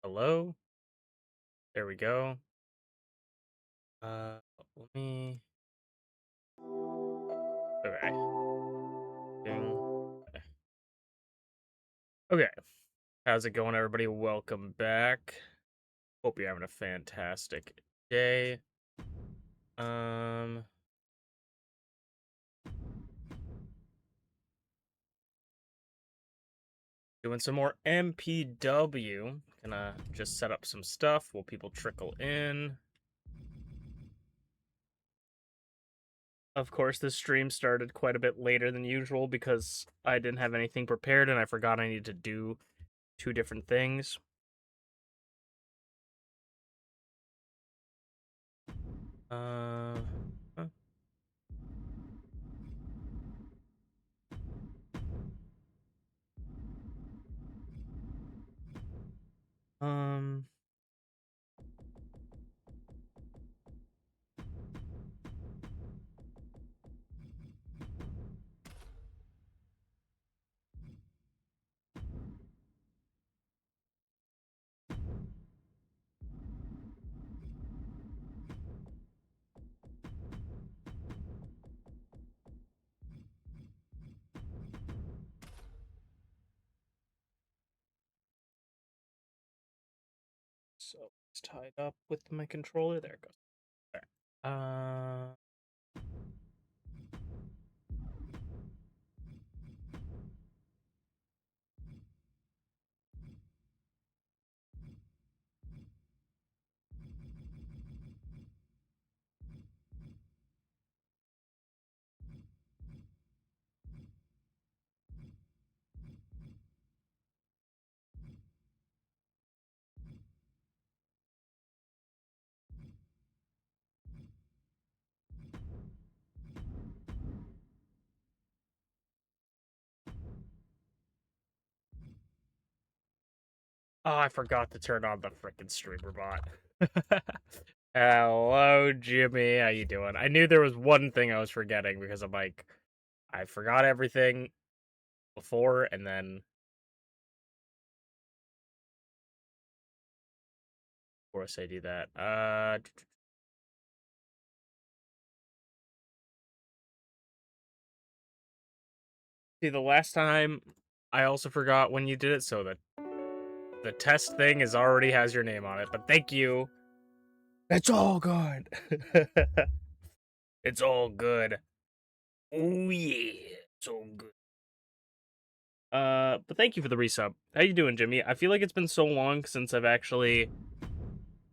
Hello? There we go. Let me... Okay. Okay. How's it going, everybody? Welcome back. Hope you're having a fantastic day. Doing some more MPW. Gonna just set up some stuff while people trickle in. Of course, this stream started quite a bit later than usual because I didn't have anything prepared and I forgot I needed to do 2 different things. Huh. So it's tied up with my controller. There it goes. There. Oh, I forgot to turn on the frickin' streamer bot. Hello, Jimmy. How you doing? I knew there was one thing I was forgetting because I'm like, I forgot everything before, and then course I do that. See, the last time I also forgot when you did it, so that the test thing already has your name on it. But thank you. It's all good. It's all good. Oh yeah, it's all good. But thank you for the resub. How you doing, Jimmy? I feel like it's been so long since I've actually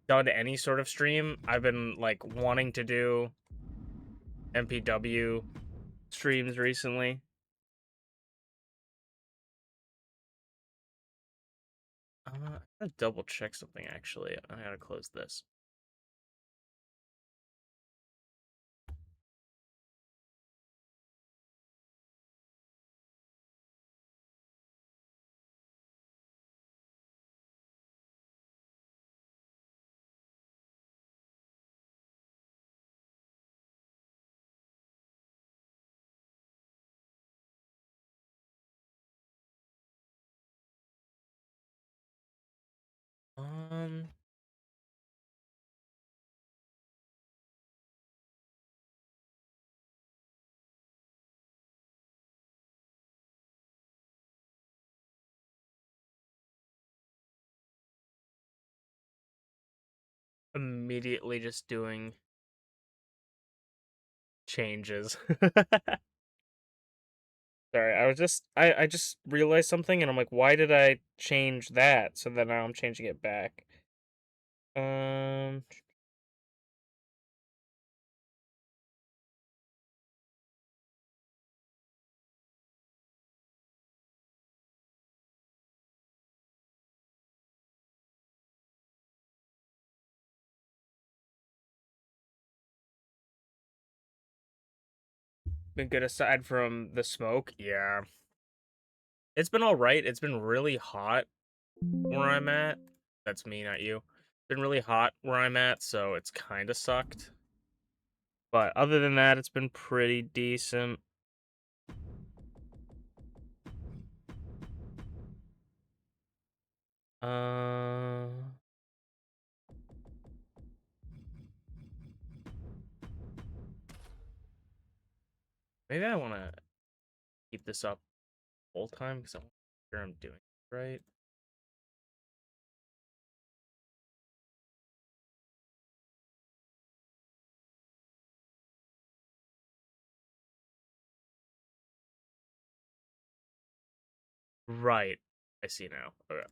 done any sort of stream. I've been like wanting to do MPW streams recently. I gotta double check something actually. I gotta close this. Immediately just doing changes. Sorry, I just realized something and I'm like, why did I change that? So then now I'm changing it back. Been good aside from the smoke. Yeah. It's been alright. It's been really hot where I'm at. That's me, not you. It's been really hot where I'm at, so it's kind of sucked. But other than that, it's been pretty decent. Maybe I want to keep this up full time because I'm sure I'm doing it right. Right. I see now. Okay.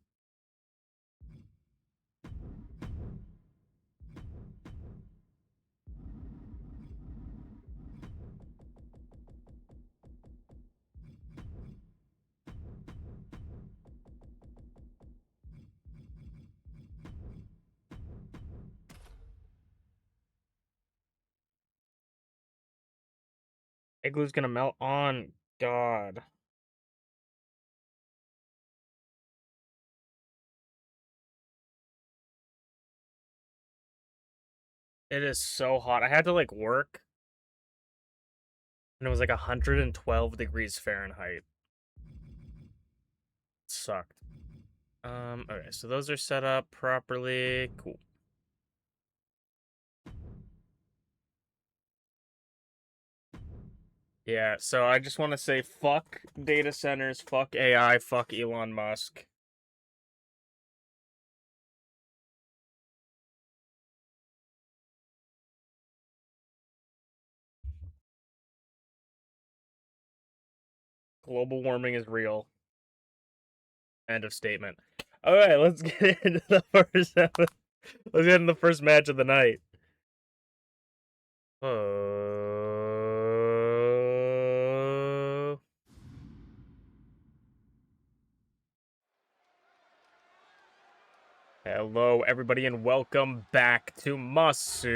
Igloo's gonna melt on. God. It is so hot. I had to like work. And it was like 112 degrees Fahrenheit. It sucked. Okay, so those are set up properly. Cool. Yeah, so I just want to say fuck data centers, fuck AI, fuck Elon Musk. Global warming is real. End of statement. All right, let's get into the first. Let's get into the first match of the night. Hello, everybody, and welcome back to Masu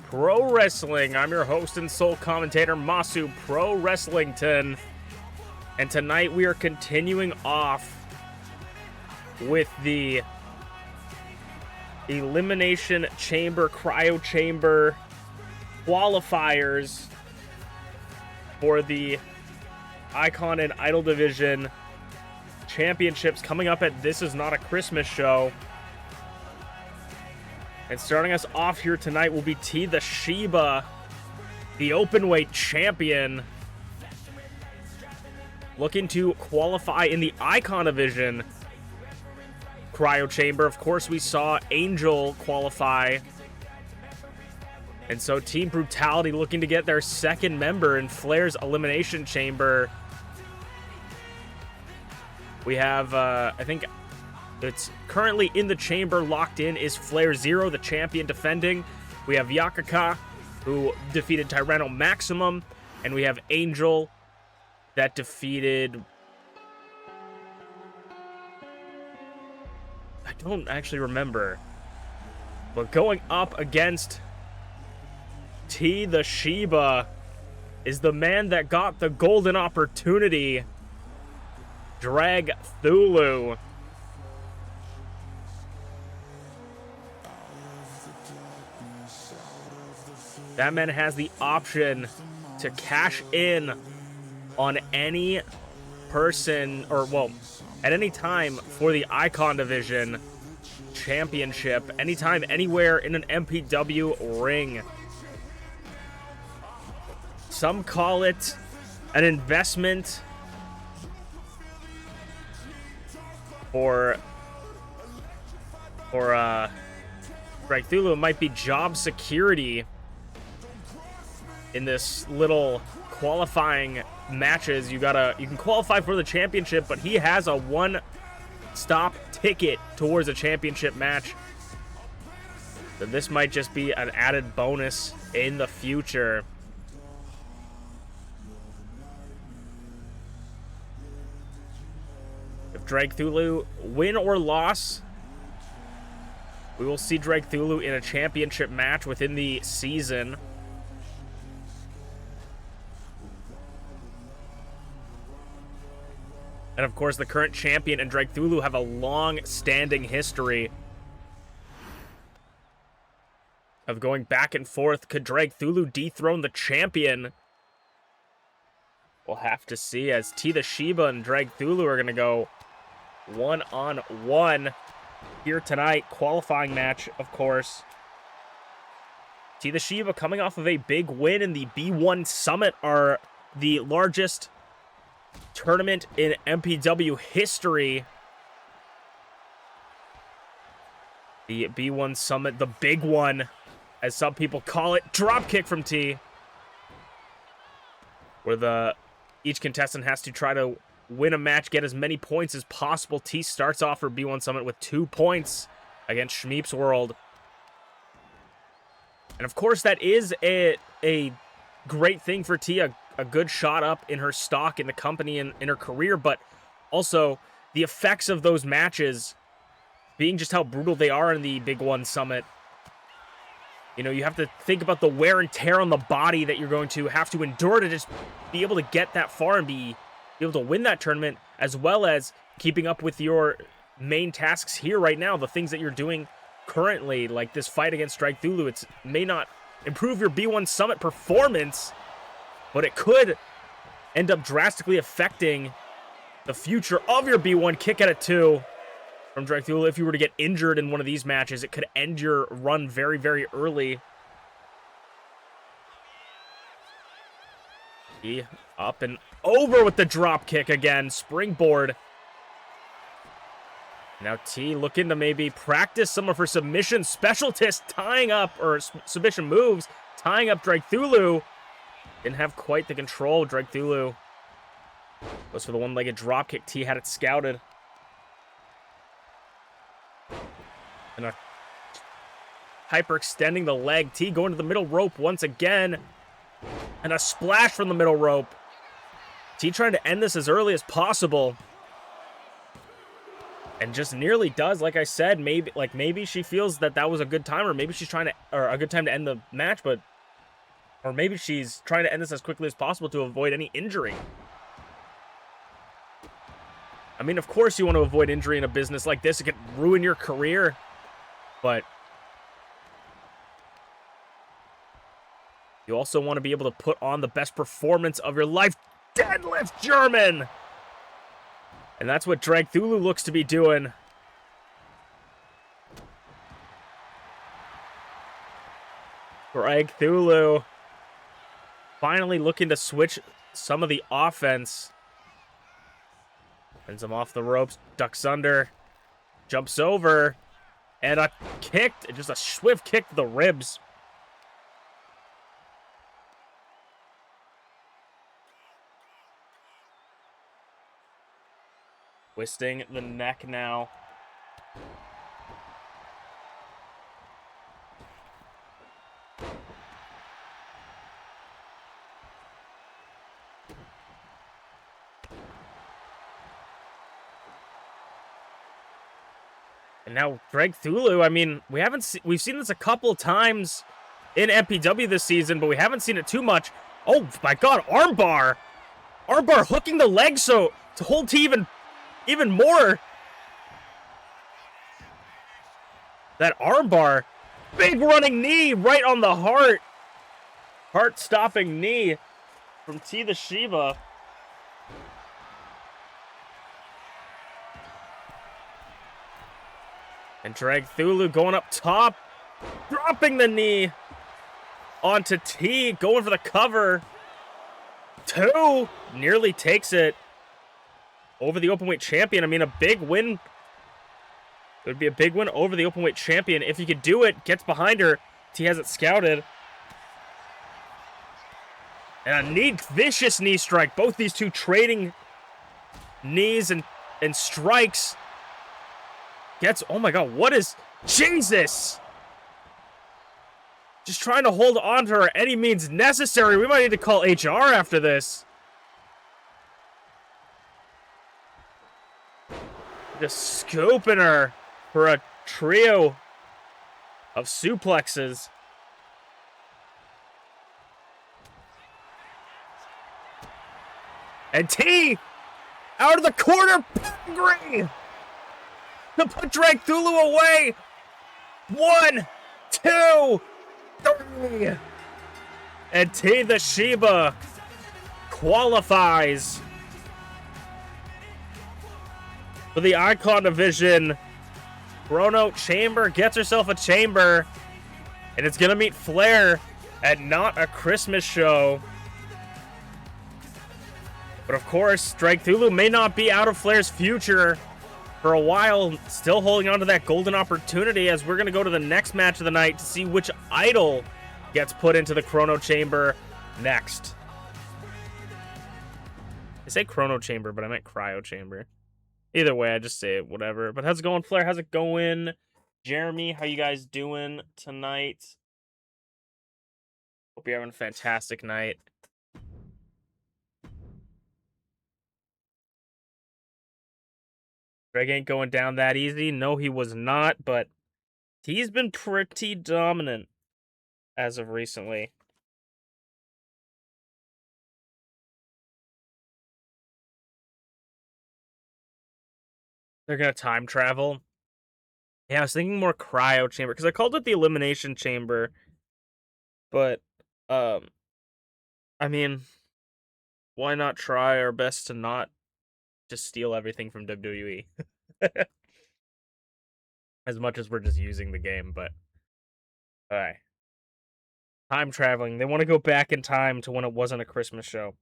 Pro Wrestling. I'm your host and sole commentator, Masu Pro Wrestlington. And tonight we are continuing off with the Elimination Chamber, Cryo Chamber qualifiers for the Icon and Idol Division Championships coming up at This Is Not a Christmas Show. And starting us off here tonight will be TeaTheShiba, the openweight champion, looking to qualify in the Icon Division cryo chamber. Of course, we saw Angel qualify. And so Team Brutality looking to get their second member in Flair's elimination chamber. We have, I think it's currently in the chamber locked in is FlairZero, the champion defending. We have Yakaka, who defeated Tyranno Maximum. And we have Angel, that defeated... I don't actually remember. But going up against TeaTheShiba is the man that got the golden opportunity, Dragthulu. That man has the option to cash in on any person, or, well, at any time for the Icon Division Championship, anytime, anywhere in an MPW ring. Some call it an investment for Dragthulu. It might be job security in this little qualifying matches. You can qualify for the championship, but he has a one-stop ticket towards a championship match. So this might just be an added bonus in the future. If Dragthulu win or loss, we will see Dragthulu in a championship match within the season. And of course, the current champion and Dragthulu have a long-standing history of going back and forth. Could Dragthulu dethrone the champion? We'll have to see, as TeaTheShiba and Dragthulu are going to go one-on-one here tonight. Qualifying match, of course. TeaTheShiba coming off of a big win in the B1 Summit, are the largest tournament in MPW history. The B1 Summit, the big one, as some people call it. Dropkick from T, where each contestant has to try to win a match, get as many points as possible. T starts off for B1 Summit with 2 points against ShmeepsWorld. And of course, that is a great thing for T, a good shot up in her stock in the company and in her career, but also the effects of those matches being just how brutal they are in the Big One Summit. You know, you have to think about the wear and tear on the body that you're going to have to endure to just be able to get that far and be able to win that tournament, as well as keeping up with your main tasks here right now, the things that you're doing currently, like this fight against Dragthulu. It may not improve your B1 Summit performance, but it could end up drastically affecting the future of your B1. Kick out at 2 from Dragthulu. If you were to get injured in one of these matches, it could end your run very, very early. He up and over with the drop kick again. Springboard. Now T looking to maybe practice some of her submission specialties, tying up, or submission moves, tying up Dragthulu. Didn't have quite the control. Dragthulu goes for the one-legged dropkick. T had it scouted. And hyperextending the leg. T going to the middle rope once again. And a splash from the middle rope. T trying to end this as early as possible. And just nearly does, like I said. Maybe she feels that was a good time, or maybe she's trying to, or a good time to end the match, but... Or maybe she's trying to end this as quickly as possible to avoid any injury. I mean, of course you want to avoid injury in a business like this. It could ruin your career. But you also want to be able to put on the best performance of your life. Deadlift German! And that's what Dragthulu looks to be doing. Dragthulu finally looking to switch some of the offense. Sends him off the ropes, ducks under, jumps over, and a kick, just a swift kick to the ribs. Twisting the neck now. And now Dragthulu, I mean, we've seen this a couple times in MPW this season, but we haven't seen it too much. Oh my god, armbar! Armbar hooking the leg so to hold T even more. That armbar. Big running knee right on the heart. Heart-stopping knee from TeaTheShiba. And Dragthulu going up top. Dropping the knee onto T. Going for the cover. 2. Nearly takes it over the openweight champion. I mean, a big win. It would be a big win over the openweight champion. If he could do it, gets behind her. T has it scouted. And a vicious knee strike. Both these two trading knees and strikes. Gets, oh my god, what is, Jesus! Just trying to hold on to her any means necessary. We might need to call HR after this. Just scooping her for a trio of suplexes. And T out of the corner, Pengu to put Dragthulu away. 1, 2, 3. And TeaTheShiba qualifies for the Icon Division. Chrono Chamber gets herself a chamber. And it's going to meet Flair at Not a Christmas Show. But of course, Dragthulu may not be out of Flair's future for a while, still holding on to that golden opportunity, as we're going to go to the next match of the night to see which idol gets put into the Chrono Chamber next. I say Chrono Chamber, but I meant Cryo Chamber. Either way, I just say it, whatever. But how's it going, Flair? How's it going? Jeremy, how you guys doing tonight? Hope you're having a fantastic night. Greg ain't going down that easy. No, he was not, but he's been pretty dominant as of recently. They're going to time travel. Yeah, I was thinking more Cryo Chamber, because I called it the Elimination Chamber. But, I mean, why not try our best to not just steal everything from WWE? As much as we're just using the game, but alright. Time traveling. They want to go back in time to when it wasn't a Christmas show.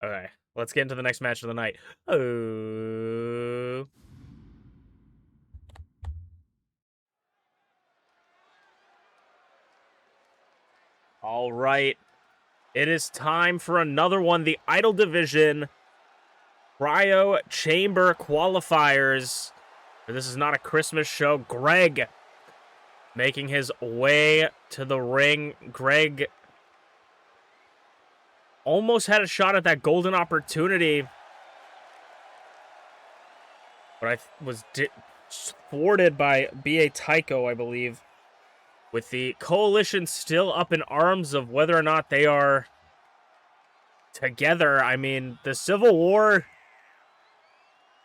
Okay, let's get into the next match of the night. Oh. Alright. It is time for another one. The Idol Division Cryo Chamber qualifiers. This is not a Christmas show. Greg making his way to the ring. Greg almost had a shot at that golden opportunity, but I was thwarted by BA Tycho, I believe, with the coalition still up in arms of whether or not they are together. I mean, the Civil War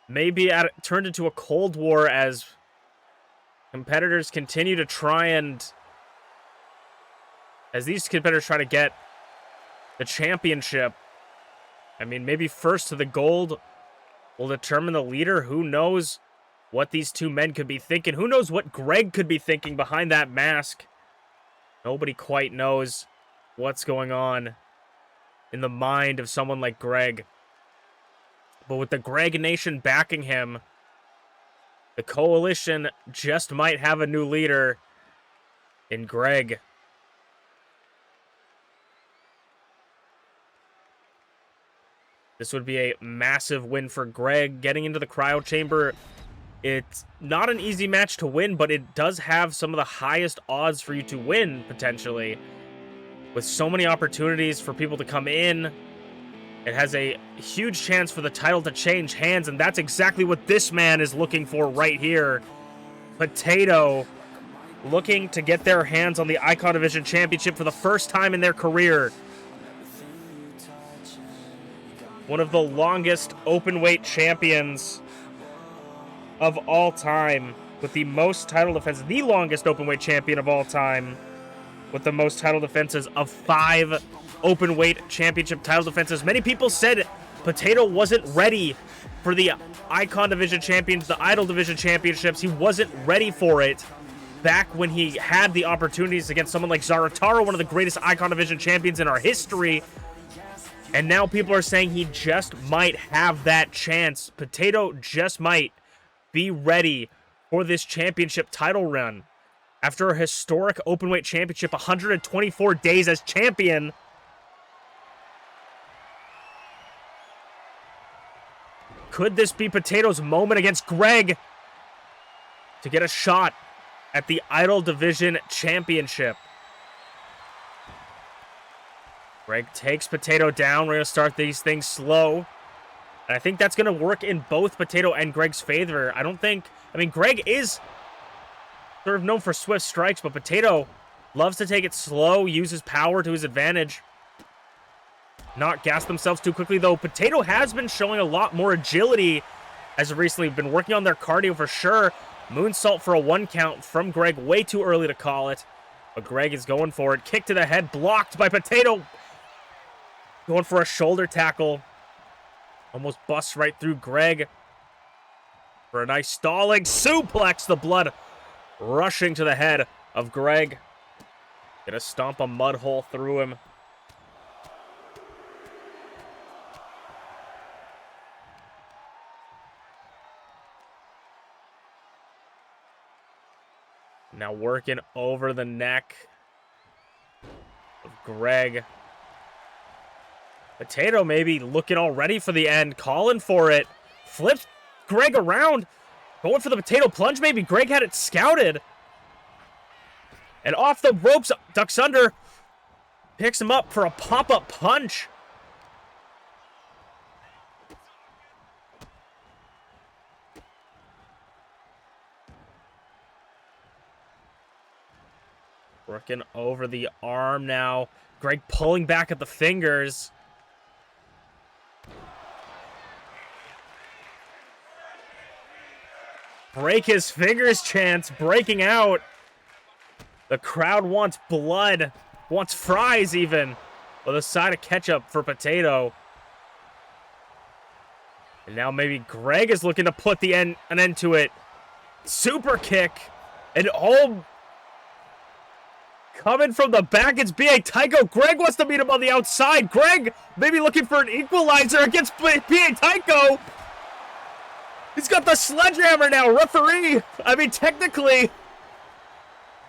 maybe turned into a Cold War as competitors continue to try and, as these competitors try to get the championship. I mean, maybe first to the gold will determine the leader. Who knows what these two men could be thinking? Who knows what Greg could be thinking behind that mask? Nobody quite knows what's going on in the mind of someone like Greg. But with the Greg Nation backing him, the coalition just might have a new leader in Greg. This would be a massive win for Greg. Getting into the cryo chamber, it's not an easy match to win, but it does have some of the highest odds for you to win, potentially. With so many opportunities for people to come in, it has a huge chance for the title to change hands, and that's exactly what this man is looking for right here. Potato looking to get their hands on the Icon Division Championship for the first time in their career. One of the longest openweight champions of all time, with the most title defenses, the longest openweight champion of all time, with the most title defenses of 5 openweight championship title defenses. Many people said Potato wasn't ready for the Icon Division Champions, the Idol Division Championships. He wasn't ready for it back when he had the opportunities against someone like Zarataro, one of the greatest Icon Division champions in our history. And now people are saying he just might have that chance. Potato just might be ready for this championship title run. After a historic openweight championship, 124 days as champion. Could this be Potato's moment against Greg to get a shot at the Idol Division Championship? Greg takes Potato down. We're going to start these things slow. And I think that's going to work in both Potato and Greg's favor. I mean, Greg is sort of known for swift strikes, but Potato loves to take it slow, use his power to his advantage. Not gas themselves too quickly, though. Potato has been showing a lot more agility as of recently. Been working on their cardio for sure. Moonsault for a 1 count from Greg. Way too early to call it. But Greg is going for it. Kick to the head, blocked by Potato. Going for a shoulder tackle. Almost busts right through Greg. For a nice stalling suplex. The blood rushing to the head of Greg. Gonna stomp a mud hole through him. Now working over the neck of Greg. Potato maybe looking all ready for the end, calling for it. Flips Greg around, going for the Potato plunge maybe. Greg had it scouted. And off the ropes, ducks under. Picks him up for a pop-up punch. Working over the arm now. Greg pulling back at the fingers. Break his fingers chance, breaking out. The crowd wants blood, wants fries even, with a side of ketchup for Potato. And now maybe Greg is looking to put an end to it. Super kick, and all coming from the back. It's B.A. Tycho. Greg wants to meet him on the outside. Greg maybe looking for an equalizer against B.A. Tycho. He's got the sledgehammer now, referee. I mean, technically,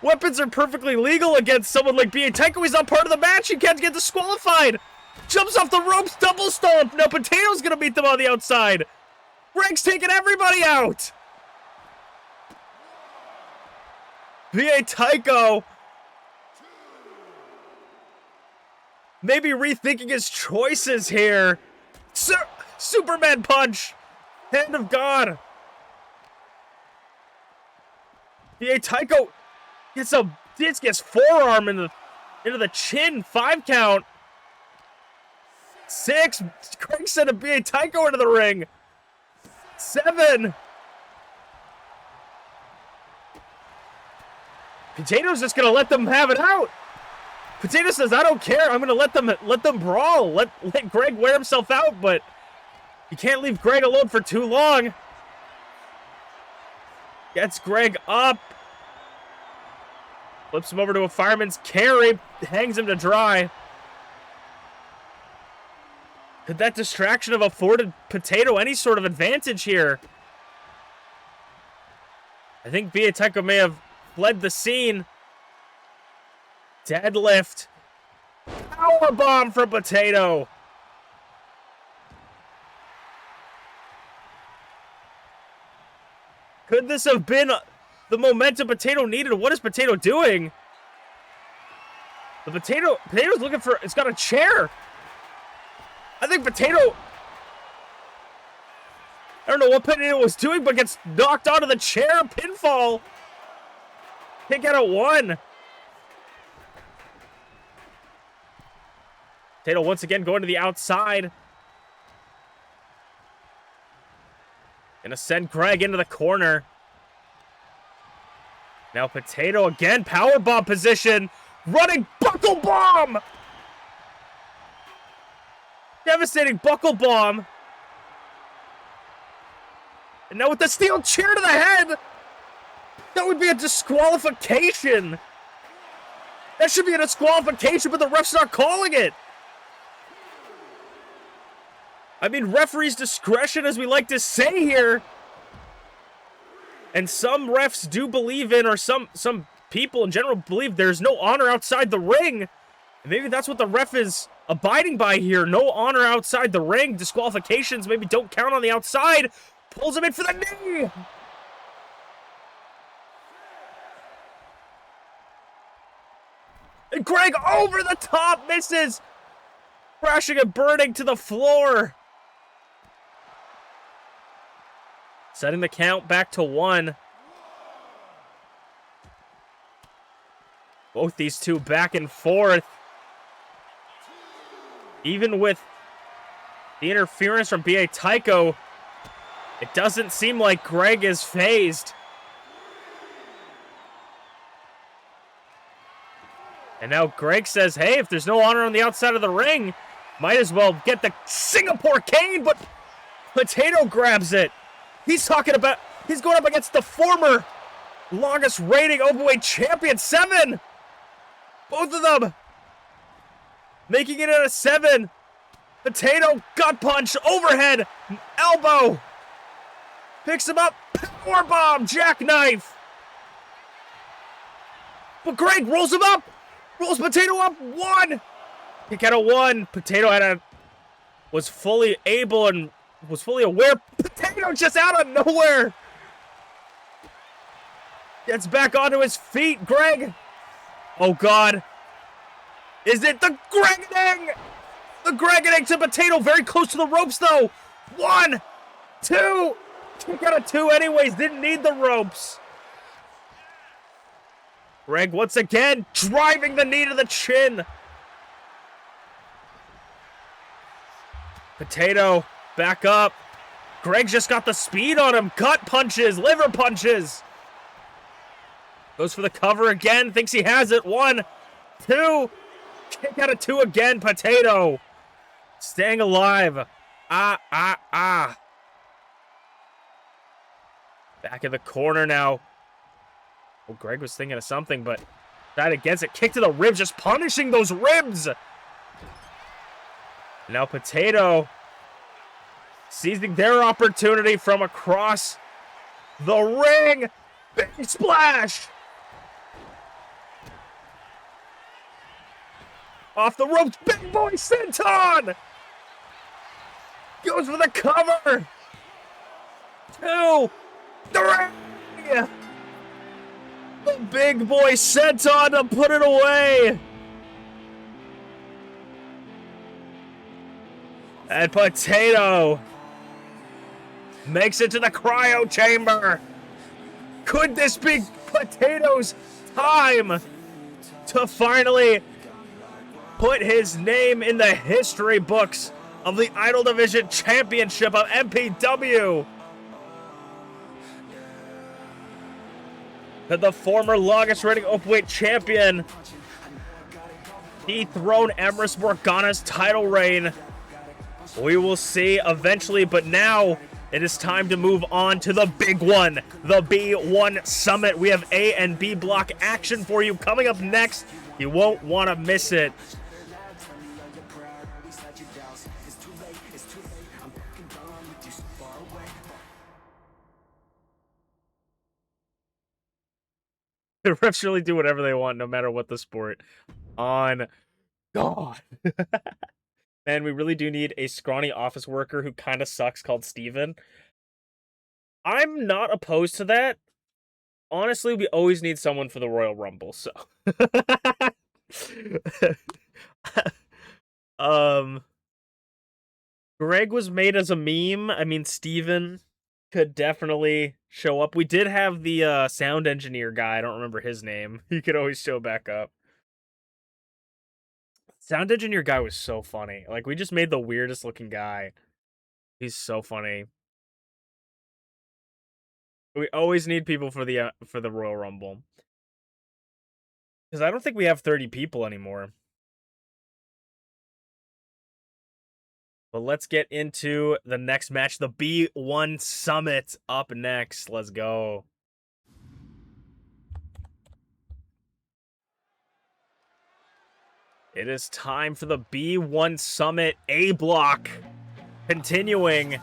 weapons are perfectly legal against someone like B.A. Tycho. He's not part of the match. He can't get disqualified. Jumps off the ropes, double stomp. Now Potato's going to beat them on the outside. Greg's taking everybody out. B.A. Tycho maybe rethinking his choices here. Superman punch. Hand of God. B.A. Tycho gets a discus forearm into the chin. 5 count. 6. Greg sent a B.A. Tycho into the ring. 7. Potato's just gonna let them have it out. Potato says, I don't care. I'm gonna let them brawl. Let Greg wear himself out, but you can't leave Greg alone for too long. Gets Greg up. Flips him over to a fireman's carry. Hangs him to dry. Could that distraction have afforded Potato any sort of advantage here? I think Tycho may have fled the scene. Deadlift. Powerbomb for Potato. Could this have been the momentum Potato needed? What is Potato doing? The Potato's looking for, it's got a chair. I think Potato, I don't know what Potato was doing, but gets knocked onto the chair. Pinfall. Kick out at 1. Potato once again going to the outside. Gonna send Greg into the corner. Now Potato again, powerbomb position. Running buckle bomb. Devastating buckle bomb. And now with the steel chair to the head. That would be a disqualification. That should be a disqualification, but the ref's not calling it. I mean, referee's discretion, as we like to say here. And some refs do believe in, or some people in general believe there's no honor outside the ring. And maybe that's what the ref is abiding by here. No honor outside the ring. Disqualifications maybe don't count on the outside. Pulls him in for the knee. And Greg over the top misses. Crashing and burning to the floor. Setting the count back to 1. Both these two back and forth. Even with the interference from B.A. Tycho, it doesn't seem like Greg is phased. And now Greg says, hey, if there's no honor on the outside of the ring, might as well get the Singapore cane, but Potato grabs it. He's going up against the former longest reigning openweight champion, 7. Both of them making it at a 7. Potato, gut punch, overhead, elbow. Picks him up, powerbomb, jackknife. But Greg rolls him up, rolls Potato up, 1. Kick out of 1. Potato was fully able and was fully aware. Potato just out of nowhere. Gets back onto his feet, Greg. Oh, God. Is it the Gregening? The Gregening to Potato. Very close to the ropes, though. 1, 2. Kick out of 2 anyways. Didn't need the ropes. Greg once again driving the knee to the chin. Potato back up. Greg just got the speed on him. Gut punches, liver punches. Goes for the cover again. Thinks he has it. 1, 2. Kick out of 2 again. Potato staying alive. Back in the corner now. Well, Greg was thinking of something, but that against it. Kick to the ribs, just punishing those ribs. Now Potato seizing their opportunity from across the ring. Big splash. Off the ropes, big boy senton. Goes for the cover. 2, 3. The big boy senton to put it away. And Potato makes it to the cryo chamber. Could this be Potato's time to finally put his name in the history books of the Idol Division Championship of MPW? Could the former longest reigning openweight champion dethrone Emrys Morgana's title reign? We will see eventually, but now It is time to move on to the big one, the B1 Summit. We have A and B block action for you coming up next. You won't want to miss it. The refs really do whatever they want, no matter what the sport. On God. Man, we really do need a scrawny office worker who kind of sucks called Steven. I'm not opposed to that. Honestly, we always need someone for the Royal Rumble, so. Greg was made as a meme. I mean, Steven could definitely show up. We did have the sound engineer guy. I don't remember his name. He could always show back up. Sound engineer guy was so funny. Like, we just made the weirdest looking guy. He's so funny. We always need people for the Royal Rumble. Because I don't think we have 30 people anymore. But let's get into the next match. The B1 Summit up next. Let's go. It is time for the B1 Summit A block. Continuing.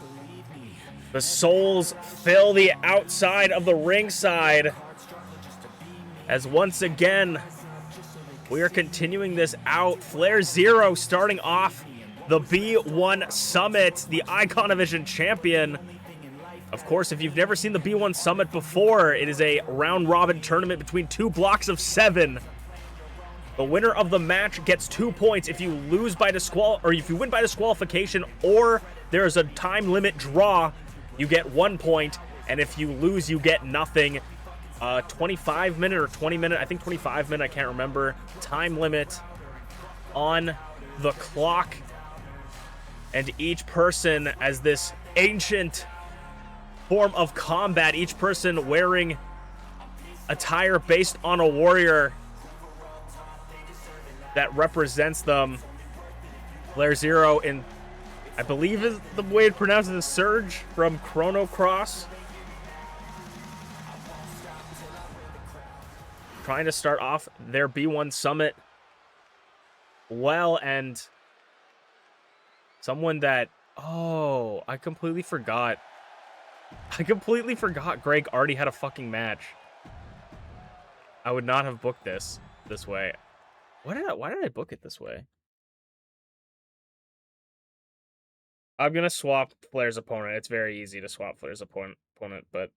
The souls fill the outside of the ringside. As once again, we are continuing this out. FlairZero starting off the B1 Summit, the Iconovision champion. Of course, if you've never seen the B1 Summit before, it is a round-robin tournament between 2 blocks of 7. The winner of the match gets 2 points. If you lose by if you win by disqualification, or there is a time limit draw, you get 1 point. And if you lose, you get nothing. 25-minute or 20-minute, I think 25-minute, I can't remember, time limit on the clock. And each person, as this ancient form of combat, each person wearing attire based on a warrior that represents them. FlairZero in, I believe is the way it pronounces it, Surge from Chrono Cross. Trying to start off their B1 Summit well, and someone that, oh, I completely forgot Greg already had a fucking match. I would not have booked this way. Why did I book it this way? I'm gonna swap Flair's opponent. It's very easy to swap Flair's opponent, but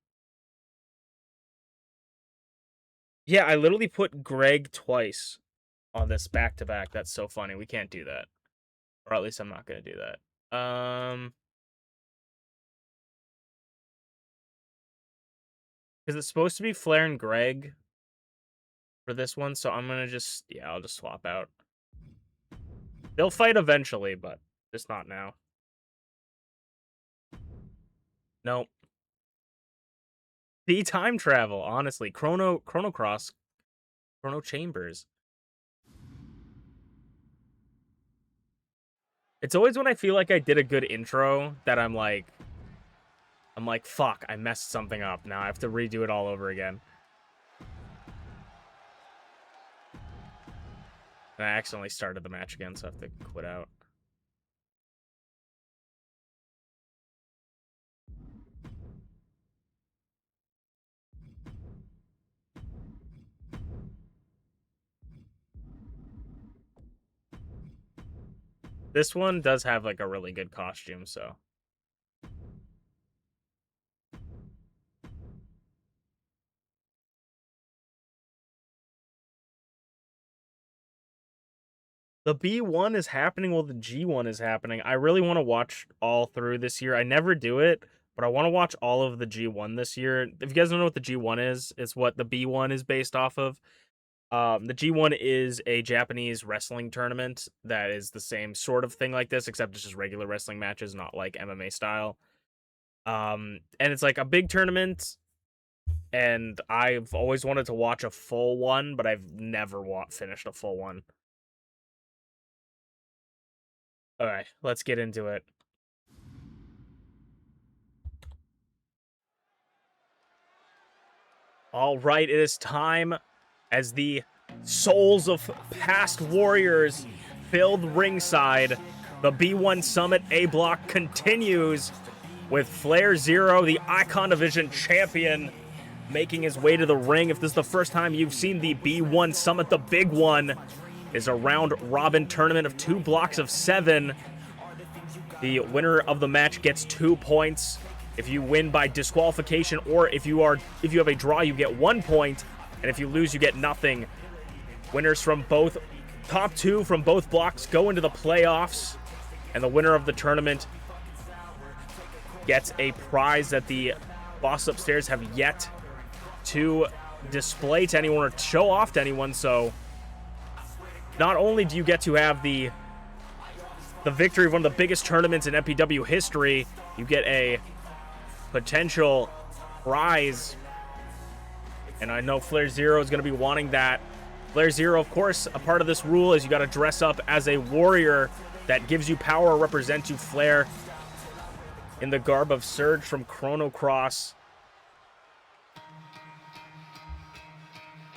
yeah, I literally put Greg twice on this back-to-back. That's so funny. We can't do that. Or at least I'm not gonna do that. Because it's supposed to be Flair and Greg for this one, so I'm gonna just, yeah, I'll just swap out. They'll fight eventually, but just not now. Nope. The time travel, honestly. Chrono Cross. Chrono Chambers. It's always when I feel like I did a good intro that I'm like, fuck, I messed something up. Now I have to redo it all over again. And I accidentally started the match again, so I have to quit out. This one does have like a really good costume, so. The B1 is happening while the G1 is happening. I really want to watch all through this year. I never do it, but I want to watch all of the G1 this year. If you guys don't know what the G1 is, it's what the B1 is based off of. The G1 is a Japanese wrestling tournament that is the same sort of thing like this, except it's just regular wrestling matches, not like MMA style. And it's like a big tournament, and I've always wanted to watch a full one, but I've never finished a full one. All right, let's get into it. All right, it is time as the souls of past warriors filled ringside. The B1 Summit A block continues with FlairZero, the Icon Division champion, making his way to the ring. If this is the first time you've seen the B1 Summit, the big one is a round-robin tournament of 2 blocks of 7. The winner of the match gets 2 points. If you win by disqualification, or if you have a draw, you get 1 point, and if you lose, you get nothing. Winners from both top 2 from both blocks go into the playoffs, and the winner of the tournament gets a prize that the boss upstairs have yet to display to anyone or show off to anyone. So not only do you get to have the victory of one of the biggest tournaments in MPW history, you get a potential prize, and I know FlairZero is going to be wanting that. FlairZero, of course, a part of this rule is you got to dress up as a warrior that gives you power or represents you. Flair in the garb of Surge from Chrono Cross,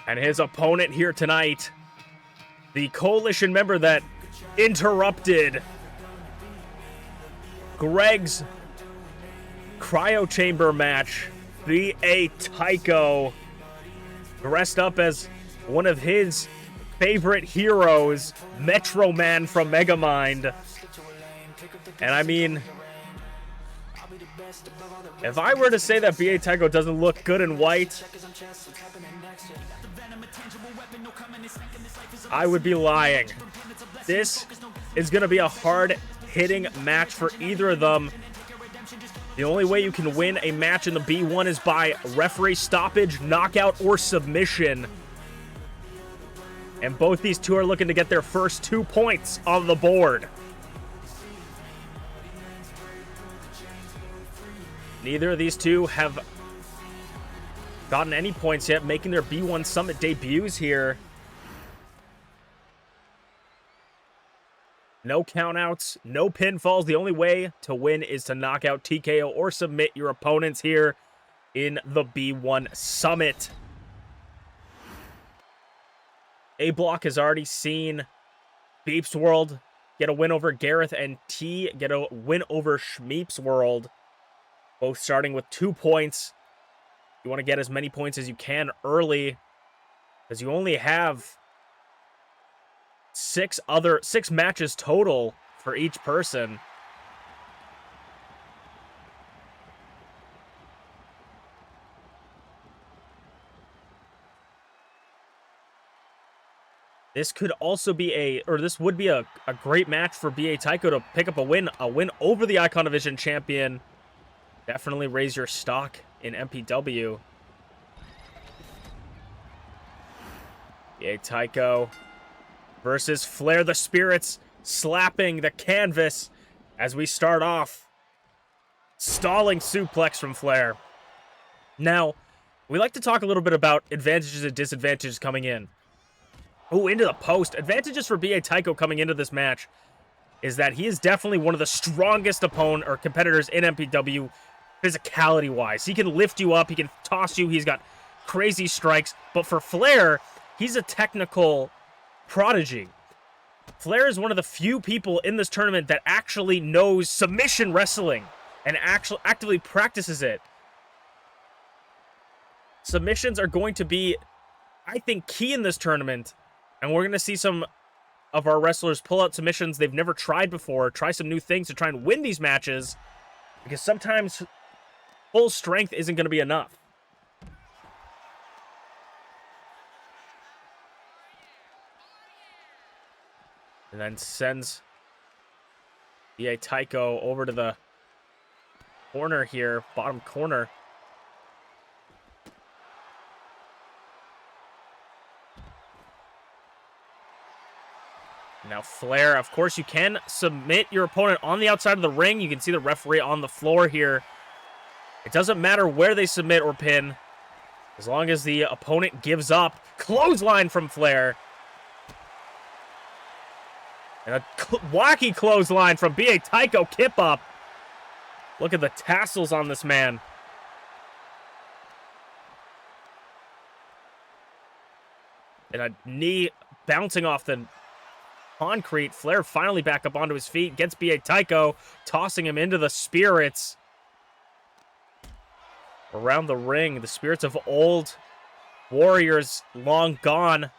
and his opponent here tonight, the coalition member that interrupted Greg's cryo chamber match, B.A. Tycho, dressed up as one of his favorite heroes, Metro Man from Megamind. And I mean, if I were to say that B.A. Tycho doesn't look good in white, I would be lying. This is going to be a hard-hitting match for either of them. The only way you can win a match in the B1 is by referee stoppage, knockout, or submission. And both these two are looking to get their first 2 points on the board. Neither of these two have gotten any points yet, making their B1 Summit debuts here. No countouts, no pinfalls. The only way to win is to knock out, TKO, or submit your opponents here in the B1 Summit. A block has already seen ShmeepsWorld get a win over Garreth, and T get a win over ShmeepsWorld, both starting with 2 points. You want to get as many points as you can early, because you only have 6 matches total for each person. This could also be this would be a great match for B.A. Tycho to pick up a win over the Icon Division champion. Definitely raise your stock in MPW. B.A. Tycho versus Flair the Spirits, slapping the canvas as we start off. Stalling suplex from Flair. Now, we like to talk a little bit about advantages and disadvantages coming in. Oh, into the post. Advantages for B.A. Tycho coming into this match is that he is definitely one of the strongest opponent or competitors in MPW physicality-wise. He can lift you up, he can toss you, he's got crazy strikes. But for Flair, he's a technical prodigy. Flair is one of the few people in this tournament that actually knows submission wrestling and actively practices it. Submissions are going to be, I think, key in this tournament, and we're going to see some of our wrestlers pull out submissions they've never tried before, try some new things to try and win these matches, because sometimes full strength isn't going to be enough. And then sends B.A. Tycho over to the corner here, bottom corner. Now Flair, of course, you can submit your opponent on the outside of the ring. You can see the referee on the floor here. It doesn't matter where they submit or pin, as long as the opponent gives up. Clothesline from Flair. And a wacky clothesline from B.A. Tycho, kip up. Look at the tassels on this man. And a knee bouncing off the concrete. Flair finally back up onto his feet. Gets B.A. Tycho, tossing him into the spirits. Around the ring, the spirits of old warriors long gone.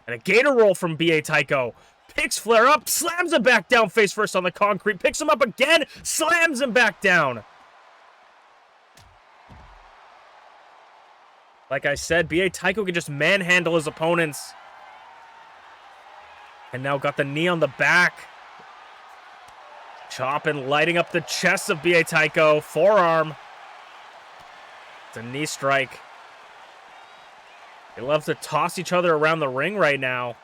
And a gator roll from B.A. Tycho. Picks Flair up, slams him back down face first on the concrete. Picks him up again, slams him back down. Like I said, B.A. Tycho can just manhandle his opponents. And now got the knee on the back. Chopping, lighting up the chest of B.A. Tycho. Forearm. It's a knee strike. They love to toss each other around the ring right now.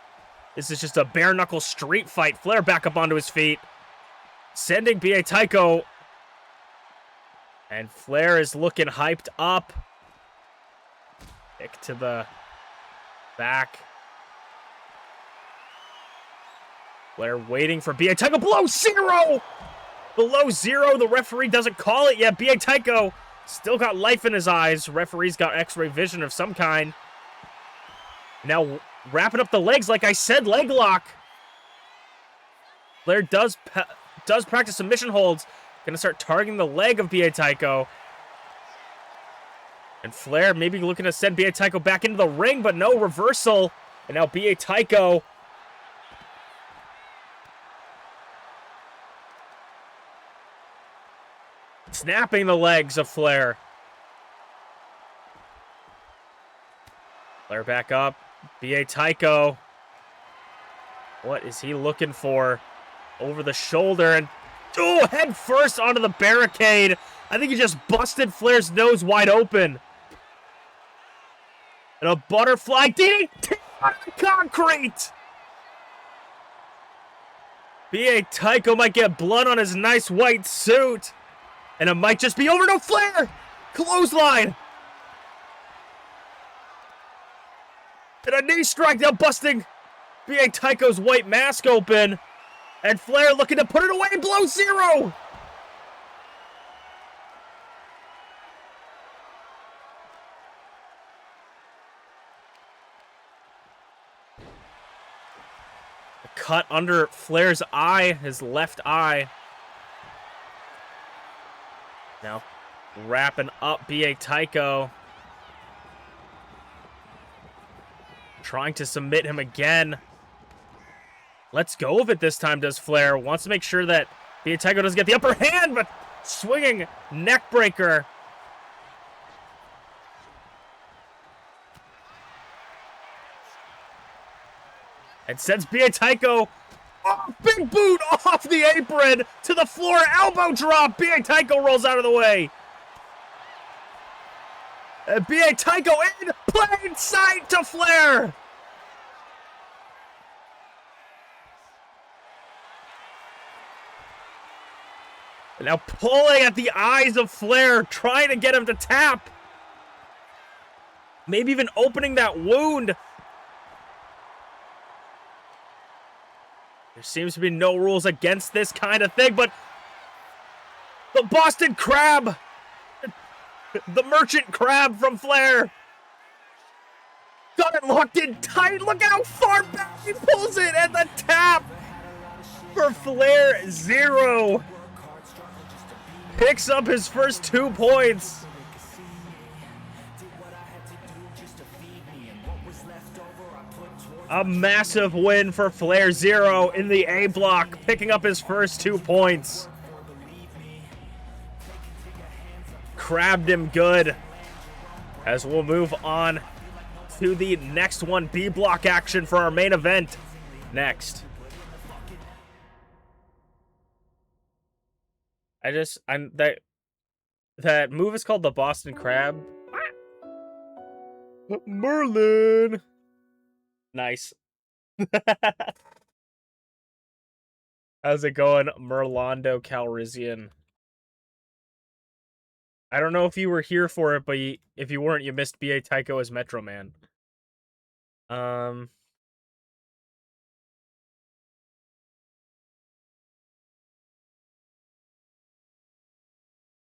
This is just a bare-knuckle street fight. Flair back up onto his feet. Sending B.A. Tycho. And Flair is looking hyped up. Kick to the back. Flair waiting for B.A. Tycho. Below zero! Below zero. The referee doesn't call it yet. B.A. Tycho still got life in his eyes. Referee's got x-ray vision of some kind. Now wrapping up the legs, like I said, leg lock. Flair does practice submission holds. Gonna start targeting the leg of B.A. Tycho. And Flair maybe looking to send B.A. Tycho back into the ring, but no, reversal. And now B.A. Tycho snapping the legs of Flair. Flair back up. B.A. Tycho. What is he looking for? Over the shoulder and head first onto the barricade. I think he just busted Flair's nose wide open. And a butterfly DDT on the concrete. B.A. Tycho might get blood on his nice white suit. And it might just be over. No, Flair! Clothesline! And a knee strike now busting B.A. Tycho's white mask open. And Flair looking to put it away below zero! A cut under Flair's eye, his left eye. Now, wrapping up B.A. Tycho. Trying to submit him again. Let's go with it this time, does Flair. Wants to make sure that B.A. Tycho doesn't get the upper hand, but swinging neck breaker. And sends B.A. Tycho. Oh, big boot off the apron to the floor. Elbow drop. B.A. Tycho rolls out of the way. And B.A. Tycho in plain sight to Flair. And now pulling at the eyes of Flair, trying to get him to tap. Maybe even opening that wound. There seems to be no rules against this kind of thing, but the Boston Crab, the Merchant Crab from Flair, got it locked in tight. Look at how far back he pulls it, and the tap for FlairZero. Picks up his first 2 points. A massive win for FlairZero in the A block, picking up his first 2 points. Crabbed him good. As we'll move on to the next one, B block action for our main event next. That move is called the Boston Crab. Merlin. Nice. How's it going, Merlando Calrissian? I don't know if you were here for it, but if you weren't, you missed B.A. Tycho as Metro Man. But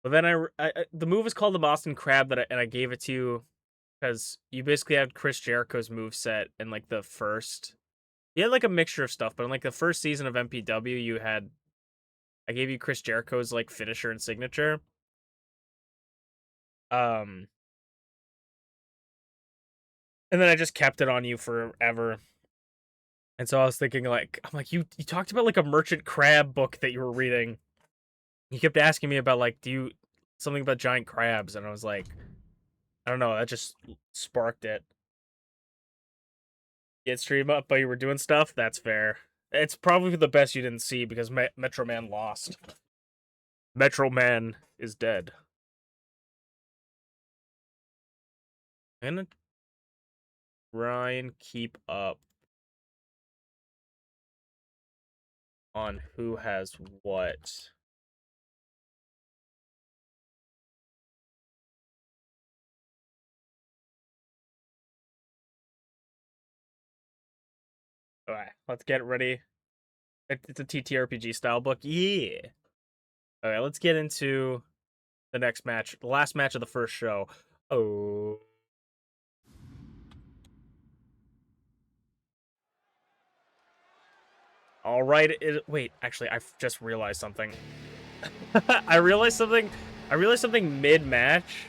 then the move is called the Boston Crab, and I gave it to you Because you basically had Chris Jericho's moveset in, like, the first... You had, like, a mixture of stuff, but in, like, the first season of MPW, you had... I gave you Chris Jericho's, like, finisher and signature. And then I just kept it on you forever. And so I was thinking, like... I'm like, you talked about, like, a Merchant Crab book that you were reading. You kept asking me about, like, something about giant crabs, and I was like... I don't know, that just sparked it. Get stream up, but you were doing stuff? That's fair. It's probably the best you didn't see, because Metro Man lost. Metro Man is dead. I'm gonna try and keep up on who has what. Alright, let's get ready. It's a TTRPG style book. Yeah! Alright, let's get into the next match. The last match of the first show. Oh. Alright, wait, actually, I just realized something. I realized something mid-match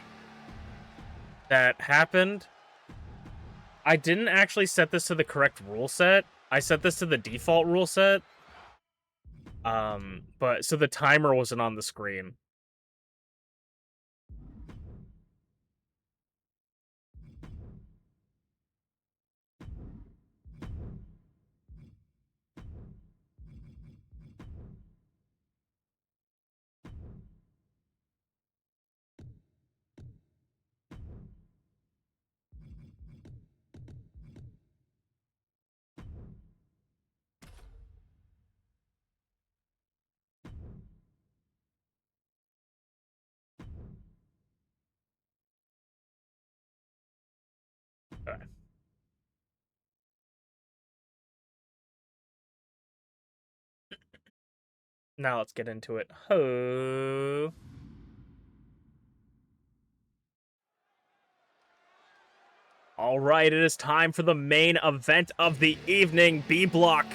that happened. I didn't actually set this to the correct rule set. I set this to the default rule set. But so the timer wasn't on the screen. Okay. Now let's get into it. Ho. All right, it is time for the main event of the evening. B block.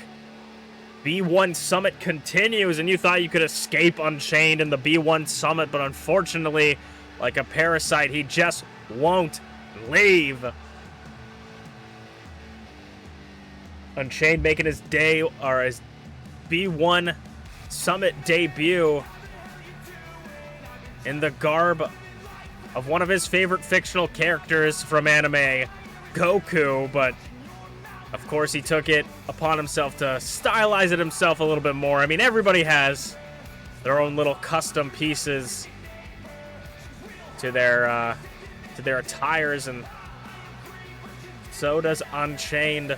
B1 Summit continues, and you thought you could escape Unchained in the B1 Summit, but unfortunately, like a parasite, he just won't leave. Unchained making his B1 Summit debut in the garb of one of his favorite fictional characters from anime, Goku, but of course he took it upon himself to stylize it himself a little bit more. I mean, everybody has their own little custom pieces to their attires, and so does Unchained.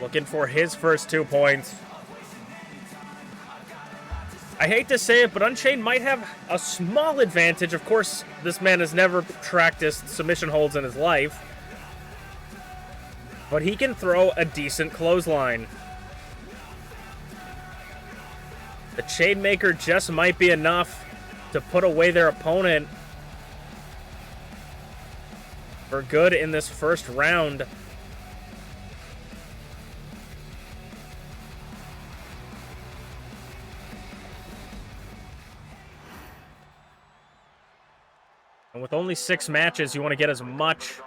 Looking for his first 2 points. I hate to say it, but Unchained might have a small advantage. Of course, this man has never practiced submission holds in his life, but he can throw a decent clothesline. The Chainmaker just might be enough to put away their opponent for good in this first round. And with only 6 matches, you want to get as much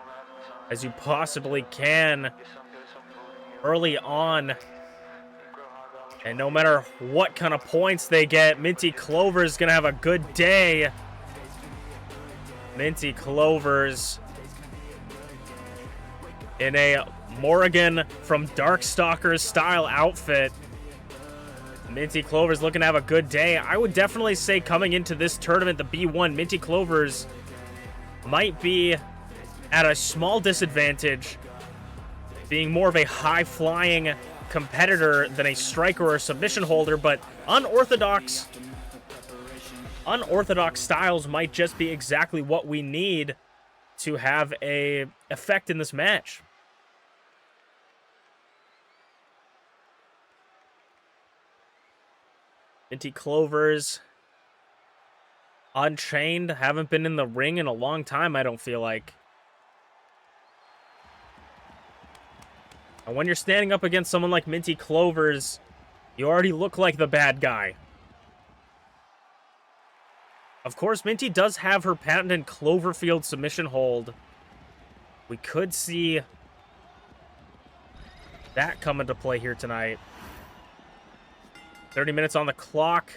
as you possibly can early on. And no matter what kind of points they get, MintyClovers is going to have a good day. MintyClovers in a Morrigan from Darkstalkers style outfit. MintyClovers looking to have a good day. I would definitely say coming into this tournament, the B1, MintyClovers might be at a small disadvantage, being more of a high-flying competitor than a striker or submission holder, but unorthodox styles might just be exactly what we need to have a effect in this match. MintyClovers Unchained haven't been in the ring in a long time, I don't feel like. And when you're standing up against someone like MintyClovers, you already look like the bad guy. Of course, Minty does have her patented Cloverfield submission hold. We could see that come into play here tonight. 30 minutes on the clock.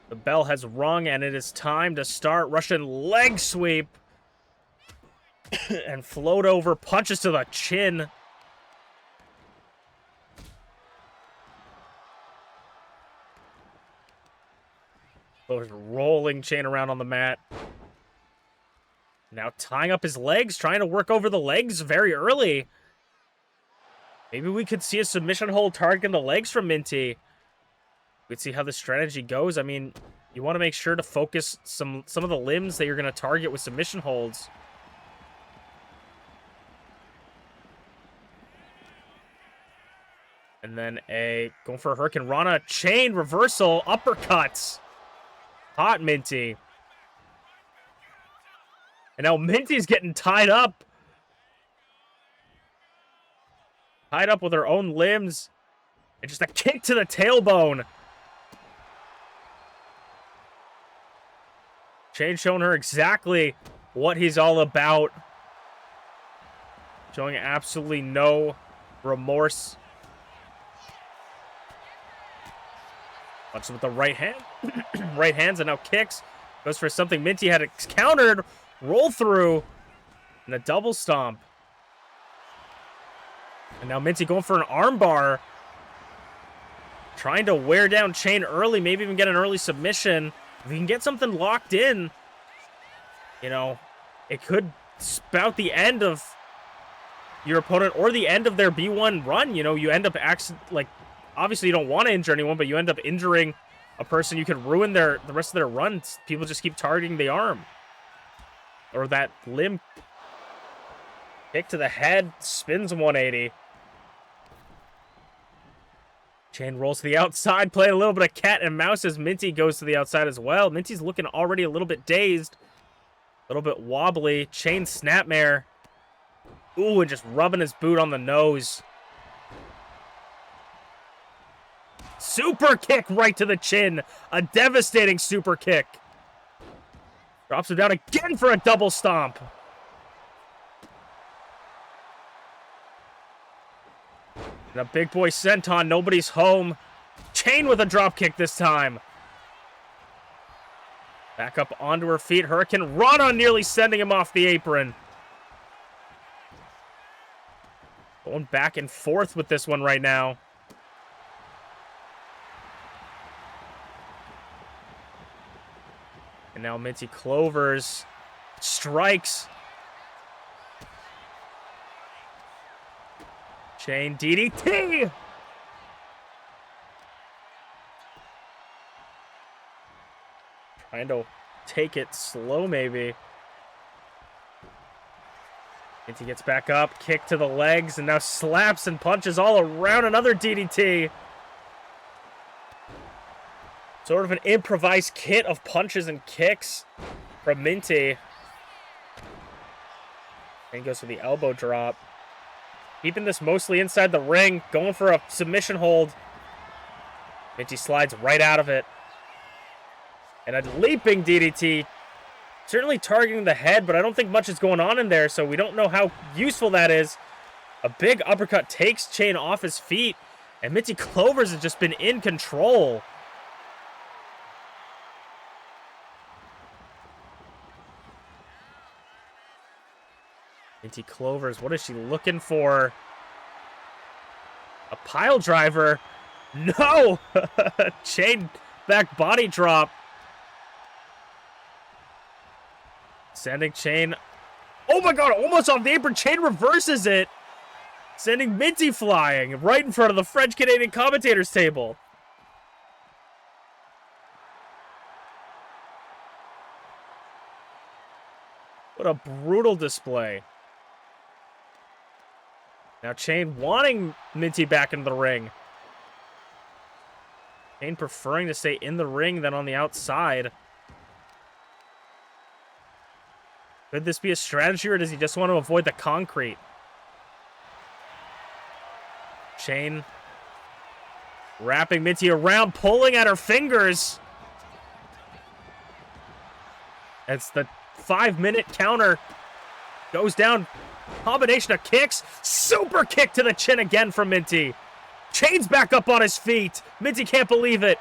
The bell has rung, and it is time to start. Russian leg sweep. And float over, punches to the chin. Rolling Chain around on the mat. Now tying up his legs, trying to work over the legs very early. Maybe we could see a submission hold targeting the legs from Minty. We'd see how the strategy goes. I mean, you want to make sure to focus some of the limbs that you're going to target with submission holds. And then going for a Hurricane Rana. Chain reversal, uppercuts. Hot Minty. And now Minty's getting tied up. Tied up with her own limbs. And just a kick to the tailbone. Chain showing her exactly what he's all about. Showing absolutely no remorse. Punches with the right hand. Right hands and now kicks. Goes for something Minty had countered. Roll through. And a double stomp. And now Minty going for an armbar. Trying to wear down Chain early. Maybe even get an early submission. If you can get something locked in, you know, it could spout the end of your opponent or the end of their B1 run. You know, you end up obviously you don't want to injure anyone, but you end up injuring a person. You could ruin the rest of their runs. People just keep targeting the arm. Or that limb. Kick to the head, spins 180. Chain rolls to the outside, playing a little bit of cat and mouse as Minty goes to the outside as well. Minty's looking already a little bit dazed. A little bit wobbly. Chain snapmare. Ooh, and just rubbing his boot on the nose. Super kick right to the chin. A devastating super kick. Drops him down again for a double stomp. And a big boy senton. Nobody's home. Chain with a drop kick this time. Back up onto her feet. Hurricane Rana nearly sending him off the apron. Going back and forth with this one right now. And now MintyClovers strikes. Chain DDT. Trying to take it slow, maybe. Minty gets back up, kick to the legs, and now slaps and punches all around. Another DDT. Sort of an improvised kit of punches and kicks from Minty. And he goes for the elbow drop. Keeping this mostly inside the ring. Going for a submission hold. Minty slides right out of it. And a leaping DDT. Certainly targeting the head, but I don't think much is going on in there, so we don't know how useful that is. A big uppercut takes Chain off his feet. And MintyClovers has just been in control. MintyClovers, what is she looking for? A pile driver. No! Chain back body drop. Sending Chain. Oh my god, almost off the apron. Chain reverses it. Sending Minty flying right in front of the French-Canadian commentators table. What a brutal display. Now Chain wanting Minty back into the ring. Chain preferring to stay in the ring than on the outside. Could this be a strategy, or does he just want to avoid the concrete? Chain wrapping Minty around, pulling at her fingers. It's the 5-minute counter. Goes down. Combination of kicks. Super kick to the chin again from Minty. Chain's back up on his feet. Minty can't believe it.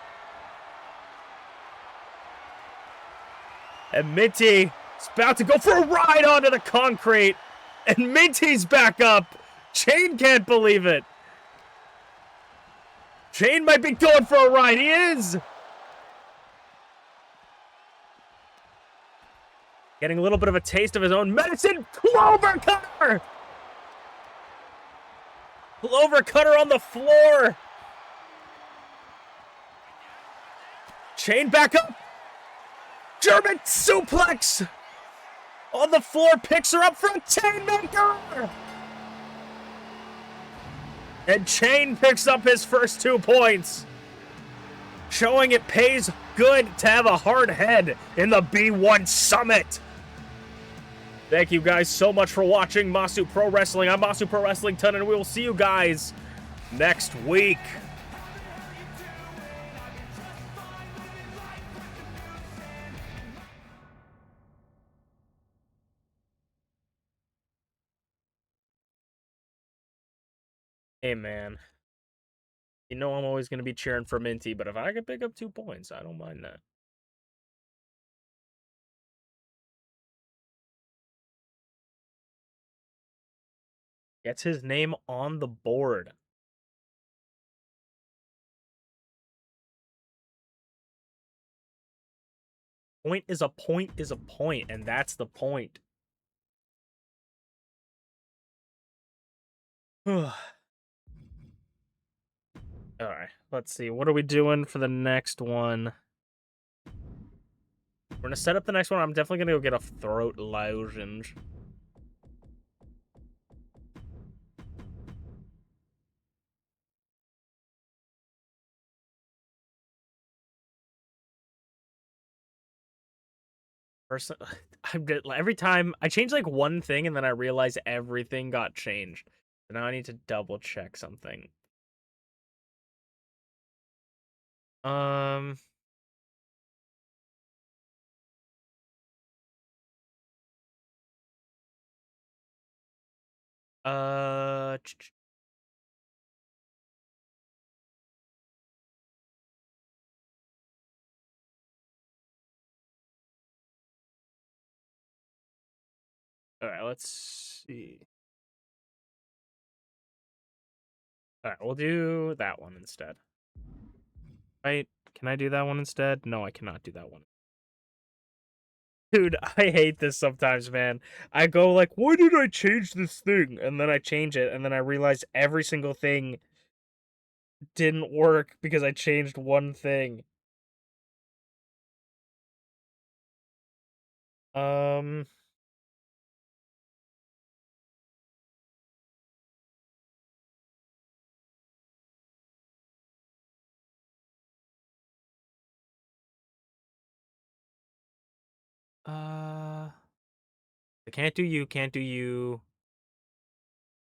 And Minty is about to go for a ride onto the concrete. And Minty's back up. Chain can't believe it. Chain might be going for a ride. He is. Getting a little bit of a taste of his own medicine. Clover cutter. Clover cutter on the floor. Chain back up. German suplex. On the floor. Picks her up for a Chainmaker. And Chain picks up his first 2 points. Showing it pays good to have a hard head in the B1 Summit. Thank you guys so much for watching Masu Pro Wrestling. I'm Masu Pro Wrestling Ton, and we will see you guys next week. Hey, man. You know I'm always going to be cheering for Minty, but if I could pick up 2 points, I don't mind that. Gets his name on the board. Point is a point is a point, and that's the point. Alright, let's see. What are we doing for the next one? We're going to set up the next one. I'm definitely going to go get a throat lozenge. Every time I change like one thing and then I realize everything got changed. So now I need to double check something. All right, let's see. All right, we'll do that one instead. Right? Can I do that one instead? No, I cannot do that one. Dude, I hate this sometimes, man. I go like, why did I change this thing? And then I change it, and then I realize every single thing didn't work because I changed one thing. I can't do you, can't do you.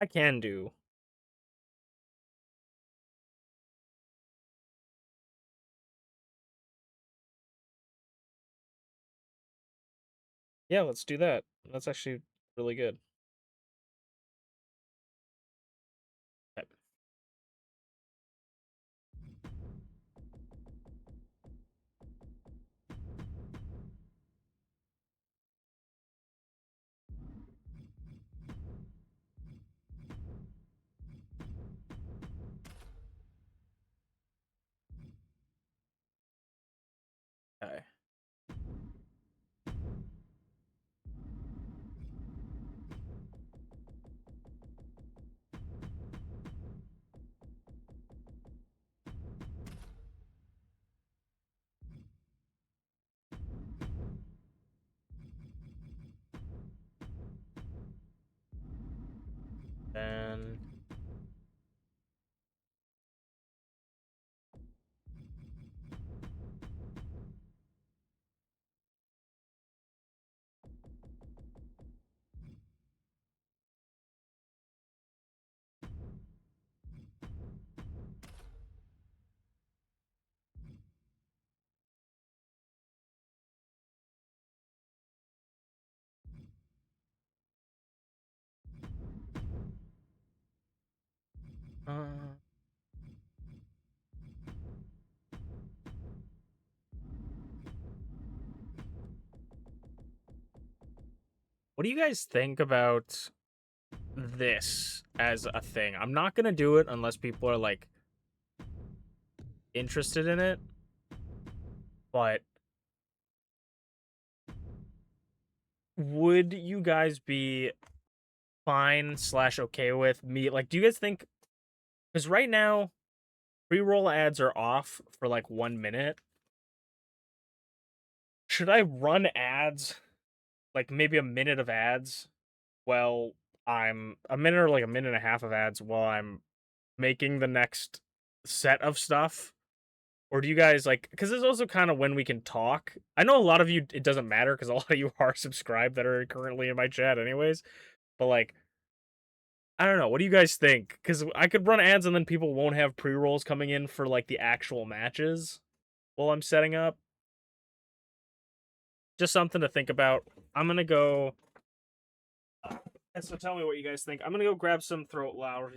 I can do. Yeah, let's do that. That's actually really good. Okay. Okay. Then What do you guys think about this as a thing? I'm not gonna do it unless people are like interested in it, but would you guys be fine / okay with me? Like, do you guys think? Because right now, pre-roll ads are off for like 1 minute. Should I run ads, like maybe a minute of ads? Well, I'm a minute or like a minute and a half of ads while I'm making the next set of stuff. Or do you guys like, because it's also kind of when we can talk. I know a lot of you, it doesn't matter because a lot of you are subscribed that are currently in my chat anyways. But like, I don't know. What do you guys think? Because I could run ads and then people won't have pre-rolls coming in for like the actual matches while I'm setting up. Just something to think about. I'm going to go. So tell me what you guys think. I'm going to go grab some throat loud.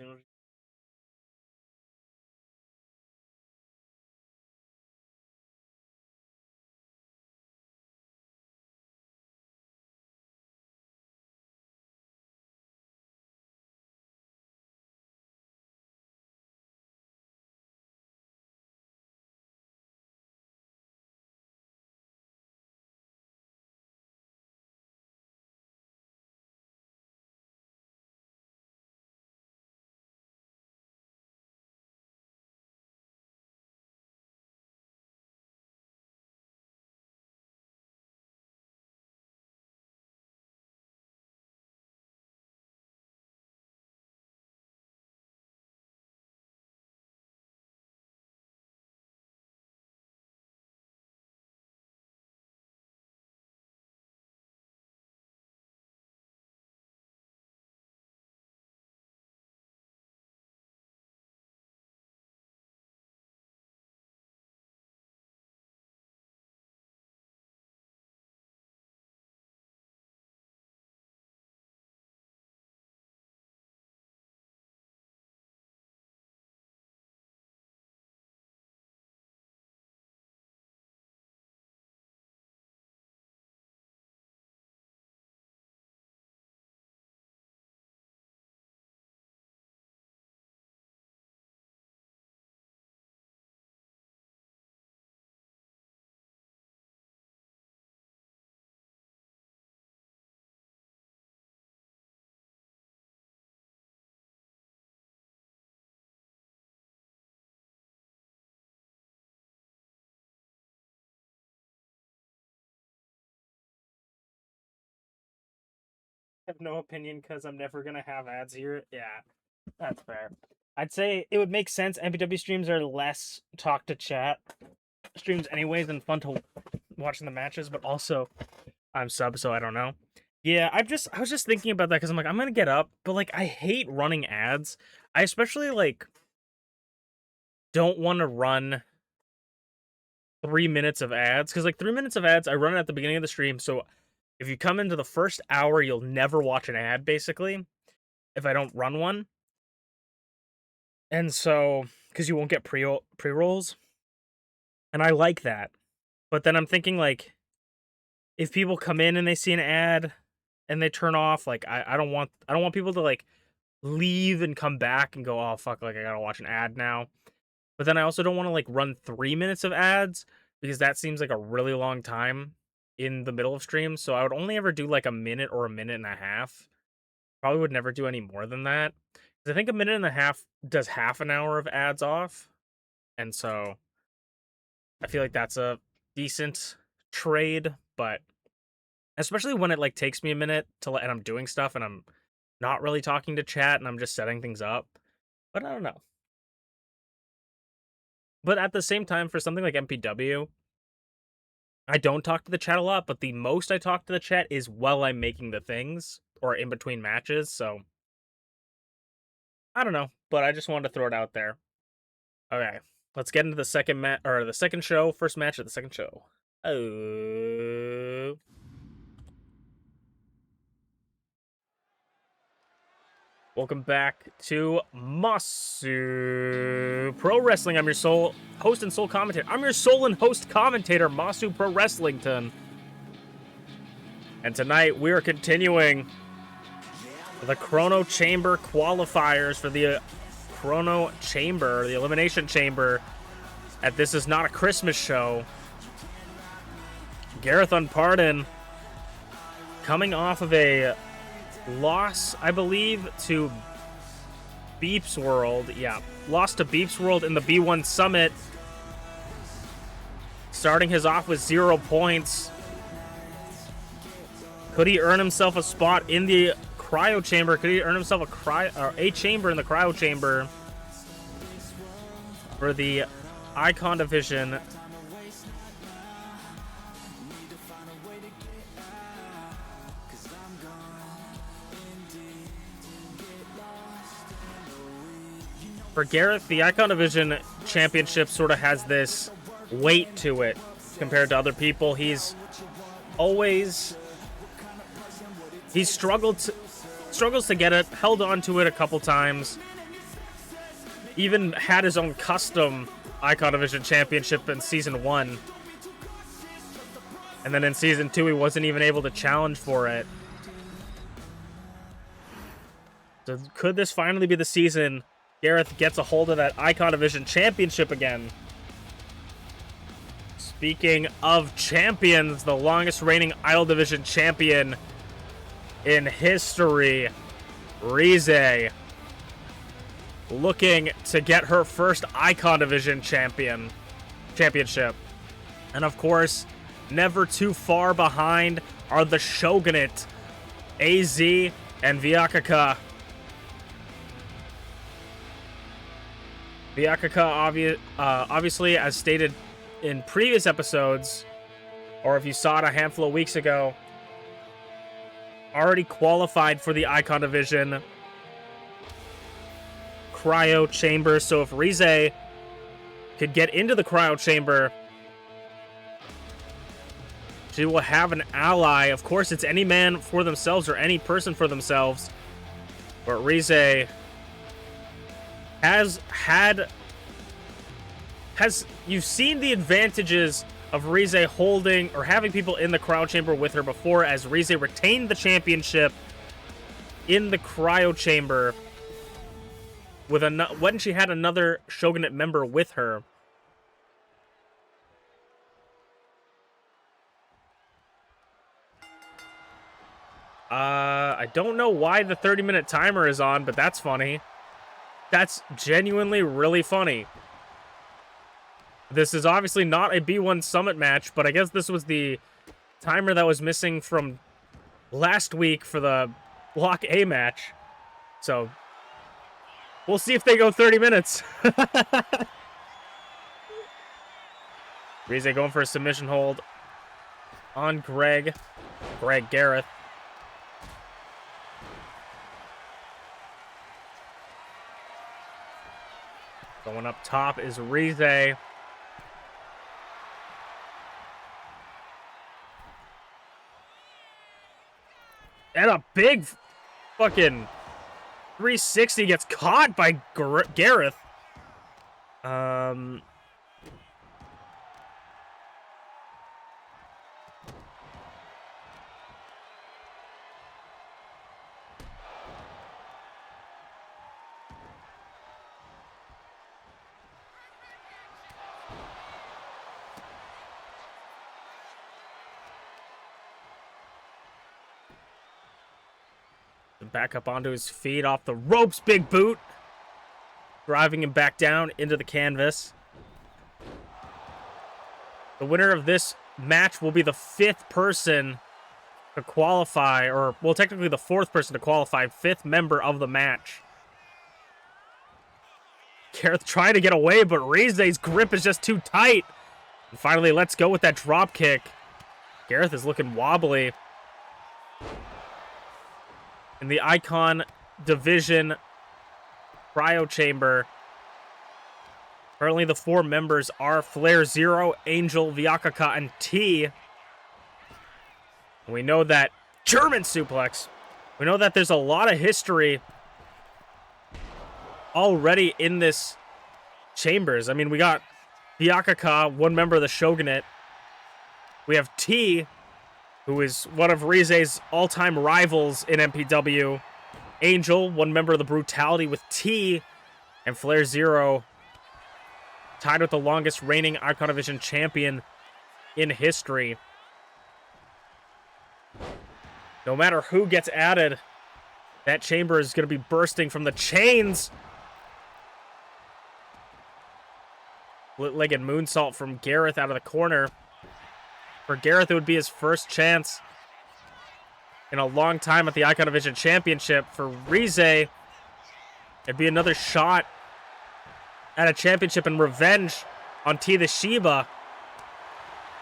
Have no opinion because I'm never gonna have ads here. Yeah, that's fair. I'd say it would make sense. MPW streams are less talk to chat streams anyways and fun to watching the matches, but also I'm sub, so I don't know. Yeah, I was just thinking about that because I'm like, I'm gonna get up, but like I hate running ads. I especially like don't want to run 3 minutes of ads because like 3 minutes of ads I run it at the beginning of the stream, so if you come into the first hour, you'll never watch an ad basically if I don't run one. And so, because you won't get pre-rolls, and I like that. But then I'm thinking like, if people come in and they see an ad and they turn off, like I don't want people to like leave and come back and go, oh fuck, like I gotta watch an ad now. But then I also don't want to like run 3 minutes of ads because that seems like a really long time in the middle of streams. So I would only ever do like a minute or a minute and a half. Probably would never do any more than that. Because I think a minute and a half does half an hour of ads off. And so I feel like that's a decent trade, but especially when it like takes me a minute to and I'm doing stuff and I'm not really talking to chat and I'm just setting things up. But I don't know. But at the same time, for something like MPW, I don't talk to the chat a lot, but the most I talk to the chat is while I'm making the things or in between matches. So I don't know, but I just wanted to throw it out there. Okay, let's get into the second or the second show. First match of the second show. Oh. Welcome back to Masu Pro Wrestling. I'm your host and sole commentator. I'm your sole and host commentator, Masu Pro Wrestlington. And tonight we are continuing the Chrono Chamber qualifiers for the Chrono Chamber, the Elimination Chamber, at This Is Not a Christmas Show. Garreth Unported coming off of a loss, I believe, to ShmeepsWorld. Yeah, lost to ShmeepsWorld in the B1 Summit. Starting his off with 0 points. Could he earn himself a spot in the Cryo Chamber? Could he earn himself a chamber in the Cryo Chamber for the Icon Division? For Garreth, the Icon Division Championship sort of has this weight to it compared to other people. He struggles to get it, held on to it a couple times. Even had his own custom Icon Division Championship in Season 1. And then in Season 2, he wasn't even able to challenge for it. So could this finally be the season Garreth gets a hold of that Icon Division Championship again? Speaking of champions, the longest reigning Idol Division champion in history, Rize, looking to get her first Icon Division championship. And of course, never too far behind are the Shogunate, AZ and Vyakaka. Vyakaka, obviously, as stated in previous episodes, or if you saw it a handful of weeks ago, already qualified for the Icon Division Cryo Chamber. So if Rize could get into the Cryo Chamber, she will have an ally. Of course, it's any man for themselves or any person for themselves. But Rize you've seen the advantages of Rize holding or having people in the Cryo Chamber with her before, as Rize retained the championship in the Cryo Chamber when she had another Shogunate member with her. I don't know why the 30-minute timer is on, but that's funny. That's genuinely really funny. This is obviously not a B1 Summit match, but I guess this was the timer that was missing from last week for the Block A match. So, we'll see if they go 30 minutes. Rize going for a submission hold on Greg Garreth. Going up top is Rize. And a big fucking 360 gets caught by Garreth. Back up onto his feet, off the ropes, big boot. Driving him back down into the canvas. The winner of this match will be the 5th person to qualify, or, well, technically the 4th person to qualify, 5th member of the match. Garreth trying to get away, but Rize's grip is just too tight. And finally, let's go with that drop kick. Garreth is looking wobbly. In the Icon Division Cryo Chamber, currently the 4 members are FlairZero, Angel, Vyakaka, and T. And we know that German suplex. We know that there's a lot of history already in this Chambers. I mean, we got Byakaka, one member of the Shogunate. We have T, who is one of Rize's all-time rivals in MPW. Angel, one member of the Brutality with T. And FlairZero, tied with the longest reigning Icon Division champion in history. No matter who gets added, that chamber is going to be bursting from the chains. Split-legged moonsault from Garreth out of the corner. For Garreth, it would be his first chance in a long time at the Icon Division Championship. For Rize, it'd be another shot at a championship and revenge on TeaTheShiba.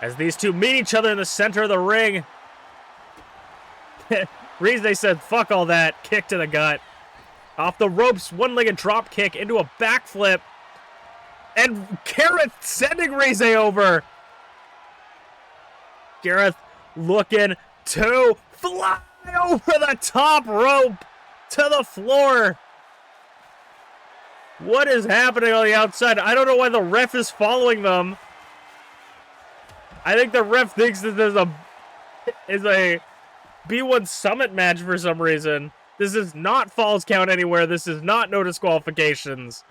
As these two meet each other in the center of the ring. Rize said, fuck all that. Kick to the gut. Off the ropes, one-legged drop kick into a backflip. And Garreth sending Rize over. Garreth looking to fly over the top rope to the floor. What is happening on the outside? I don't know why the ref is following them. I think the ref thinks that this is a B1 Summit match for some reason. This is not Falls Count anywhere. This is not no disqualifications.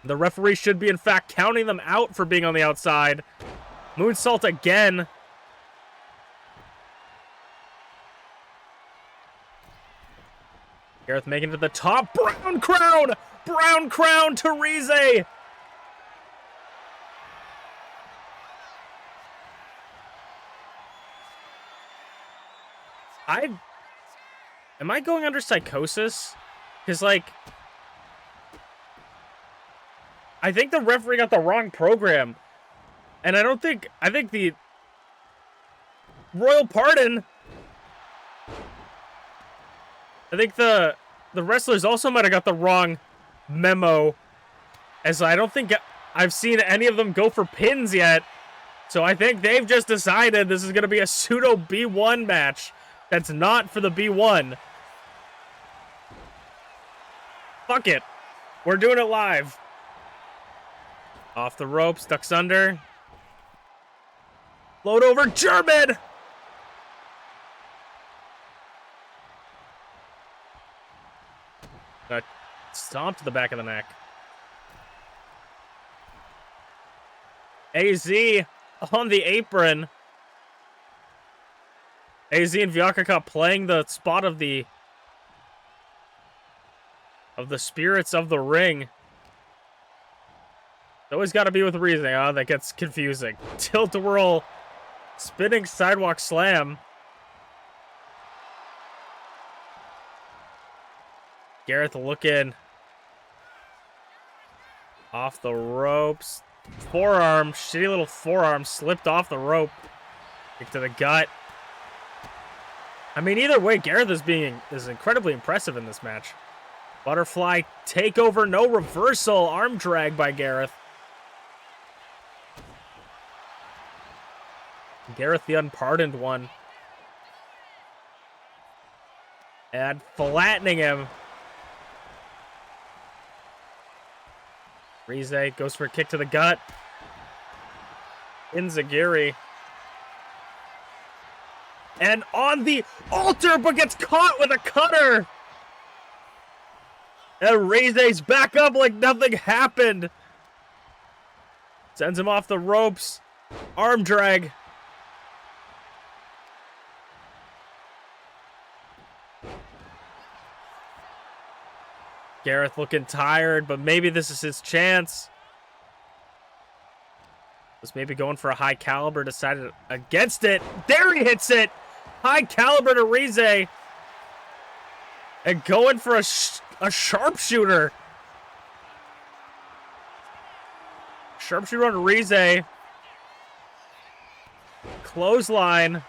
The referee should be, in fact, counting them out for being on the outside. Moonsault again. Garreth making it to the top. Brown crown! Brown crown to Rize! Am I going under psychosis? Because, like, I think the referee got the wrong program. And I think the Royal Pardon, I think the wrestlers also might have got the wrong memo, as I don't think I've seen any of them go for pins yet. So I think they've just decided this is going to be a pseudo B1 match that's not for the B1. Fuck it. We're doing it live. Off the ropes, ducks under. Float over, German! Stomp to the back of the neck. AZ on the apron. AZ and Byakaka playing the spot of the spirits of the ring. It's always got to be with Rize, huh? That gets confusing. Tilt-a-whirl, spinning sidewalk slam. Garreth looking off the ropes. Forearm, shitty little forearm slipped off the rope. Kick to the gut. I mean, either way, Garreth is incredibly impressive in this match. Butterfly takeover, no reversal. Arm drag by Garreth. Garreth, the unpardoned one. And flattening him. Rize goes for a kick to the gut. Inzagiri. And on the altar, but gets caught with a cutter. And Rize's back up like nothing happened. Sends him off the ropes. Arm drag. Garreth looking tired, but maybe this is his chance. Was maybe going for a high caliber, decided against it. There he hits it. High caliber to Rize. And going for a sharpshooter. Sharpshooter on Rize. Clothesline.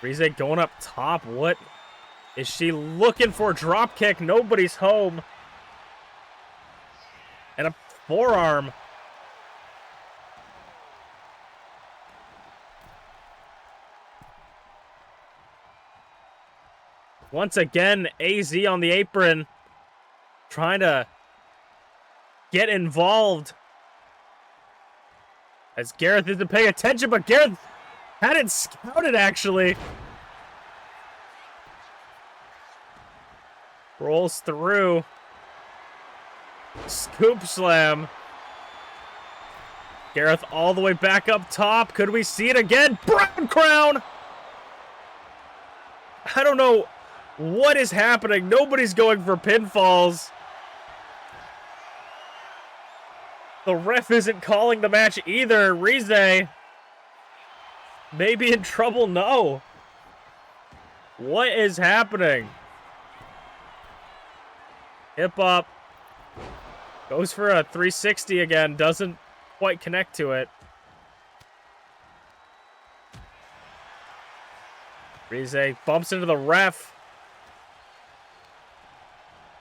Rize going up top. What is she looking for? Drop kick. Nobody's home. And a forearm. Once again, AZ on the apron. Trying to get involved. As Garreth isn't paying attention, but Garreth had it scouted, actually. Rolls through. Scoop slam. Garreth all the way back up top. Could we see it again? Brown crown! I don't know what is happening. Nobody's going for pinfalls. The ref isn't calling the match either. Rize may be in trouble. No. What is happening? Hip up. Goes for a 360 again. Doesn't quite connect to it. Rize bumps into the ref.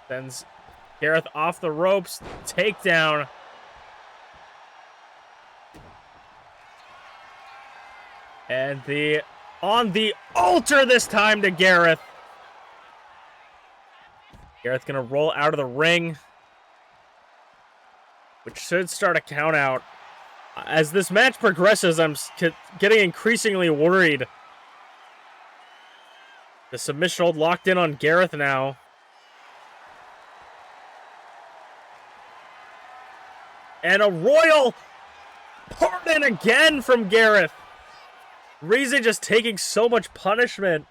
Sends Garreth off the ropes. Takedown. And on the altar this time to Garreth. Garreth gonna roll out of the ring, which should start a count out. As this match progresses, I'm getting increasingly worried. The submission hold locked in on Garreth now. And a royal pardon again from Garreth. Rize just taking so much punishment.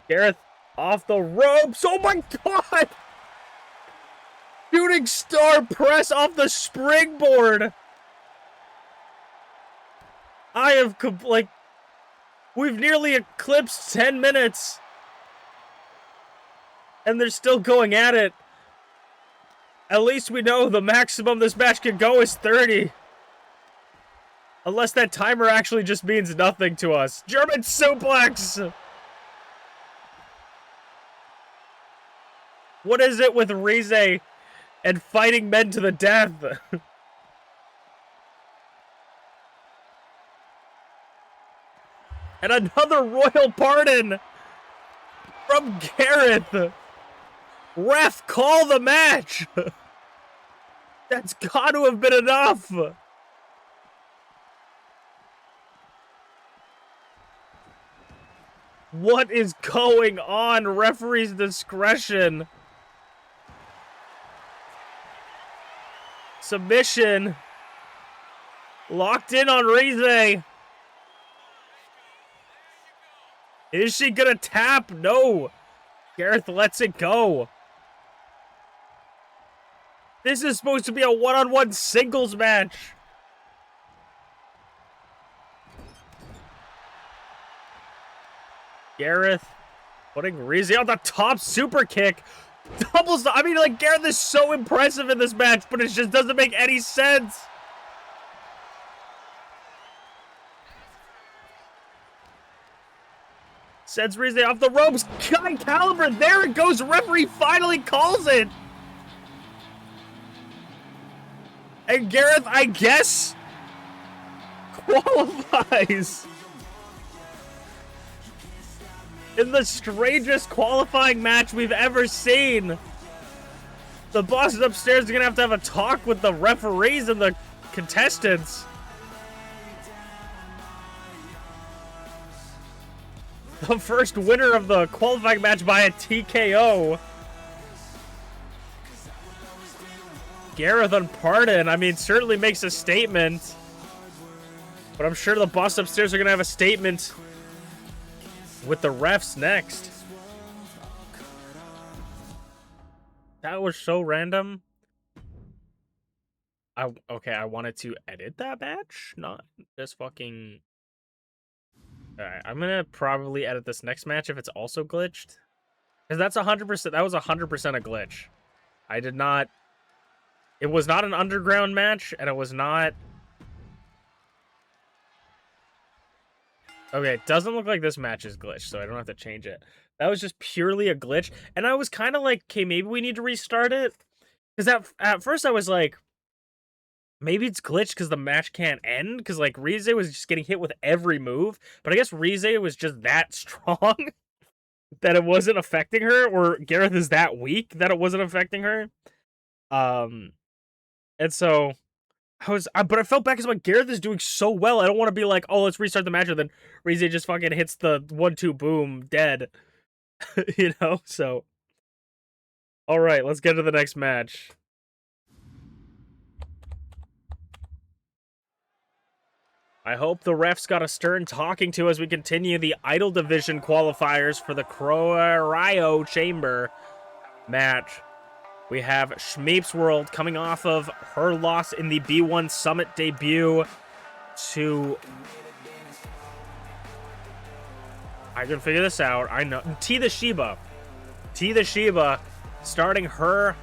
Garreth off the ropes. Oh my god! Shooting star press off the springboard. I have, we've nearly eclipsed 10 minutes. And they're still going at it. At least we know the maximum this match can go is 30. Unless that timer actually just means nothing to us. German suplex! What is it with Rize and fighting men to the death? And another royal pardon from Garreth. Ref, call the match! That's got to have been enough! What is going on? Referee's discretion. Submission. Locked in on Rize. Is she gonna tap? No. Garreth lets it go. This is supposed to be a one-on-one singles match. Garreth putting Rize on the top super kick. Doubles. I mean, like, Garreth is so impressive in this match, but it just doesn't make any sense. Sends Rize off the ropes. High caliber. There it goes. Referee finally calls it. And Garreth, I guess, qualifies. In the strangest qualifying match we've ever seen. The bosses upstairs are going to have a talk with the referees and the contestants. The first winner of the qualifying match by a TKO. Garreth Unported, I mean, certainly makes a statement. But I'm sure the boss upstairs are going to have a statement with the refs next. That was so random. Okay, I wanted to edit that match, not just fucking... Alright, I'm gonna probably edit this next match if it's also glitched. Because that's 100%, that was 100% a glitch. I did not... It was not an underground match, and it was not... Okay, it doesn't look like this match is glitched, so I don't have to change it. That was just purely a glitch. And I was kind of like, okay, maybe we need to restart it. Because at first I was like, maybe it's glitched because the match can't end. Because, like, Rize was just getting hit with every move. But I guess Rize was just that strong. that it wasn't affecting her, or Garreth is that weak that it wasn't affecting her. And so but I felt bad because like Garreth is doing so well. I don't want to be like, oh, let's restart the match, and then Rize just fucking hits the 1-2 boom, dead. You know, so. All right, let's get to the next match. I hope the refs got a stern talking to as we continue the Idol Division qualifiers for the Cryo Chamber match. We have ShmeepsWorld coming off of her loss in the B1 Summit debut to... I can figure this out. I know. TeaTheShiba. TeaTheShiba starting her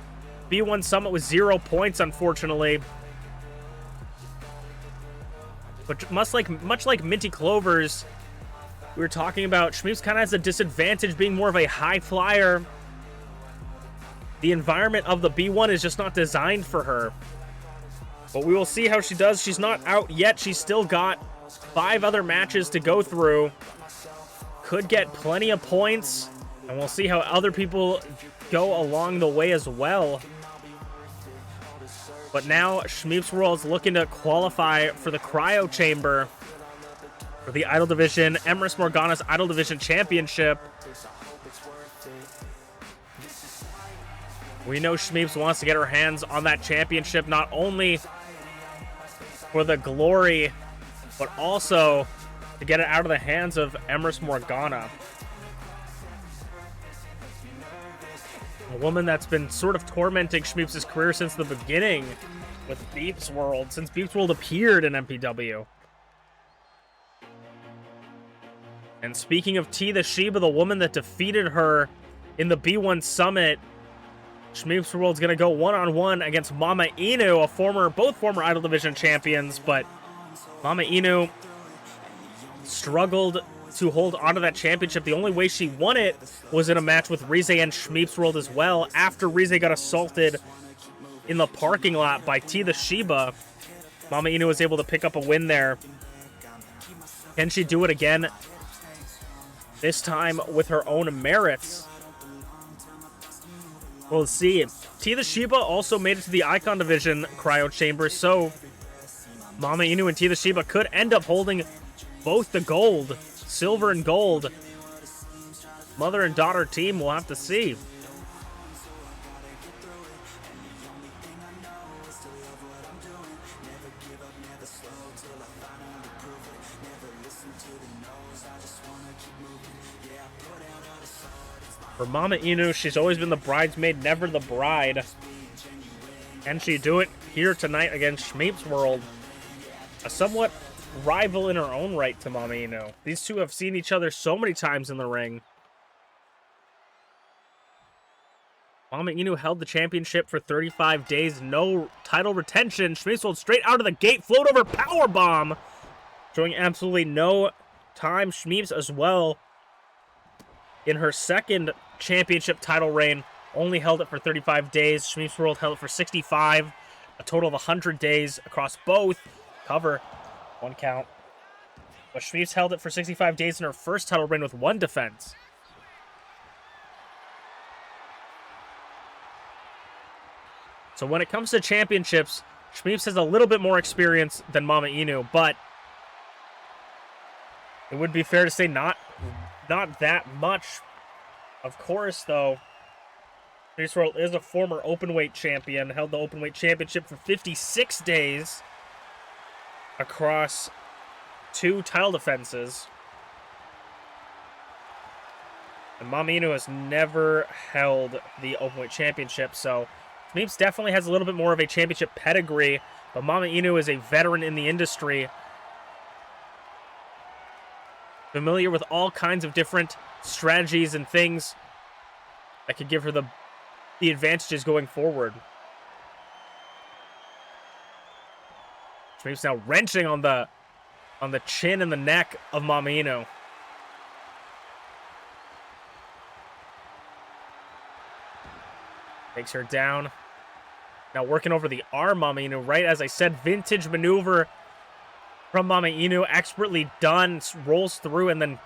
B1 Summit with 0 points, unfortunately. But much like MintyClovers, we were talking about, Shmeeps kind of has a disadvantage being more of a high flyer. The environment of the B1 is just not designed for her. But we will see how she does. She's not out yet. She's still got 5 other matches to go through. Could get plenty of points. And we'll see how other people go along the way as well. But now ShmeepsWorld's looking to qualify for the Cryo Chamber for the Idol Division, Empress Morgana's Idol Division Championship. We know Shmeeps wants to get her hands on that championship, not only for the glory, but also to get it out of the hands of Empress Morgana. A woman that's been sort of tormenting Shmeeps' career since the beginning with BeepsWorld, since BeepsWorld appeared in MPW. And speaking of TeaTheShiba, the woman that defeated her in the B1 Summit, ShmeepsWorld's gonna go one-on-one against MamaInu, both former Idol Division champions, but MamaInu struggled to hold onto that championship. The only way she won it was in a match with Rize and ShmeepsWorld as well, after Rize got assaulted in the parking lot by TeaTheShiba. MamaInu was able to pick up a win there. Can she do it again? This time with her own merits. We'll see. TeaTheShiba also made it to the Icon Division Cryo Chamber, so MamaInu and TeaTheShiba could end up holding both the gold, silver and gold. Mother and daughter team, we'll have to see. For MamaInu, she's always been the bridesmaid, never the bride. Can she do it here tonight against ShmeepsWorld? A somewhat rival in her own right to MamaInu. These two have seen each other so many times in the ring. MamaInu held the championship for 35 days, no title retention. ShmeepsWorld straight out of the gate, float over powerbomb, showing absolutely no time. Shmeeps as well, in her second championship title reign, only held it for 35 days. ShmeepsWorld held it for 65, a total of 100 days across both. Cover, 1 count. But Shmeeps held it for 65 days in her first title reign with 1 defense. So when it comes to championships, Shmeeps has a little bit more experience than MamaInu, but it would be fair to say not that much. Of course, though, ShmeepsWorld is a former openweight champion, held the openweight championship for 56 days across 2 title defenses. And MamaInu has never held the openweight championship, so Shmeeps definitely has a little bit more of a championship pedigree, but MamaInu is a veteran in the industry, familiar with all kinds of different strategies and things that could give her the advantages going forward. Shmeeps now wrenching on the chin and the neck of MamaInu. Takes her down. Now working over the arm, MamaInu. Right as I said, vintage maneuver from MamaInu, expertly done, rolls through and then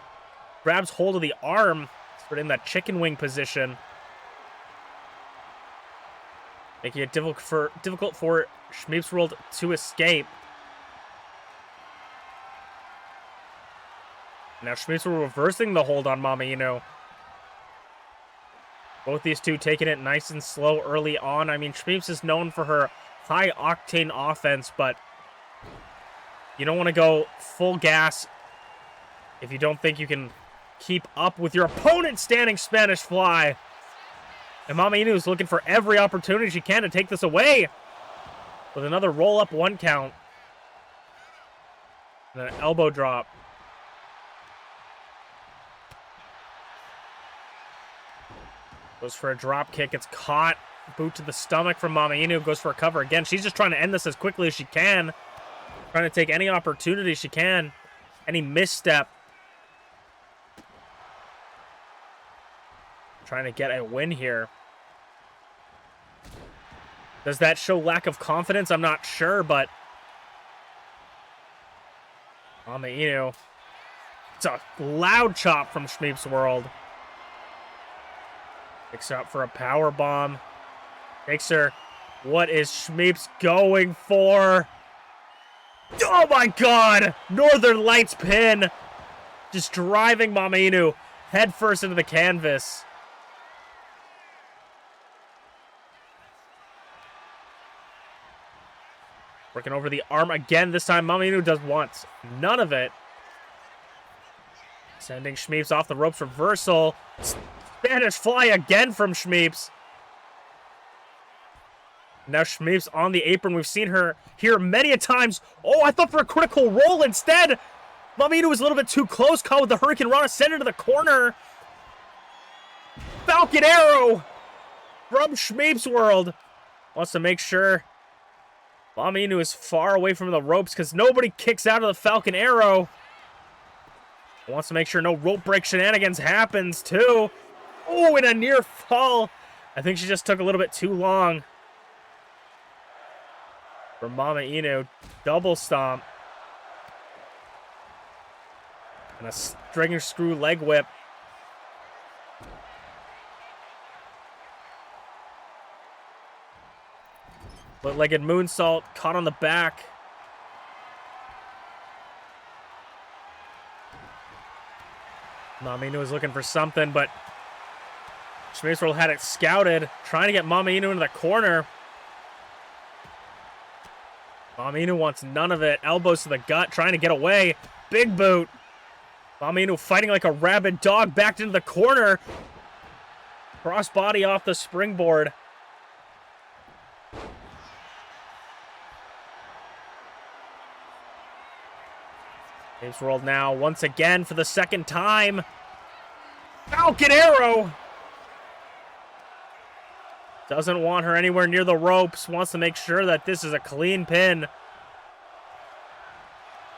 grabs hold of the arm. Put in that chicken wing position. Making it difficult for ShmeepsWorld to escape. Now ShmeepsWorld reversing the hold on MamaInu. Both these two taking it nice and slow early on. I mean, Shmeeps is known for her high-octane offense, but you don't want to go full gas if you don't think you can keep up with your opponent standing Spanish fly. And MamaInu is looking for every opportunity she can to take this away. With another roll-up 1 count. And an elbow drop. Goes for a drop kick. It's caught. Boot to the stomach from MamaInu. Goes for a cover again. She's just trying to end this as quickly as she can. Trying to take any opportunity she can. Any misstep. Trying to get a win here. Does that show lack of confidence? I'm not sure, but MamaInu. It's a loud chop from ShmeepsWorld. Picks her up for a power bomb. Takes her. What is Shmeeps going for? Oh my god! Northern Lights pin. Just driving MamaInu headfirst into the canvas. Working over the arm again. This time MamaInu does once. None of it. Sending Shmeeps off the ropes. Reversal. Spanish fly again from Shmeeps. Now Shmeeps on the apron. We've seen her here many a times. Oh, I thought for a critical roll instead. MamaInu was a little bit too close. Caught with the Hurricane Rana. Sent into the corner. Falcon Arrow from ShmeepsWorld. Wants to make sure MamaInu is far away from the ropes because nobody kicks out of the Falcon Arrow. Wants to make sure no rope break shenanigans happens too. Oh, and a near fall. I think she just took a little bit too long. For MamaInu, double stomp. And a stringer screw leg whip. Split-legged moonsault, caught on the back. MamaInu was looking for something, but ShmeepsWorld had it scouted, trying to get MamaInu into the corner. MamaInu wants none of it. Elbows to the gut, trying to get away. Big boot. MamaInu fighting like a rabid dog, backed into the corner. Crossbody off the springboard. ShmeepsWorld now, once again, for the second time. Falcon Arrow! Doesn't want her anywhere near the ropes. Wants to make sure that this is a clean pin.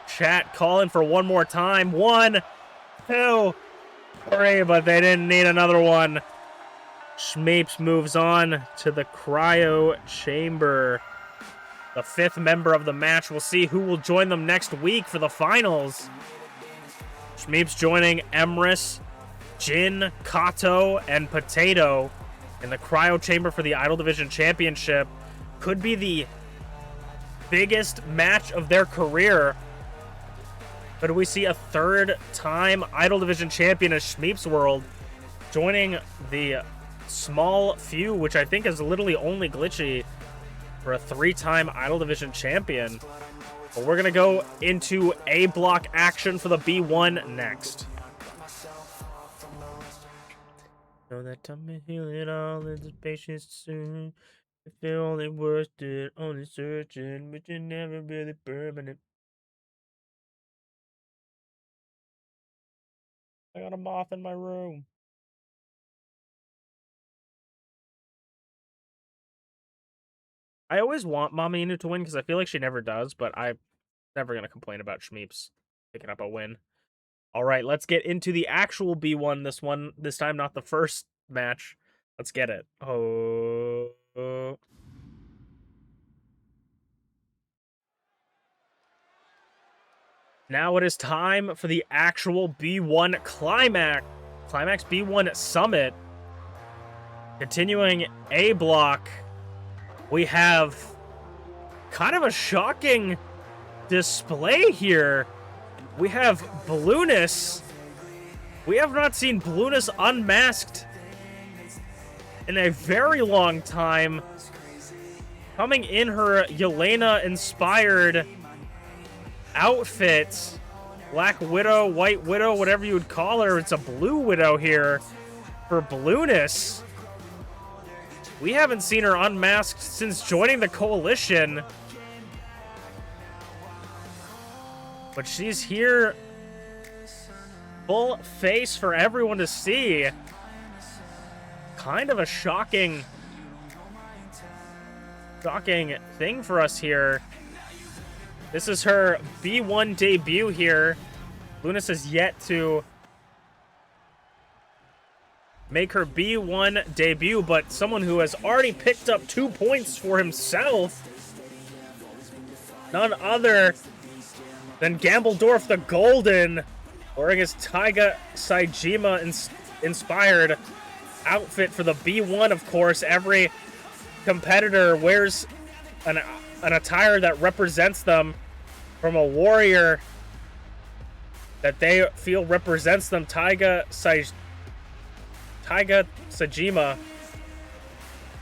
Chat calling for one more time. 1, 2, 3, but they didn't need another one. Shmeeps moves on to the cryo chamber. The 5th member of the match. We'll see who will join them next week for the finals. Shmeeps joining Emrys, Jin, Kato, and Potato in the cryo chamber for the Idol Division Championship. Could be the biggest match of their career. But we see a 3rd-time Idol Division champion as ShmeepsWorld joining the small few, which I think is literally only Glitchy, for a 3-time Idol Division champion. But we're going to go into A block action for the B1 next. Know that time to heal it all in the patience soon. If it only worth it, only searching, but you're never really permanent. I got a moth in my room. I always want MamaInu to win because I feel like she never does, but I'm never going to complain about Shmeeps picking up a win. All right, let's get into the actual B1 this time, not the first match. Let's get it. Oh. Now it is time for the actual B1 climax. Climax B1 Summit. Continuing A block, we have kind of a shocking display here. We have Blueness. We have not seen Blueness unmasked in a very long time. Coming in her Yelena-inspired outfit. Black Widow, White Widow, whatever you would call her. It's a Blue Widow here for Blueness. We haven't seen her unmasked since joining the Coalition. But she's here full face for everyone to see. Kind of a shocking thing for us here. This is her B1 debut here. Blueness has yet to make her B1 debut, but someone who has already picked up 2 points for himself. None other than Gambledorf the Golden, wearing his Taiga Saijima inspired outfit for the B1, of course. Every competitor wears an attire that represents them from a warrior that they feel represents them. Taiga Saijima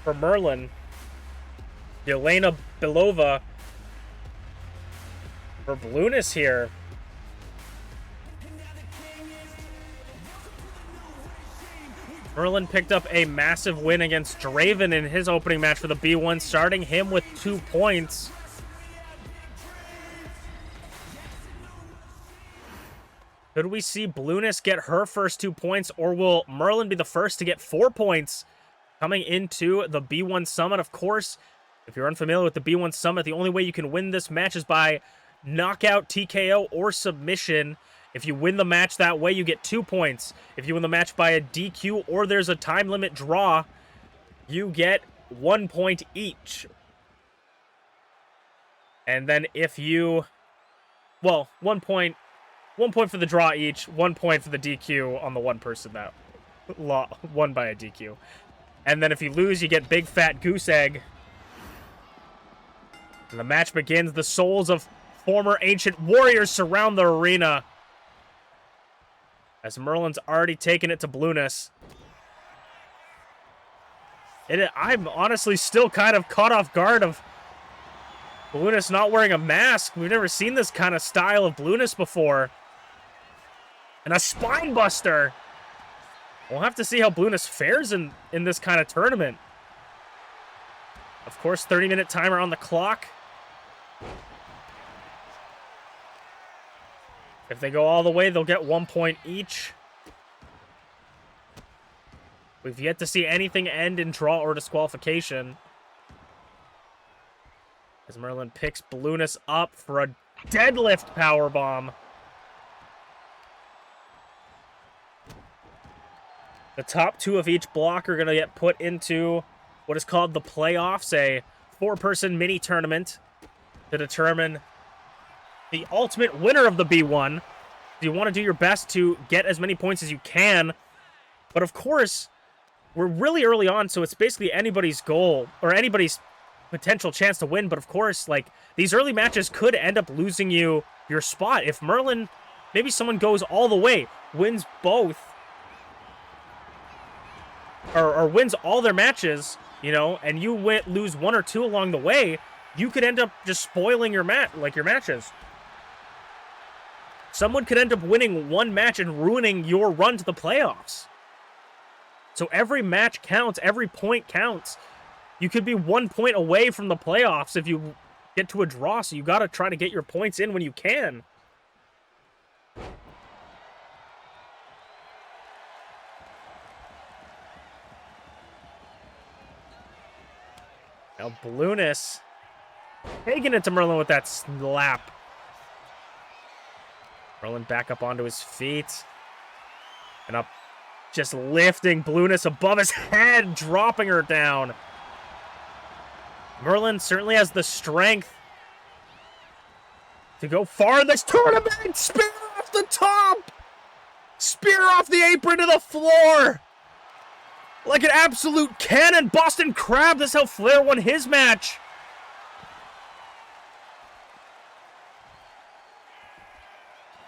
for Merlin. Yelena Belova for Blueness here. Merlin picked up a massive win against Draven in his opening match for the B1, starting him with 2 points. Could we see Blueness get her first 2 points, or will Merlin be the first to get 4 points coming into the B1 Summit? Of course, if you're unfamiliar with the B1 Summit, the only way you can win this match is by knockout, TKO, or submission. If you win the match that way, you get 2 points. If you win the match by a DQ or there's a time limit draw, you get 1 point each. And then if you... Well, 1 point for the draw each, 1 point for the DQ on the one person that won by a DQ. And then if you lose, you get big fat goose egg. And the match begins. The souls of former ancient warriors surround the arena, as Merlin's already taken it to Blueness. I'm honestly still kind of caught off guard of Blueness not wearing a mask. We've never seen this kind of style of Blueness before. And a spine buster. We'll have to see how Blueness fares in this kind of tournament. Of course, 30-minute timer on the clock. If they go all the way, they'll get 1 point each. We've yet to see anything end in draw or disqualification. As Merlin picks Blueness up for a deadlift powerbomb. The top 2 of each block are going to get put into what is called the playoffs, a 4-person mini tournament to determine the ultimate winner of the B1. You want to do your best to get as many points as you can. But of course, we're really early on, so it's basically anybody's goal or anybody's potential chance to win. But of course, like, these early matches could end up losing you your spot. If Merlin, maybe someone goes all the way, wins both, or wins all their matches, you know, and you lose 1 or 2 along the way, you could end up just spoiling your matches. Someone could end up winning 1 match and ruining your run to the playoffs. So every match counts, every point counts. You could be 1 point away from the playoffs if you get to a draw, so you got to try to get your points in when you can. Now Blueness taking it to Merlin with that slap. Merlin back up onto his feet. And up, just lifting Blueness above his head, dropping her down. Merlin certainly has the strength to go far in this tournament. Spin off the top. Spear off the apron to the floor! Like an absolute cannon! Boston Crab! That's how Flair won his match!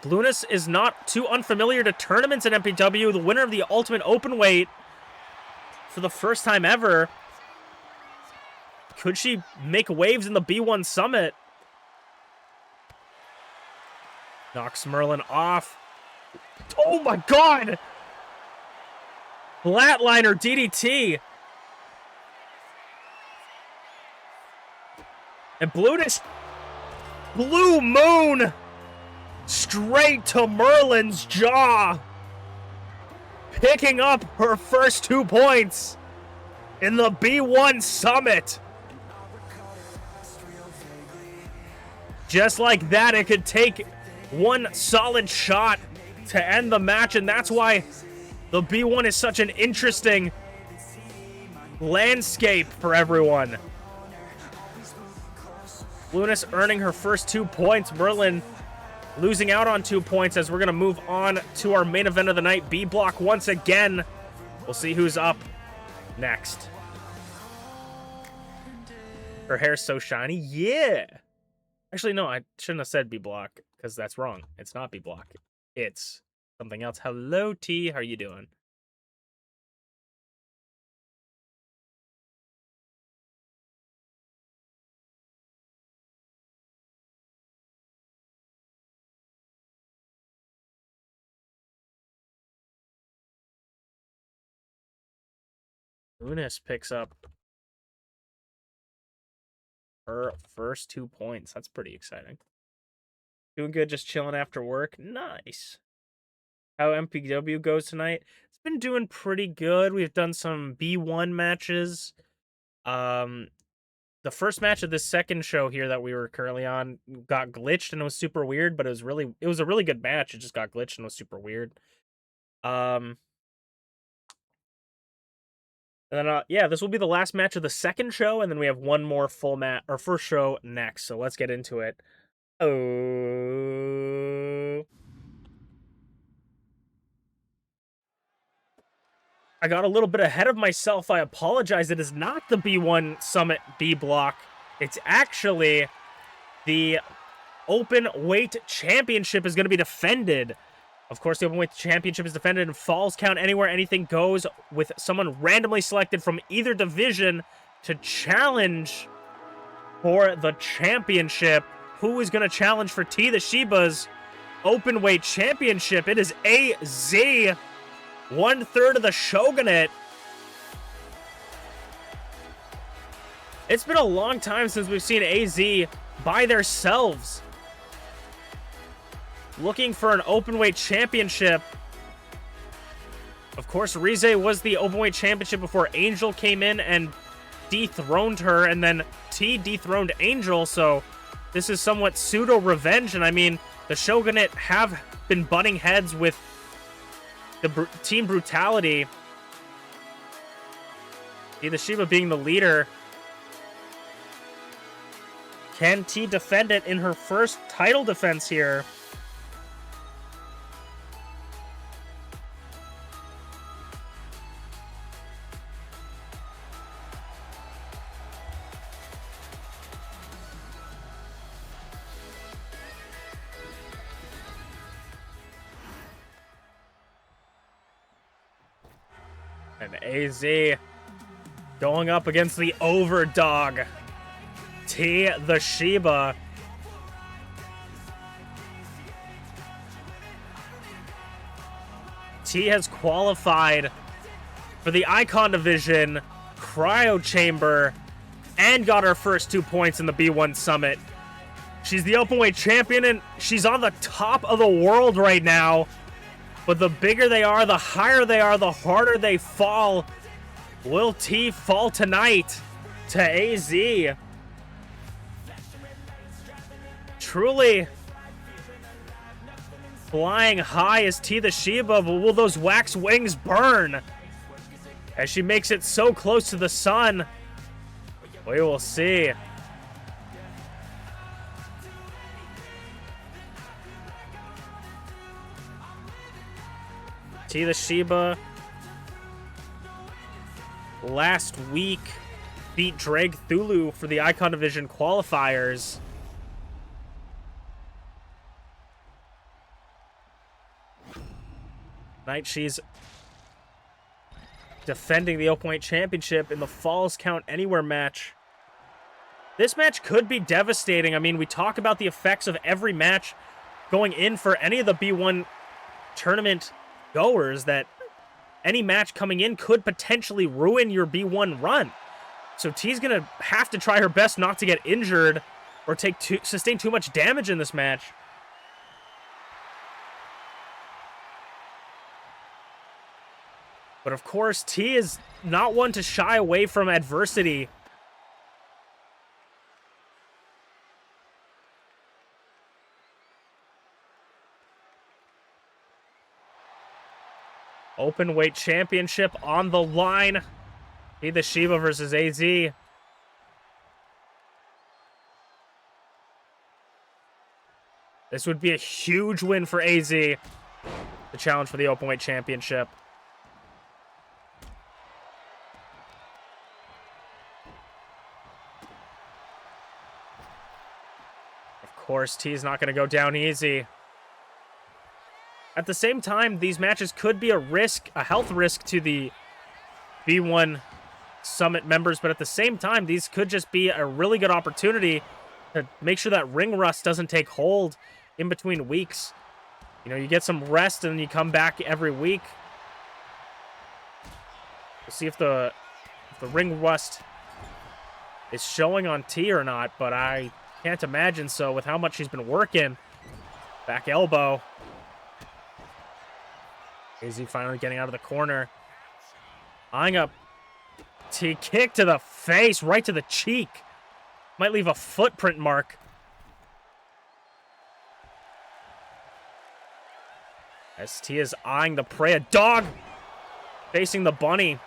Blueness is not too unfamiliar to tournaments in MPW. The winner of the Ultimate Openweight for the first time ever. Could she make waves in the B1 Summit? Knocks Merlin off. Oh my god! Flatliner DDT. And Blueness. Blue Moon. Straight to Merlin's jaw. Picking up her first 2 points in the B1 Summit. Just like that, it could take one solid shot to end the match, and that's why the B1 is such an interesting landscape for everyone. Blueness earning her first 2 points. Merlin losing out on 2 points as we're going to move on to our main event of the night, B block once again. We'll see who's up next. Her hair's so shiny. Yeah. Actually, no, I shouldn't have said B block because that's wrong. It's not B block. It's something else. Hello, T. How are you doing? Blueness picks up her first 2 points. That's pretty exciting. Doing good, just chilling after work. Nice. How MPW goes tonight? It's been doing pretty good. We've done some B1 matches. The first match of this second show here that we were currently on got glitched and it was super weird, but it was a really good match. It just got glitched and was super weird. And then, yeah, this will be the last match of the second show, and then we have one more full match, or first show next. So let's get into it. Oh, I got a little bit ahead of myself. I apologize. It is not the B1 Summit B block. It's actually the Open Weight Championship is going to be defended. Of course, the Open Weight Championship is defended in Falls Count Anywhere. Anything goes with someone randomly selected from either division to challenge for the championship. Who is going to challenge for TeaTheShiba's Open Weight Championship? It is AZ, 1/3 of the Shogunate. It's been a long time since we've seen AZ by themselves, looking for an Openweight Championship. Of course, Rize was the Openweight Championship before Angel came in and dethroned her, and then T dethroned Angel, so this is somewhat pseudo-revenge, and I mean, the Shogunate have been butting heads with the Team Brutality. TeaTheShiba being the leader. Can T defend it in her first title defense here? And AZ going up against the overdog, TeaTheShiba. T has qualified for the Icon Division, Cryo Chamber, and got her first 2 points in the B1 Summit. She's the Openweight Champion, and she's on the top of the world right now. But the bigger they are, the higher they are, the harder they fall. Will T fall tonight to AZ? Truly flying high is TeaTheShiba, but will those wax wings burn as she makes it so close to the sun? We will see. TeaTheShiba last week beat Dragthulu for the Icon Division qualifiers. Tonight she's defending the 0 championship in the Falls Count Anywhere match. This match could be devastating. I mean, we talk about the effects of every match going in for any of the B1 tournament goers, that any match coming in could potentially ruin your B1 run. So T's going to have to try her best not to get injured or sustain too much damage in this match. But of course, T is not one to shy away from adversity. Open weight championship on the line. TeaTheShiba versus AZ. This would be a huge win for AZ. The challenge for the open weight championship. Of course, T's not going to go down easy. At the same time, these matches could be a health risk to the B1 Summit members, but at the same time, these could just be a really good opportunity to make sure that ring rust doesn't take hold in between weeks. You know, you get some rest and you come back every week. We'll see if the ring rust is showing on T or not, but I can't imagine so with how much he's been working. Back elbow. AZ finally getting out of the corner. Eyeing up. T kick to the face, right to the cheek. Might leave a footprint mark. As T is eyeing the prey. A dog facing the bunny.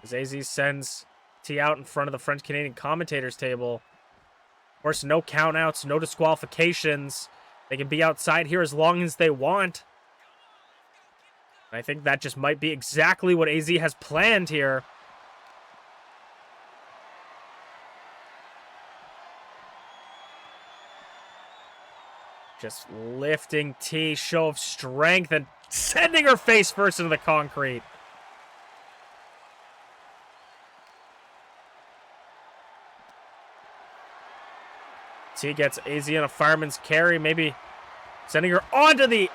As AZ sends T out in front of the French-Canadian commentators table. Of course, no countouts, no disqualifications. They can be outside here as long as they want. And I think that just might be exactly what AZ has planned here. Just lifting T, show of strength, and sending her face first into the concrete. T gets AZ in a fireman's carry, maybe sending her onto the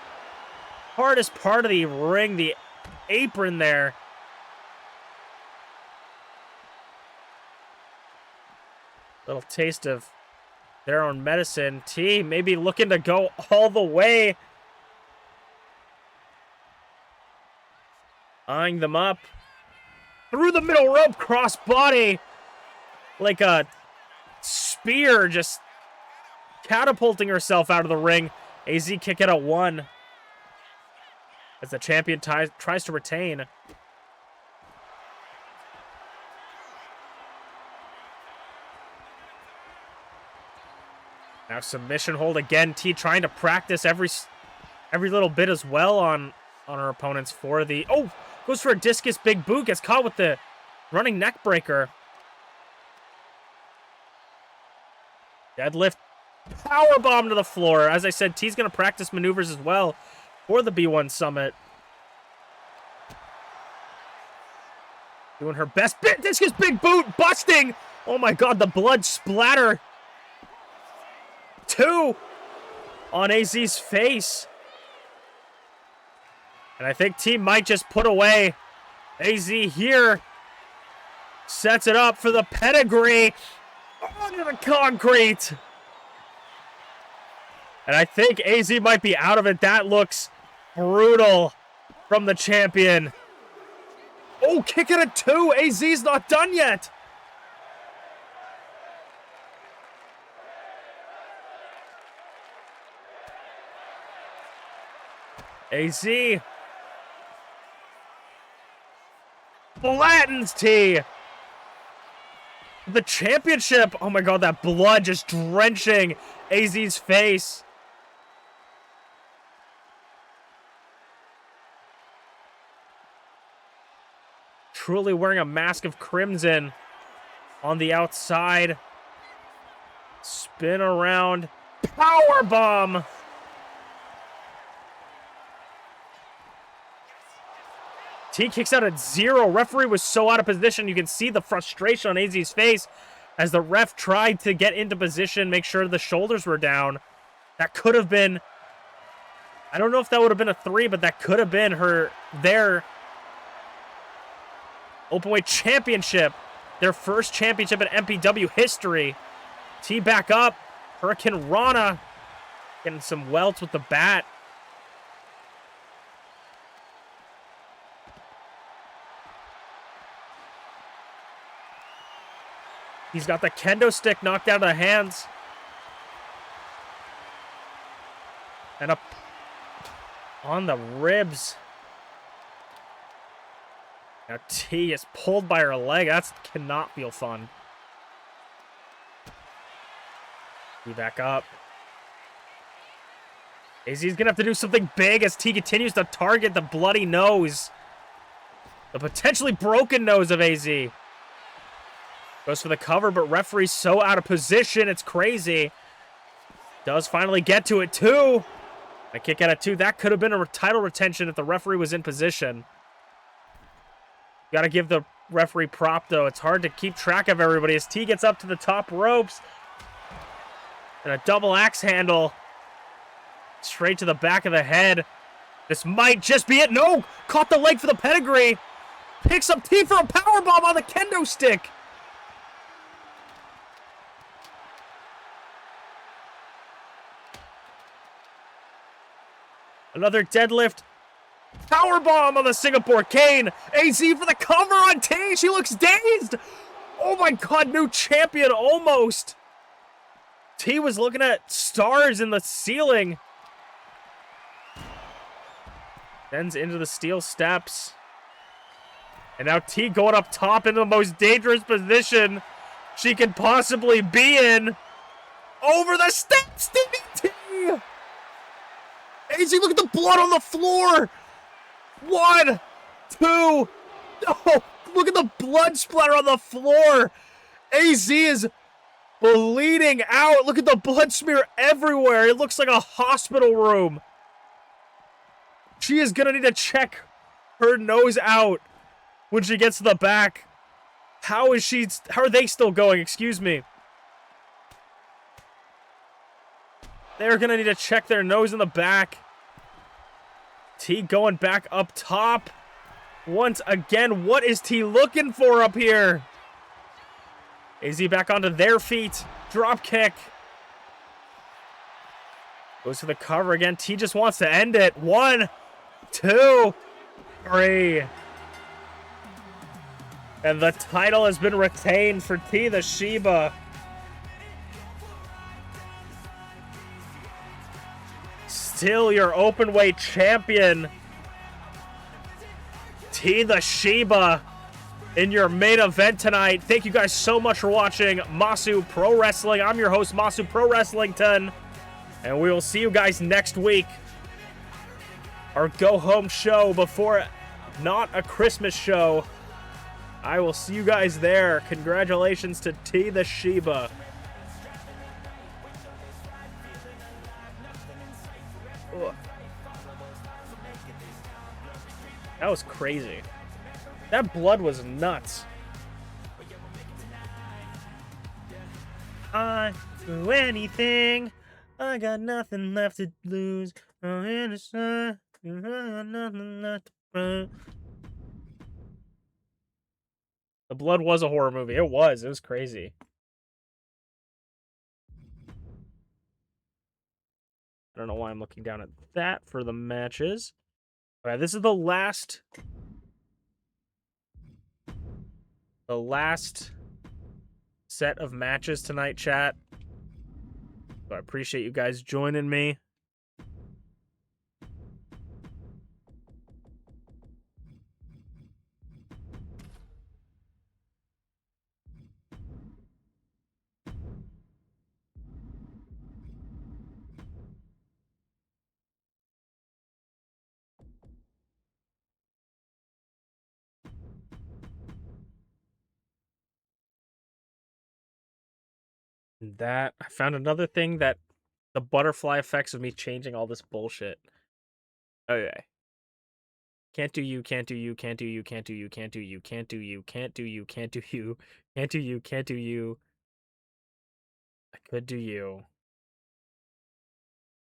hardest part of the ring, the apron there. Little taste of their own medicine. T maybe looking to go all the way. Eyeing them up. Through the middle rope, cross body. Like a spear, just catapulting herself out of the ring. AZ kick out at 1. As the champion tries to retain. Now submission hold again. T trying to practice every little bit as well on her opponents for the... Oh! Goes for a discus big boot. Gets caught with the running neck breaker. Deadlift. Powerbomb to the floor. As I said, T's going to practice maneuvers as well for the B1 Summit. Doing her best. Discus big boot. Busting. Oh my god, the blood splatter. 2 on AZ's face. And I think T might just put away. AZ here sets it up for the pedigree onto the concrete. And I think AZ might be out of it. That looks brutal from the champion. Oh, kick it at 2. AZ's not done yet. AZ flattens T. The championship. Oh my god, that blood just drenching AZ's face. truly wearing a mask of crimson on the outside. Spin around. Powerbomb. T kicks out at 0. Referee was so out of position. You can see the frustration on AZ's face as the ref tried to get into position, make sure the shoulders were down. That could have been... I don't know if that would have been a 3, but that could have been their Openweight Championship. Their first championship in MPW history. T back up. Hurricane Rana getting some welts with the bat. He's got the kendo stick knocked out of the hands. And up on the ribs. Now T is pulled by her leg. That cannot feel fun. T back up. AZ's gonna have to do something big as T continues to target the bloody nose. The potentially broken nose of AZ. Goes for the cover, but referee's so out of position, it's crazy. Does finally get to it, too. A kick out of 2. That could have been a title retention if the referee was in position. Got to give the referee prop, though. It's hard to keep track of everybody as T gets up to the top ropes. And a double axe handle. Straight to the back of the head. This might just be it. No! Caught the leg for the pedigree. Picks up T for a powerbomb on the kendo stick. Another deadlift. Powerbomb on the Singapore cane. AZ for the cover on T. She looks dazed. Oh my god, new champion almost. T was looking at stars in the ceiling. Bends into the steel steps. And now T going up top in the most dangerous position she could possibly be in. Over the steps, DDT! AZ, look at the blood on the floor! 1, 2, no! Look at the blood splatter on the floor! AZ is bleeding out! Look at the blood smear everywhere! It looks like a hospital room! She is gonna need to check her nose out when she gets to the back. How are they still going? Excuse me. They're gonna need to check their nose in the back. T going back up top. Once again, what is T looking for up here? AZ back onto their feet. Drop kick. Goes for the cover again. T just wants to end it. 1, 2, 3. And the title has been retained for TeaTheShiba. Still your openweight champion, TeaTheShiba, in your main event tonight. Thank you guys so much for watching Masu Pro Wrestling. I'm your host, Masu Pro Wrestlington, and we will see you guys next week. Our go-home show before not a Christmas show. I will see you guys there. Congratulations to TeaTheShiba. That was crazy. That blood was nuts. I do anything. I got nothing left to lose. I'm in the sun. I got nothing left to prove. The blood was a horror movie. It was. It was crazy. I don't know why I'm looking down at that for the matches. All right, this is the last set of matches tonight, chat. So I appreciate you guys joining me. That I found another thing that the butterfly effects of me changing all this bullshit. Okay. Can't do you, can't do you, can't do you, can't do you, can't do you, can't do you, can't do you, can't do you, can't do you, can't do you. I could do you.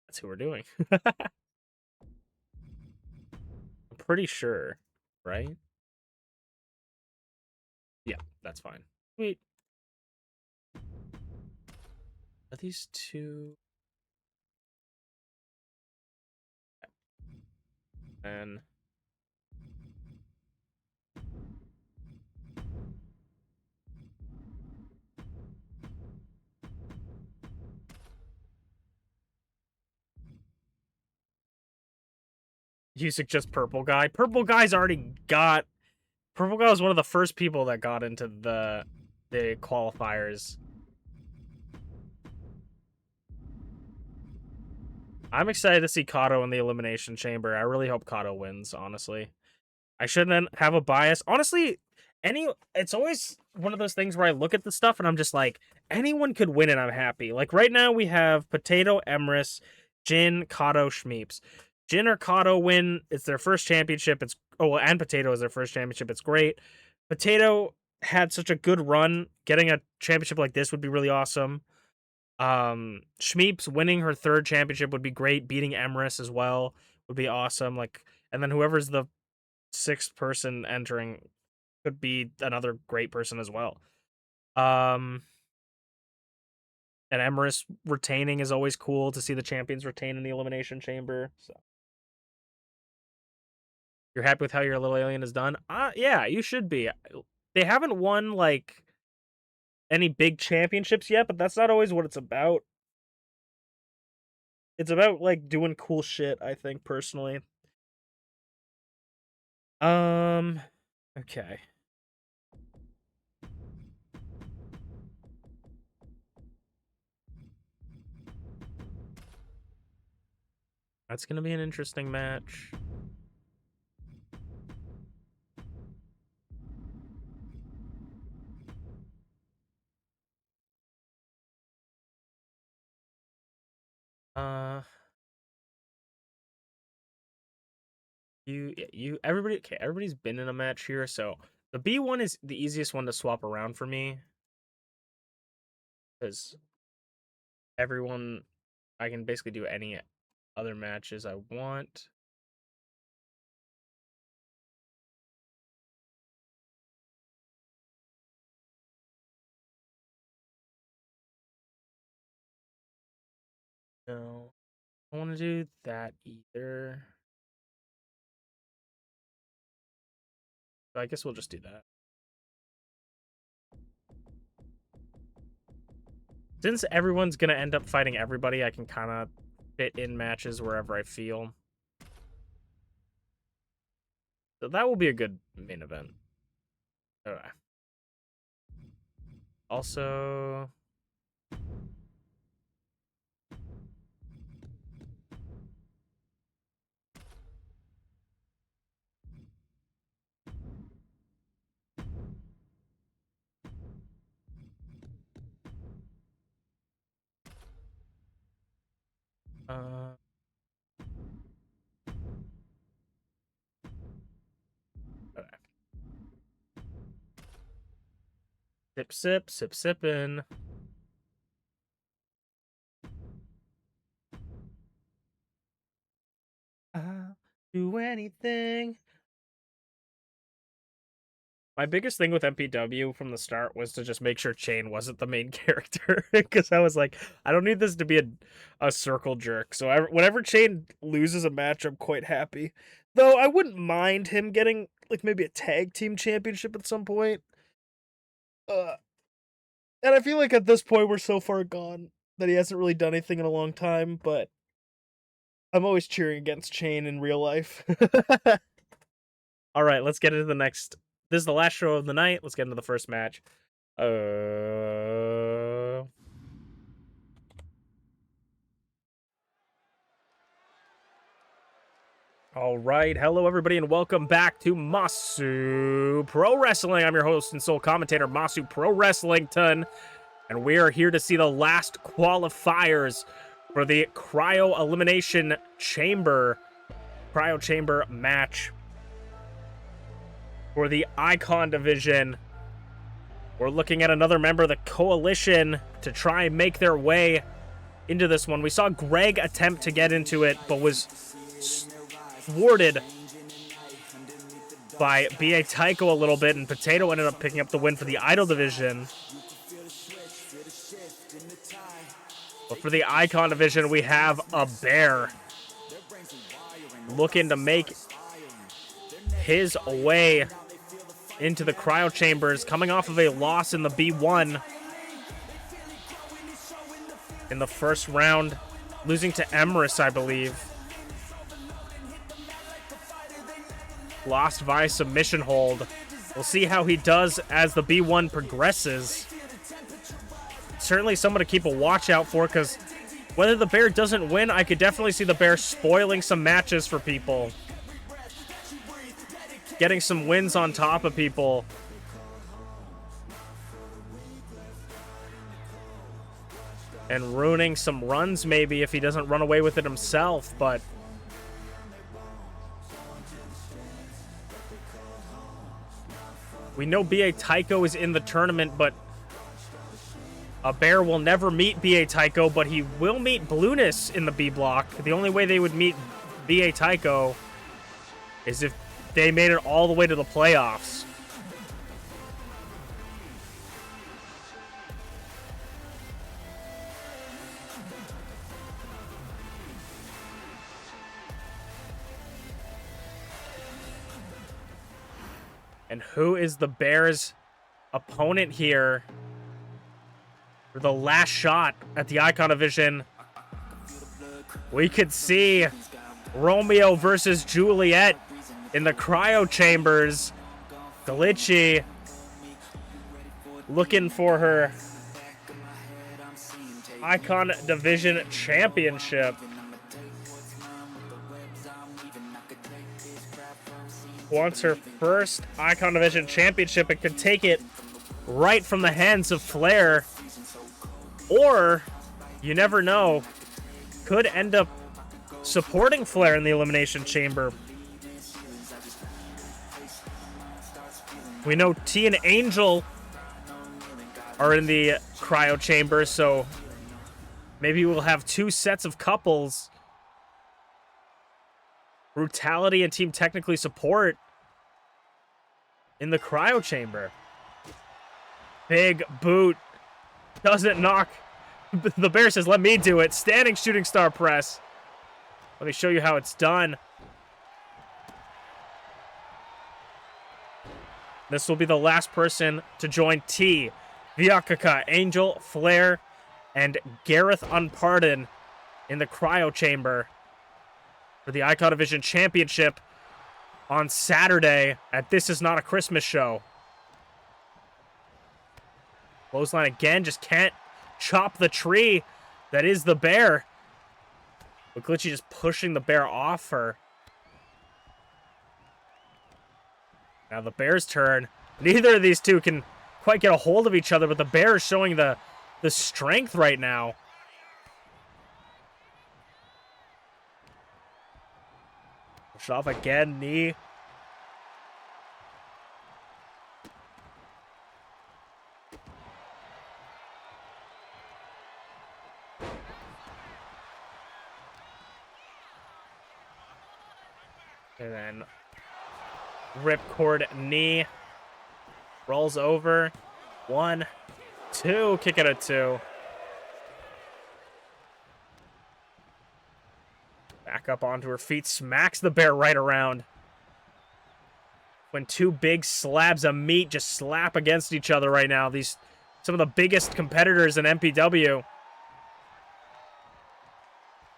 That's who we're doing. I'm pretty sure, right? Yeah, that's fine. Wait. Are these two? And music just purple guy. Purple guy's already got. Purple guy was one of the first people that got into the qualifiers. I'm excited to see Kodo in the Elimination Chamber. I really hope Kodo wins, honestly. I shouldn't have a bias. Honestly, it's always one of those things where I look at the stuff and I'm just like, anyone could win and I'm happy. Like right now we have Potato, Emrys, Jin, Kodo, Shmeeps. Jin or Kodo win, it's their first championship. And Potato is their first championship. It's great. Potato had such a good run. Getting a championship like this would be really awesome. Shmeeps winning her third championship would be great. Beating Emrys as well would be awesome. Like, and then whoever's the sixth person entering could be another great person as well. And Emrys retaining is always cool to see the champions retain in the Elimination Chamber. So you're happy with how your little alien is done? Yeah, you should be. They haven't won like any big championships yet, but that's not always what it's about. It's about like doing cool shit, I think, personally. Okay. That's gonna be an interesting match. Everybody's been in a match here, so the B1 is the easiest one to swap around for me. Because everyone, I can basically do any other matches I want. No, I don't want to do that either. So I guess we'll just do that. Since everyone's going to end up fighting everybody, I can kind of fit in matches wherever I feel. So that will be a good main event. Okay. Also... okay. Sip, sip, sip, sippin'. I'll do anything. My biggest thing with MPW from the start was to just make sure Chain wasn't the main character, because I was like, I don't need this to be a circle jerk. So whenever Chain loses a match, I'm quite happy. Though I wouldn't mind him getting like maybe a tag team championship at some point. And I feel like at this point we're so far gone that he hasn't really done anything in a long time. But I'm always cheering against Chain in real life. All right, let's get into the next. This is the last show of the night. Let's get into the first match. All right, hello everybody, and welcome back to Masu Pro Wrestling. I'm your host and sole commentator, Masu Pro Wrestlington. And we are here to see the last qualifiers for the Cryo Elimination Chamber. Cryo Chamber match. For the Icon Division. We're looking at another member of the Coalition to try and make their way into this one. We saw Greg attempt to get into it, but was thwarted by BA Tycho a little bit, and Potato ended up picking up the win for the Idol Division. But for the Icon Division, we have a Bear looking to make his way into the Cryo Chambers, coming off of a loss in the B1 in the first round, losing to Emrys, I believe. Lost via submission hold. We'll see how he does as the B1 progresses. Certainly someone to keep a watch out for, because whether the Bear doesn't win, I could definitely see the Bear spoiling some matches for people. Getting some wins on top of people. And ruining some runs, maybe, if he doesn't run away with it himself, but we know BA Tycho is in the tournament, but a Bear will never meet BA Tycho, but he will meet Blueness in the B block. The only way they would meet BA Tycho is if they made it all the way to the playoffs. And who is the Bears' opponent here for the last shot at the Icon Division? We could see Romeo versus Juliet in the Cryo Chambers. Glitchy looking for her Icon Division Championship. Wants her first Icon Division Championship and could take it right from the hands of Flair. Or, you never know, could end up supporting Flair in the Elimination Chamber. We know T and Angel are in the Cryo Chamber, so maybe we'll have two sets of couples. Brutality and Team Technically Support in the Cryo Chamber. Big boot. Doesn't knock. The Bear says, let me do it. Standing shooting star press. Let me show you how it's done. This will be the last person to join T, Vyakaka, Angel, Flair, and Garreth Unported in the Cryo Chamber for the Icon Division Championship on Saturday at This Is Not a Christmas Show. Clothesline again, just can't chop the tree that is the Bear. But Glitchy just pushing the Bear off her. Now the Bear's turn. Neither of these two can quite get a hold of each other, but the Bear is showing the strength right now. Push off again, knee. And then ripcord knee. Rolls over. 1, 2. Kick it at 2. Back up onto her feet. Smacks the Bear right around. When two big slabs of meat just slap against each other right now. Some of the biggest competitors in MPW.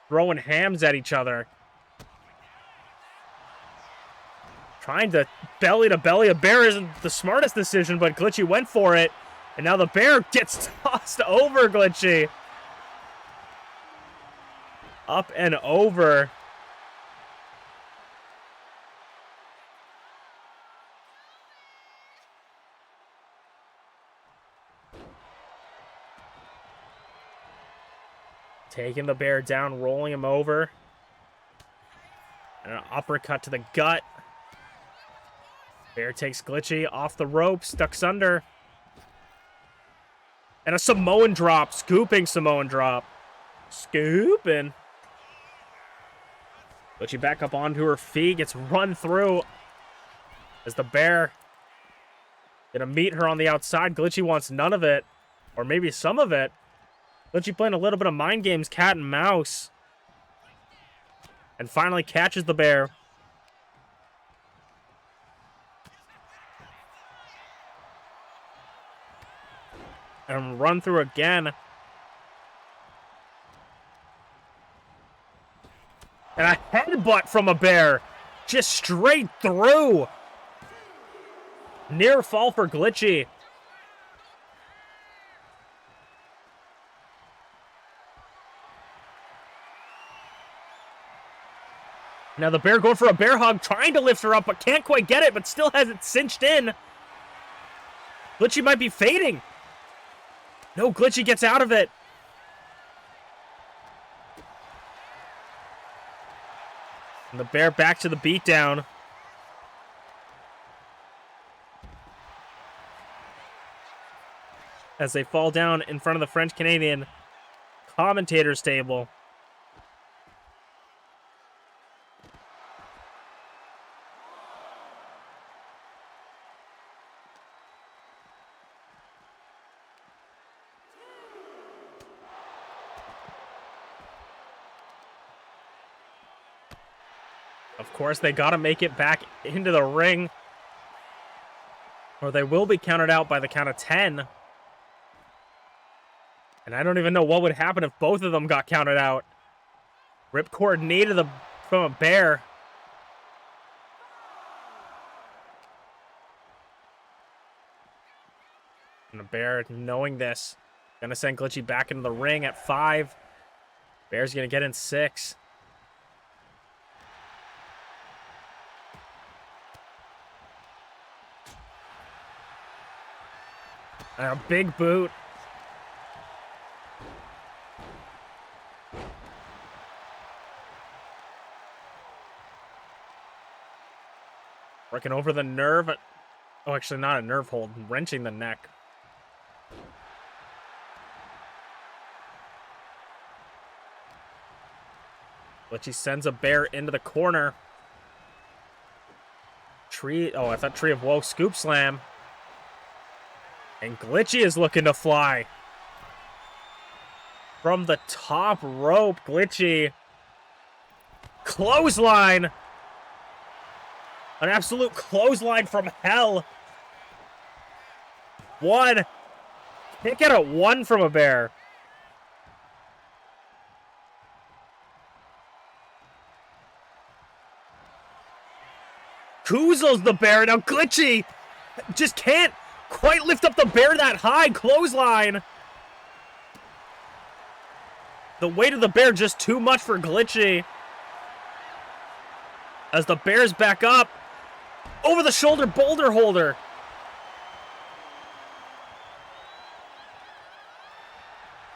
Throwing hams at each other. Trying to belly a Bear isn't the smartest decision, but Glitchy went for it. And now the Bear gets tossed over Glitchy. Up and over. Taking the bear down, rolling him over. And an uppercut to the gut. Bear takes Glitchy off the ropes, ducks under. And a Samoan drop, scooping Samoan drop. Scooping. Glitchy back up onto her feet, gets run through. As the bear gonna meet her on the outside. Glitchy wants none of it. Or maybe some of it. Glitchy playing a little bit of mind games, cat and mouse. And finally catches the bear. And run through again. And a headbutt from a bear. Just straight through. Near fall for Glitchy. Now the bear going for a bear hug, trying to lift her up, but can't quite get it, but still has it cinched in. Glitchy might be fading. No, Glitchy gets out of it. And the bear back to the beatdown. As they fall down in front of the French-Canadian commentators table. Of course, they gotta make it back into the ring, or they will be counted out by the count of 10. And I don't even know what would happen if both of them got counted out. Ripcord knee to from a bear. And the bear, knowing this, gonna send Glitchy back into the ring at 5. Bear's gonna get in 6. And a big boot. Working over the nerve. Oh, actually not a nerve hold. Wrenching the neck. Glitchy sends a bear into the corner. Tree. Oh, I thought Tree of Woe. Scoop slam. And Glitchy is looking to fly. From the top rope, Glitchy. Clothesline. An absolute clothesline from hell. 1. Can't get a 1 from a bear. Koozles the bear. Now Glitchy just can't quite lift up the bear that high. Clothesline. The weight of the bear just too much for Glitchy. As the bear's back up. Over the shoulder boulder holder.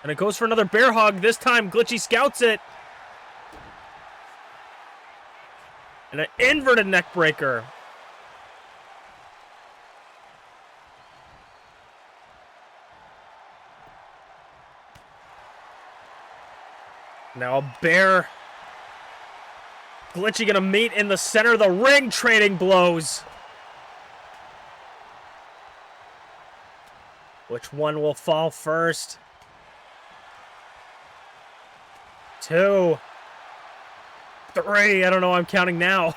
And it goes for another bear hug. This time Glitchy scouts it. And an inverted neck breaker. Now a bear. Glitchy gonna meet in the center of the ring, trading blows. Which one will fall first? 2, 3. I don't know. I'm counting now.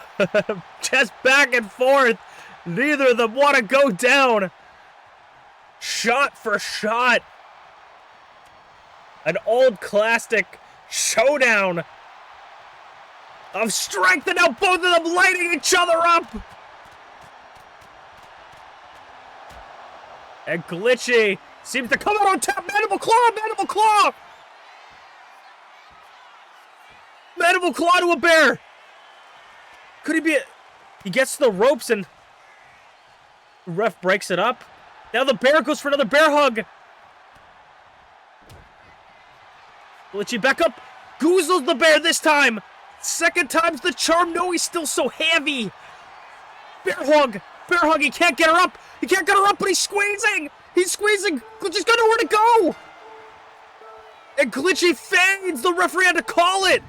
Just back and forth. Neither of them want to go down. Shot for shot. An old classic showdown of strength, and now both of them lighting each other up. And Glitchy seems to come out on top. Mandible Claw, Mandible Claw. Mandible Claw to a bear. Could he be he gets to the ropes and the ref breaks it up. Now the bear goes for another bear hug. Glitchy back up. Goozles the bear this time. Second time's the charm. No, he's still so heavy. Bear hug. Bear hug. He can't get her up. He can't get her up, but he's squeezing. He's squeezing. Glitchy's got nowhere to go. And Glitchy fades. The referee had to call it.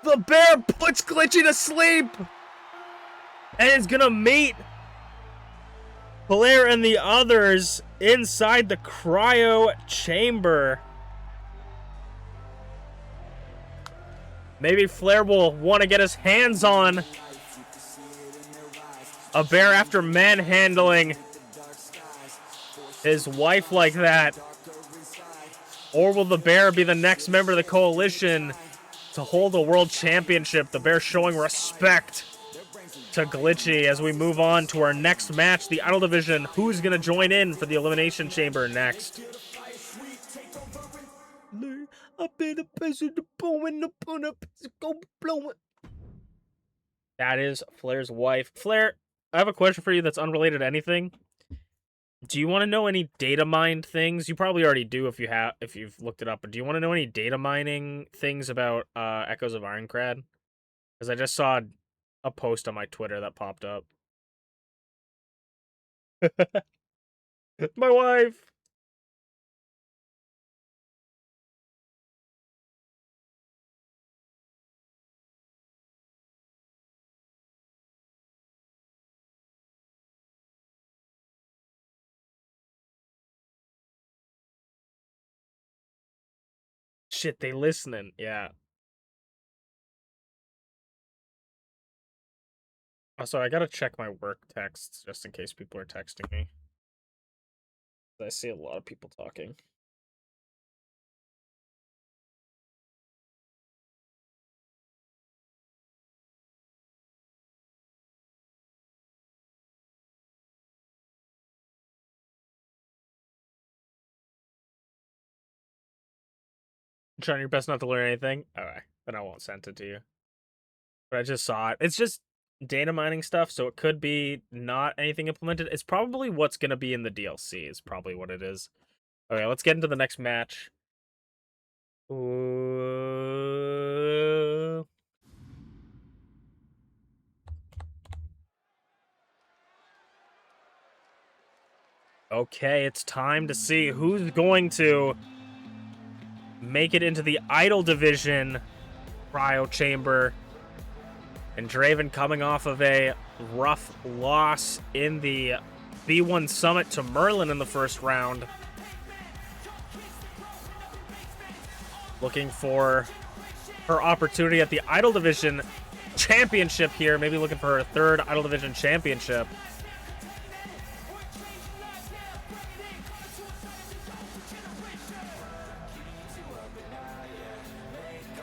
The bear puts Glitchy to sleep. And is gonna meet Flair and the others inside the cryo chamber. Maybe Flair will want to get his hands on a bear after manhandling his wife like that. Or will the bear be the next member of the coalition to hold a world championship? The bear showing respect to Glitchy as we move on to our next match, the Idol Division. Who's going to join in for the Elimination Chamber next? That is Flair's wife. Flair, I have a question for you that's unrelated to anything. Do you want to know any data mined things? You probably already do if you've looked it up, but do you want to know any data mining things about Echoes of Ironcrad? Because I just saw a post on my Twitter that popped up. My wife. Shit, they listening. Yeah. Also, I gotta check my work texts just in case people are texting me. I see a lot of people talking. Trying your best not to learn anything? Alright, then I won't send it to you. But I just saw it. It's just data mining stuff, so it could be not anything implemented. It's probably what's going to be in the DLC is probably what it is. Okay, let's get into the next match. Ooh. Okay, it's time to see who's going to make it into the Idol Division cryo chamber. And Draven coming off of a rough loss in the B1 Summit to Merlin in the first round. Looking for her opportunity at the Idol Division Championship here. Maybe looking for her third Idol Division Championship.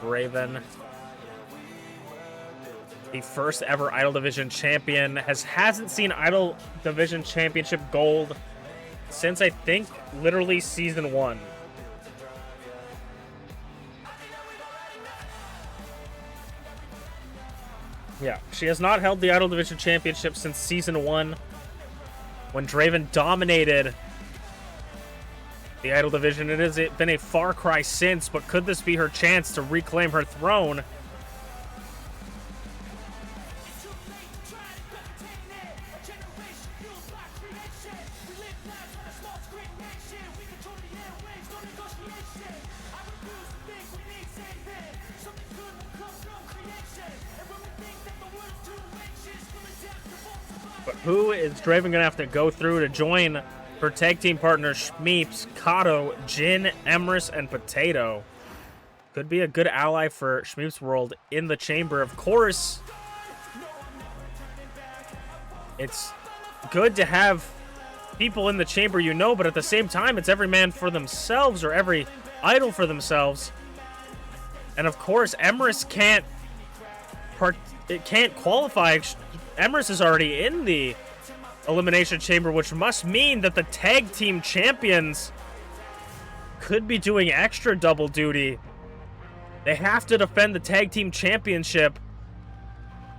Draven, the first ever Idol Division champion, hasn't seen Idol Division Championship gold since I think literally season 1. Yeah, she has not held the Idol Division Championship since season 1, when Draven dominated the Idol Division. It has been a far cry since, but could this be her chance to reclaim her throne? But who is Draven going to have to go through to join her tag team partners Shmeeps, Kato, Jin, Emrys, and Potato? Could be a good ally for ShmeepsWorld in the chamber. Of course, it's good to have people in the chamber you know, but at the same time, it's every man for themselves, or every idol for themselves. And of course, Emrys can't qualify. Emrys is already in the Elimination Chamber, which must mean that the tag team champions could be doing extra double duty. They have to defend the tag team championship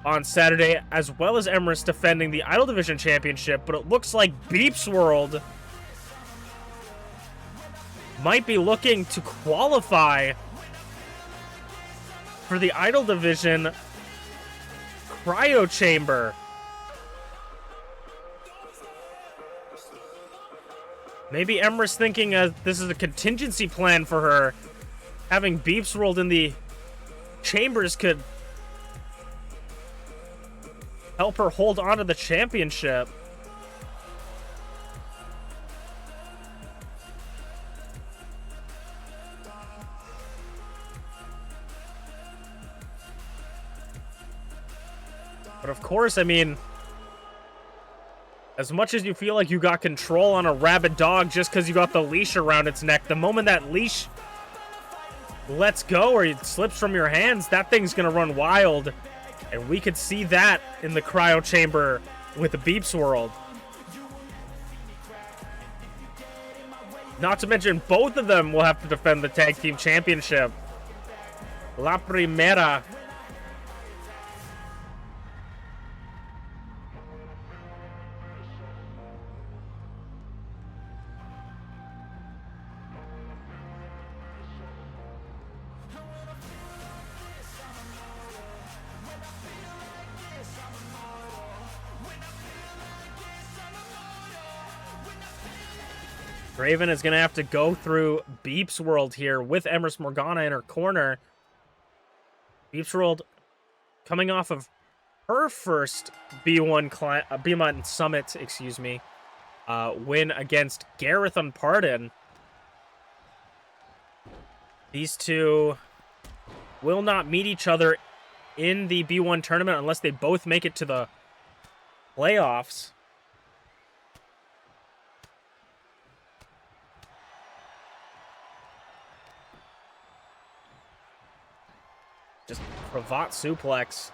on Saturday, as well as Emrys defending the Idol Division championship, but it looks like MPW might be looking to qualify for the Idol Division Cryo Chamber. Maybe Emrys thinking this is a contingency plan for her. Having MPW in the chambers could help her hold on to the championship. But of course, I mean, as much as you feel like you got control on a rabid dog just because you got the leash around its neck, the moment that leash lets go or it slips from your hands, that thing's going to run wild. And we could see that in the cryo chamber with the MPW. Not to mention, both of them will have to defend the tag team championship. La Primera. Draven is going to have to go through MPW here with Emrys Morgana in her corner. MPW coming off of her first B1 Summit, excuse me, win against Garreth Unported. These two will not meet each other in the B1 tournament unless they both make it to the playoffs. Just cravat suplex.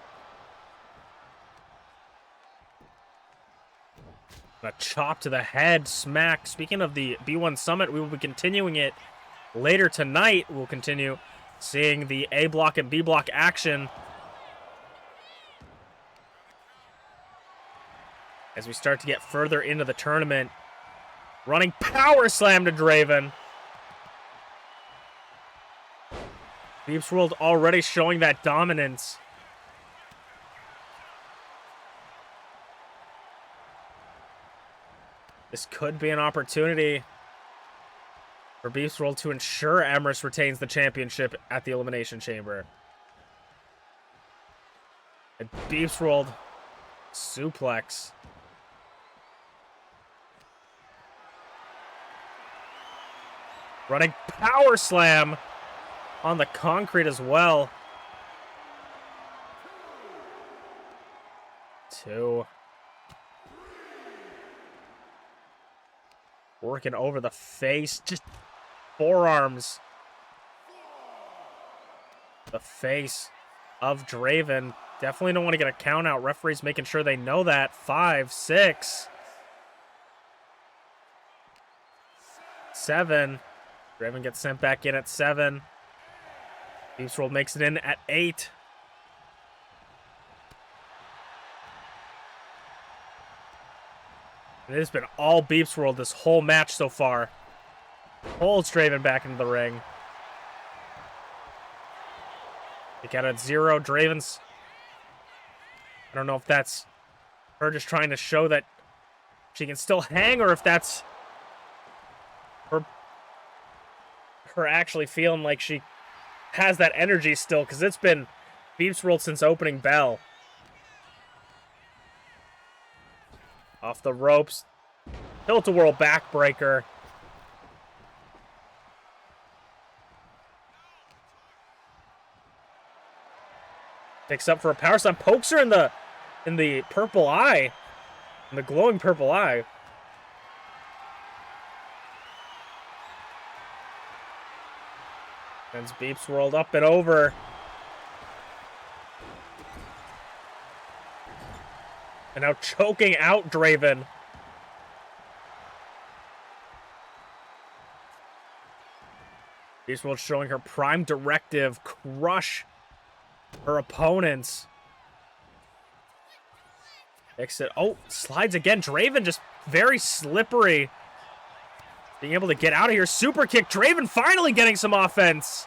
A chop to the head, smack. Speaking of the B1 Summit, we will be continuing it later tonight. We'll continue seeing the A block and B block action as we start to get further into the tournament. Running power slam to Draven. MPW already showing that dominance. This could be an opportunity for MPW to ensure Emrys retains the championship at the Elimination Chamber. And MPW suplex. Running power slam on the concrete as well. 2. Working over the face. Just forearms. The face of Draven. Definitely don't want to get a count out. Referees making sure they know that. 5, 6, 7. Draven gets sent back in at 7. MPW makes it in at 8. It has been all MPW this whole match so far. Pulls Draven back into the ring. Kick out at 0. Draven's... I don't know if that's her just trying to show that she can still hang, or if that's her actually feeling like she has that energy still, because it's been MPW since opening bell. Off the ropes. Tilt-a-whirl backbreaker. Picks up for a power slam. Pokes her in the purple eye. In the glowing purple eye. Sends MPW up and over. And now choking out Draven. MPW showing her prime directive. Crush her opponents. Exit. Oh, slides again. Draven just very slippery being able to get out of here. Super kick. Draven finally getting some offense.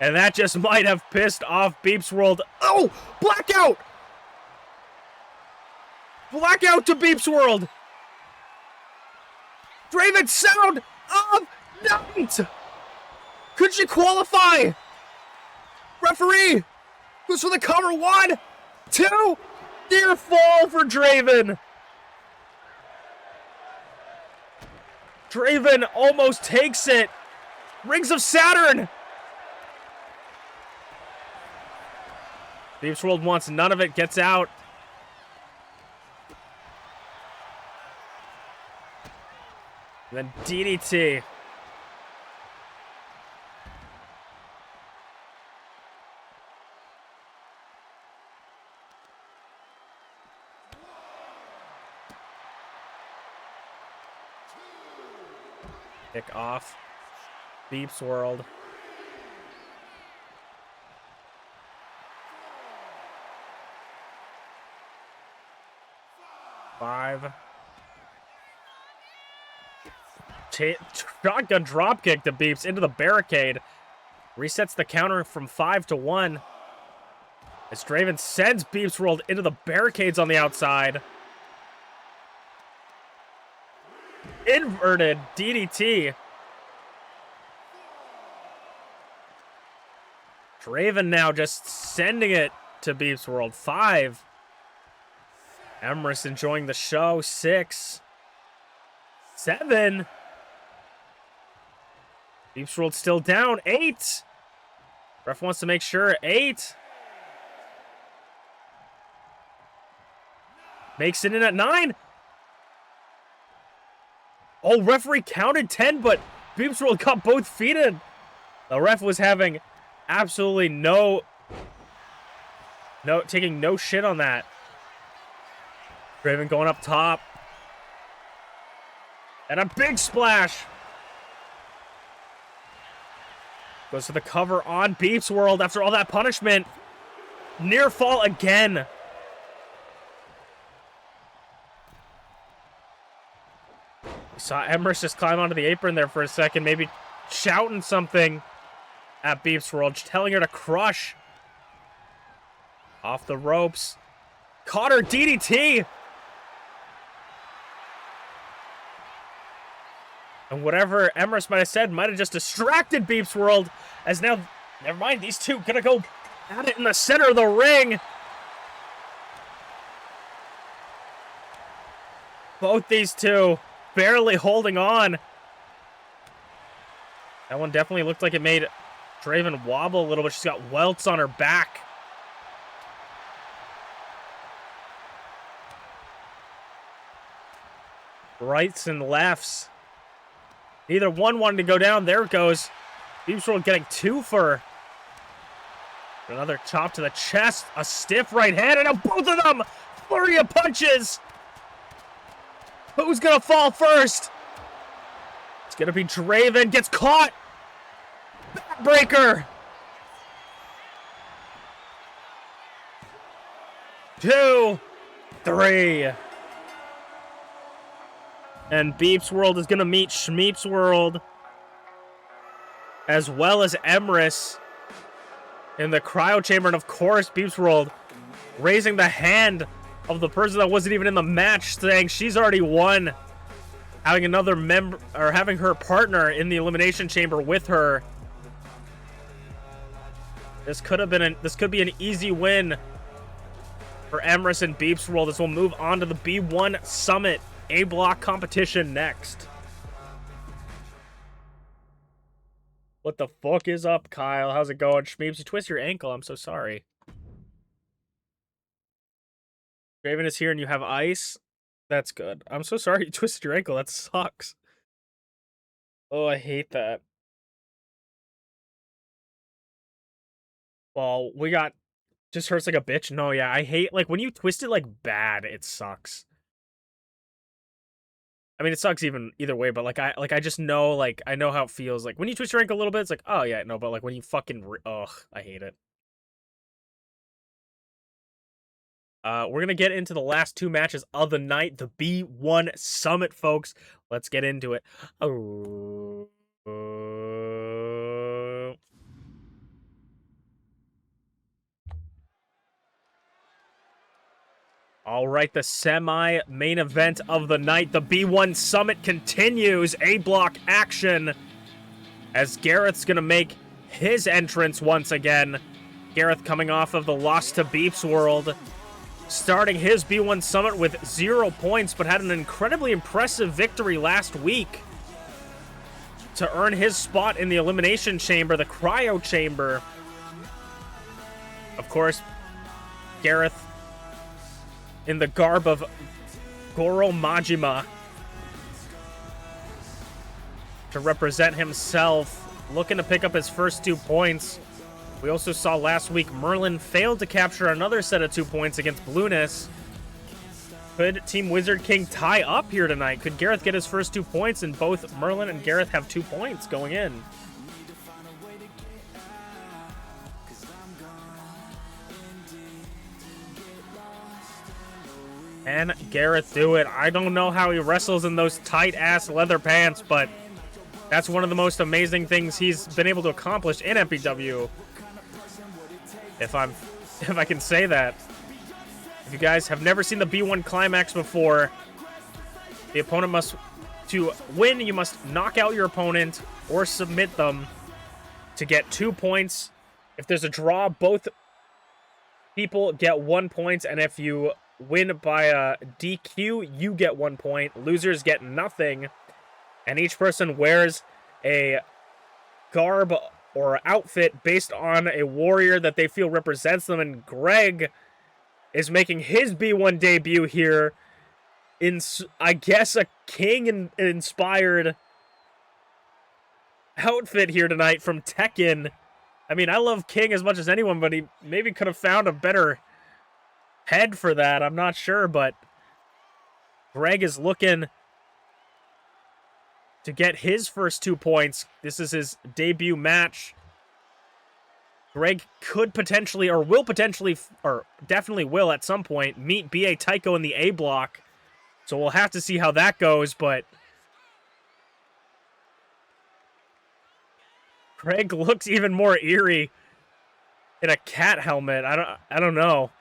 And that just might have pissed off MintyClovers. Oh, blackout! Blackout to MintyClovers. Draven sound of night! Could she qualify? Referee! Goes for the cover. 1, 2. Near fall for Draven. Draven almost takes it. Rings of Saturn. MintyClovers wants none of it. Gets out. And then DDT. Kick off. MintyClovers. 5. Shotgun dropkick to Beeps into the barricade. Resets the counter from 5 to 1. As Draven sends MintyClovers into the barricades on the outside. Inverted DDT. Draven now just sending it to MintyClovers. 5. Emrys enjoying the show. 6. 7. MintyClovers still down. 8. Ref wants to make sure. 8. Makes it in at 9. Oh, referee counted 10, but MintyClovers got both feet in. The ref was having absolutely taking no shit on that. Draven going up top. And a big splash. Goes to the cover on MintyClovers after all that punishment. Near fall again. We saw Emrys just climb onto the apron there for a second, maybe shouting something at MintyClovers, telling her to crush. Off the ropes. Caught her DDT. And whatever Emrys might have said might have just distracted MintyClovers, as now, never mind, these two gonna go at it in the center of the ring. Both these two barely holding on. That one definitely looked like it made Draven wobble a little bit. She's got welts on her back. Rights and lefts. Neither one wanted to go down. There it goes. MintyClovers getting 2 for another chop to the chest. A stiff right hand, and now both of them flurry of punches. Who's gonna fall first? It's gonna be Draven. Gets caught. Backbreaker. 2, 3. And MintyClovers is going to meet ShmeepsWorld as well as Emrys in the cryo chamber. And of course, MintyClovers raising the hand of the person that wasn't even in the match, saying she's already won. Having another member, or having her partner in the elimination chamber with her. This could be an easy win for Emrys and MintyClovers. This will move on to the B1 Summit A block competition next. What the fuck is up, Kyle? How's it going? Shmeeps, you twist your ankle. I'm so sorry. Draven is here and you have ice. That's good. I'm so sorry you twisted your ankle. That sucks. Oh, I hate that. Well, we got just hurts like a bitch. No, yeah, I hate like when you twist it like bad, it sucks. I mean, it sucks either way, but I just know, like, I know how it feels. Like when you twist your ankle a little bit, it's like, oh yeah, no, but like when you fucking ugh, I hate it. We're going to get into the last two matches of the night, the B1 Summit, folks. Let's get into it. All right, the semi-main event of the night, the B1 Summit continues. A-block action as Garreth's going to make his entrance once again. Garreth coming off of the loss to MPW, starting his B1 Summit with 0 points, but had an incredibly impressive victory last week to earn his spot in the Elimination Chamber, the Cryo Chamber. Of course, Garreth in the garb of Goro Majima to represent himself, looking to pick up his first 2 points. We also saw last week Merlin failed to capture another set of 2 points against Blueness. Could Team Wizard King tie up here tonight? Could Garreth get his first 2 points and both Merlin and Garreth have 2 points going in? Can Garreth do it? I don't know how he wrestles in those tight-ass leather pants, but that's one of the most amazing things he's been able to accomplish in MPW. If I can say that. If you guys have never seen the B1 Climax before, the opponent to win, you must knock out your opponent or submit them to get 2 points. If there's a draw, both people get 1 point, and if you win by a DQ, you get 1 point. Losers get nothing. And each person wears a garb or outfit based on a warrior that they feel represents them. And Greg is making his B1 debut here in, I guess, a King-inspired outfit here tonight from Tekken. I mean, I love King as much as anyone, but he maybe could have found a better head for that. I'm not sure, but Greg is looking to get his first 2 points. This is his debut match. Greg could potentially, or will potentially, or definitely will at some point, meet BA Tycho in the A block. So we'll have to see how that goes, but Greg looks even more eerie in a cat helmet. I don't know.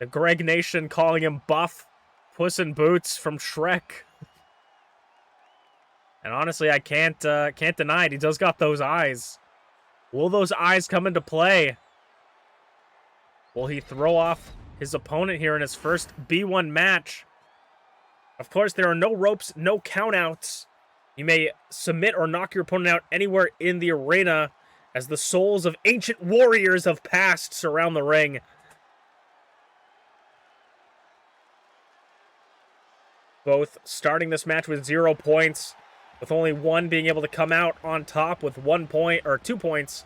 The Greg Nation calling him Buff Puss in Boots from Shrek. And honestly, I can't deny it. He does got those eyes. Will those eyes come into play? Will he throw off his opponent here in his first B1 match? Of course, there are no ropes, no countouts. You may submit or knock your opponent out anywhere in the arena as the souls of ancient warriors of past surround the ring. Both starting this match with 0 points, with only one being able to come out on top with 1 point, or 2 points.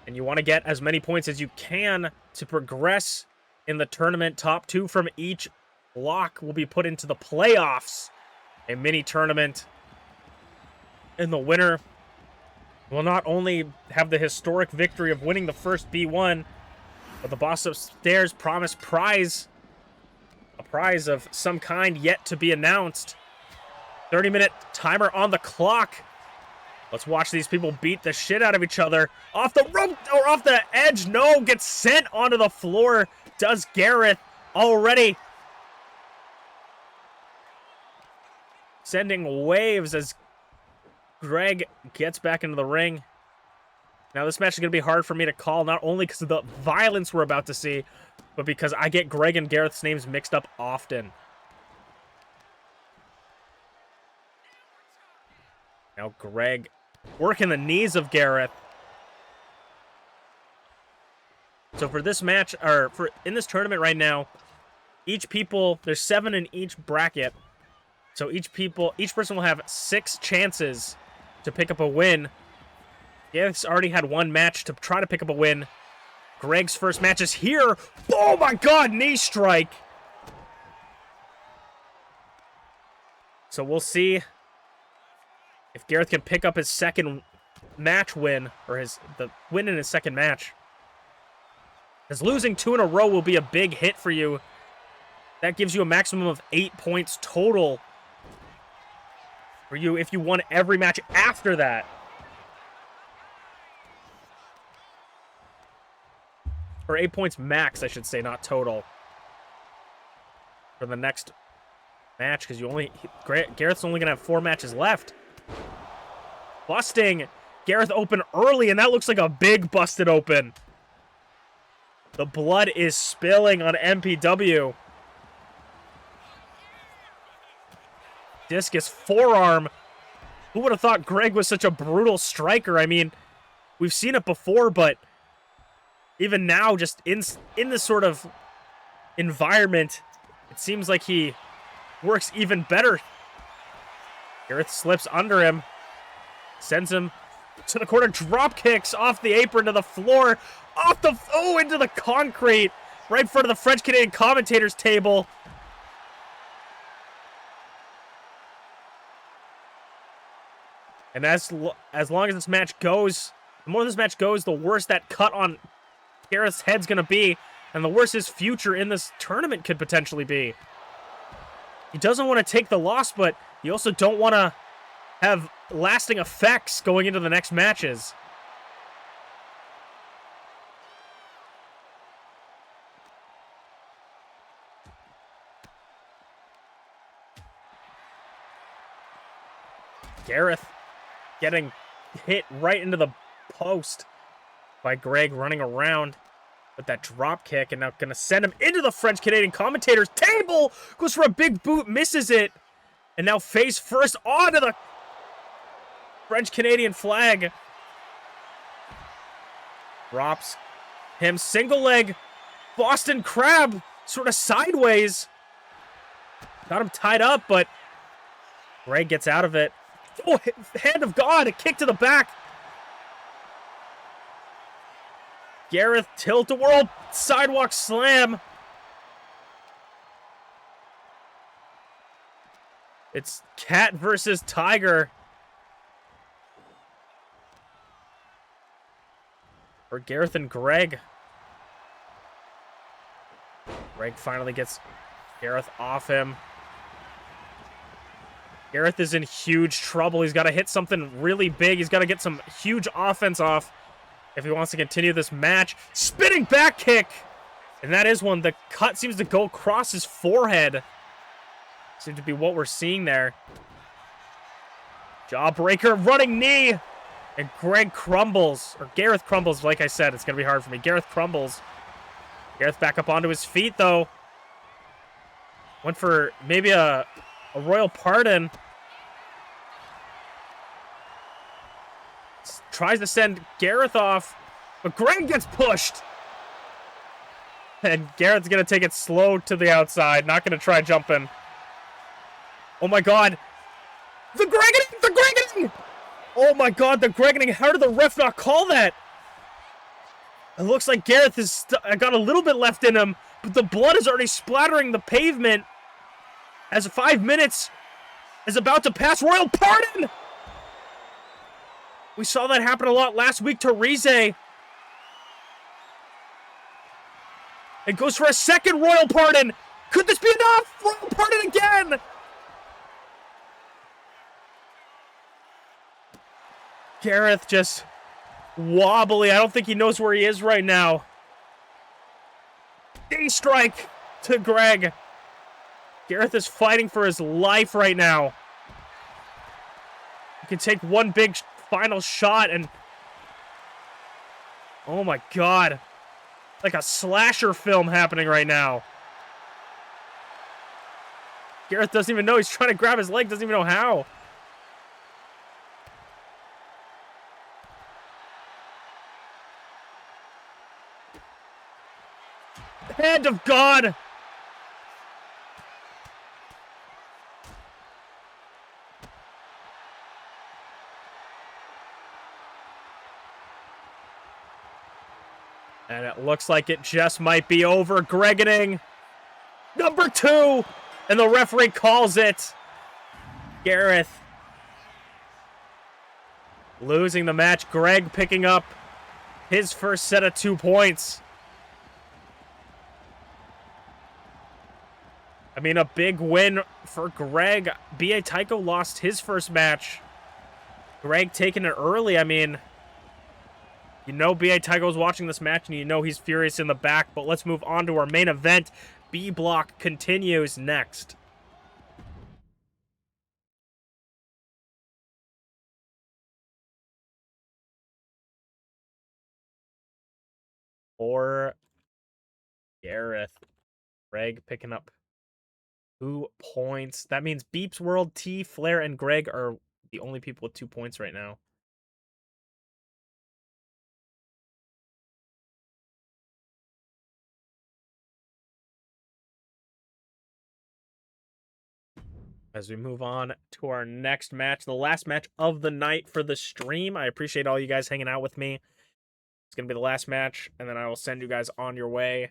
And you want to get as many points as you can to progress in the tournament. Top 2 from each block will be put into the playoffs, a mini tournament. And the winner will not only have the historic victory of winning the first B1, but the boss upstairs promised prize. A prize of some kind yet to be announced. 30-minute timer on the clock. Let's watch these people beat the shit out of each other. Off the rope, or off the edge. No, gets sent onto the floor. Does Garreth already. Sending waves as Greg gets back into the ring. Now this match is going to be hard for me to call, not only because of the violence we're about to see, but because I get Greg and Gareth's names mixed up often. Now Greg working the knees of Garreth. So for this match, or in this tournament right now, there's 7 in each bracket. So each person will have 6 chances to pick up a win. Gareth's already had 1 match to try to pick up a win. Greg's first match is here. Oh my god, knee strike. So we'll see if Garreth can pick up his second match win, or the win in his second match. Because losing 2 in a row will be a big hit for you. That gives you a maximum of 8 points total for you if you won every match after that. Or 8 points max, I should say, not total. For the next match, because Gareth's only going to have 4 matches left. Busting Garreth open early, and that looks like a big busted open. The blood is spilling on MPW. Discus forearm. Who would have thought Greg was such a brutal striker? I mean, we've seen it before, but even now, just in this sort of environment, it seems like he works even better. Garreth slips under him. Sends him to the corner. Drop kicks off the apron to the floor. Into the concrete. Right in front of the French-Canadian commentators table. And as long as this match goes, the more this match goes, the worse that cut on Gareth's head's going to be. And the worse his future in this tournament could potentially be. He doesn't want to take the loss, but you also don't want to have lasting effects going into the next matches. Garreth getting hit right into the post by Greg running around with that drop kick, and now going to send him into the French-Canadian commentators table. Goes for a big boot, misses it, and now face first onto the French-Canadian flag. Drops him single leg. Boston Crab sort of sideways. Got him tied up, but Greg gets out of it. Oh, hand of God, a kick to the back. Garreth tilt-a-whirl sidewalk slam. It's Cat versus Tiger. For Garreth and Greg. Greg finally gets Garreth off him. Garreth is in huge trouble. He's got to hit something really big. He's got to get some huge offense off if he wants to continue this match. Spinning back kick. And that is one. The cut seems to go across his forehead. Seems to be what we're seeing there. Jawbreaker, running knee. And Greg crumbles. Or Garreth crumbles, like I said. It's going to be hard for me. Garreth crumbles. Garreth back up onto his feet, though. Went for maybe a royal pardon. Tries to send Garreth off, but Greg gets pushed. And Garrett's going to take it slow to the outside. Not going to try jumping. Oh my God. The Gregening! The Gregening! Oh my God, the Gregening. How did the ref not call that? It looks like Garreth has got a little bit left in him, but the blood is already splattering the pavement as 5 minutes is about to pass. Royal pardon! We saw that happen a lot last week to Rize. It goes for a second royal pardon. Could this be enough? Royal pardon again! Garreth just wobbly. I don't think he knows where he is right now. Knee strike to Greg. Garreth is fighting for his life right now. He can take one big final shot and... Oh my God. Like a slasher film happening right now. Garreth doesn't even know. He's trying to grab his leg. Doesn't even know how. Hand of God. And it looks like it just might be over. Gregening, number 2. And the referee calls it. Garreth losing the match. Greg picking up his first set of 2 points. I mean, a big win for Greg. B.A. Tycho lost his first match. Greg taking it early. I mean, you know B.A. Tycho's watching this match, and you know he's furious in the back. But let's move on to our main event. B block continues next. For Garreth. Greg picking up 2 points. That means MPW, T, Flair, and Greg are the only people with 2 points right now. As we move on to our next match, the last match of the night for the stream. I appreciate all you guys hanging out with me. It's going to be the last match, and then I will send you guys on your way.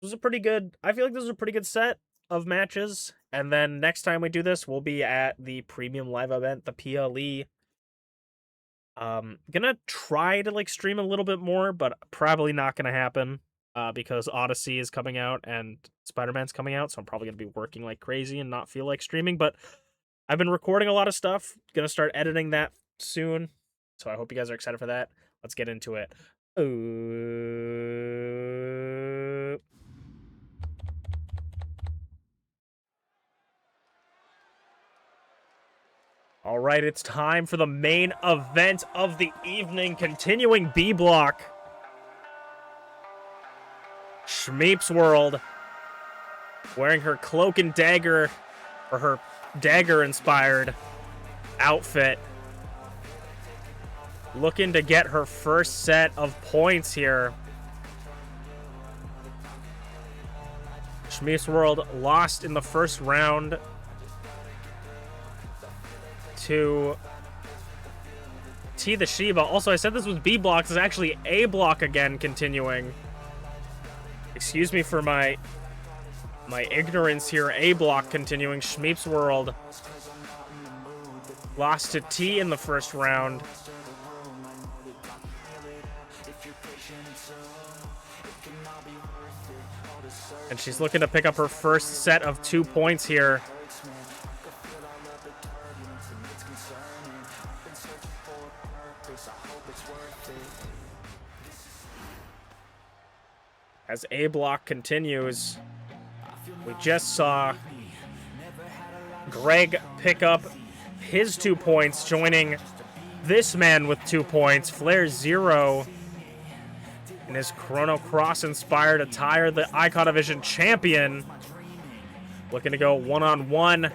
This was a pretty good, I feel like this was a pretty good set of matches. And then next time we do this, we'll be at the premium live event, the PLE. Gonna try to like stream a little bit more, but probably not gonna happen because Odyssey is coming out and Spider-Man's coming out, so I'm probably gonna be working like crazy and not feel like streaming. But I've been recording a lot of stuff. Gonna start editing that soon, so I hope you guys are excited for that. Let's get into it. All right, it's time for the main event of the evening. Continuing B block. ShmeepsWorld wearing her cloak and dagger, or her dagger-inspired outfit. Looking to get her first set of points here. ShmeepsWorld lost in the first round to TeaTheShiba. Also, I said this was B block. This is actually A block again, continuing. Excuse me for my ignorance here. A block continuing. ShmeepsWorld lost to T in the first round. And she's looking to pick up her first set of 2 points here. As A block continues, we just saw Greg pick up his 2 points, joining this man with 2 points, FlairZero, in his Chrono Cross-inspired attire, the iCoDivision champion, looking to go one-on-one,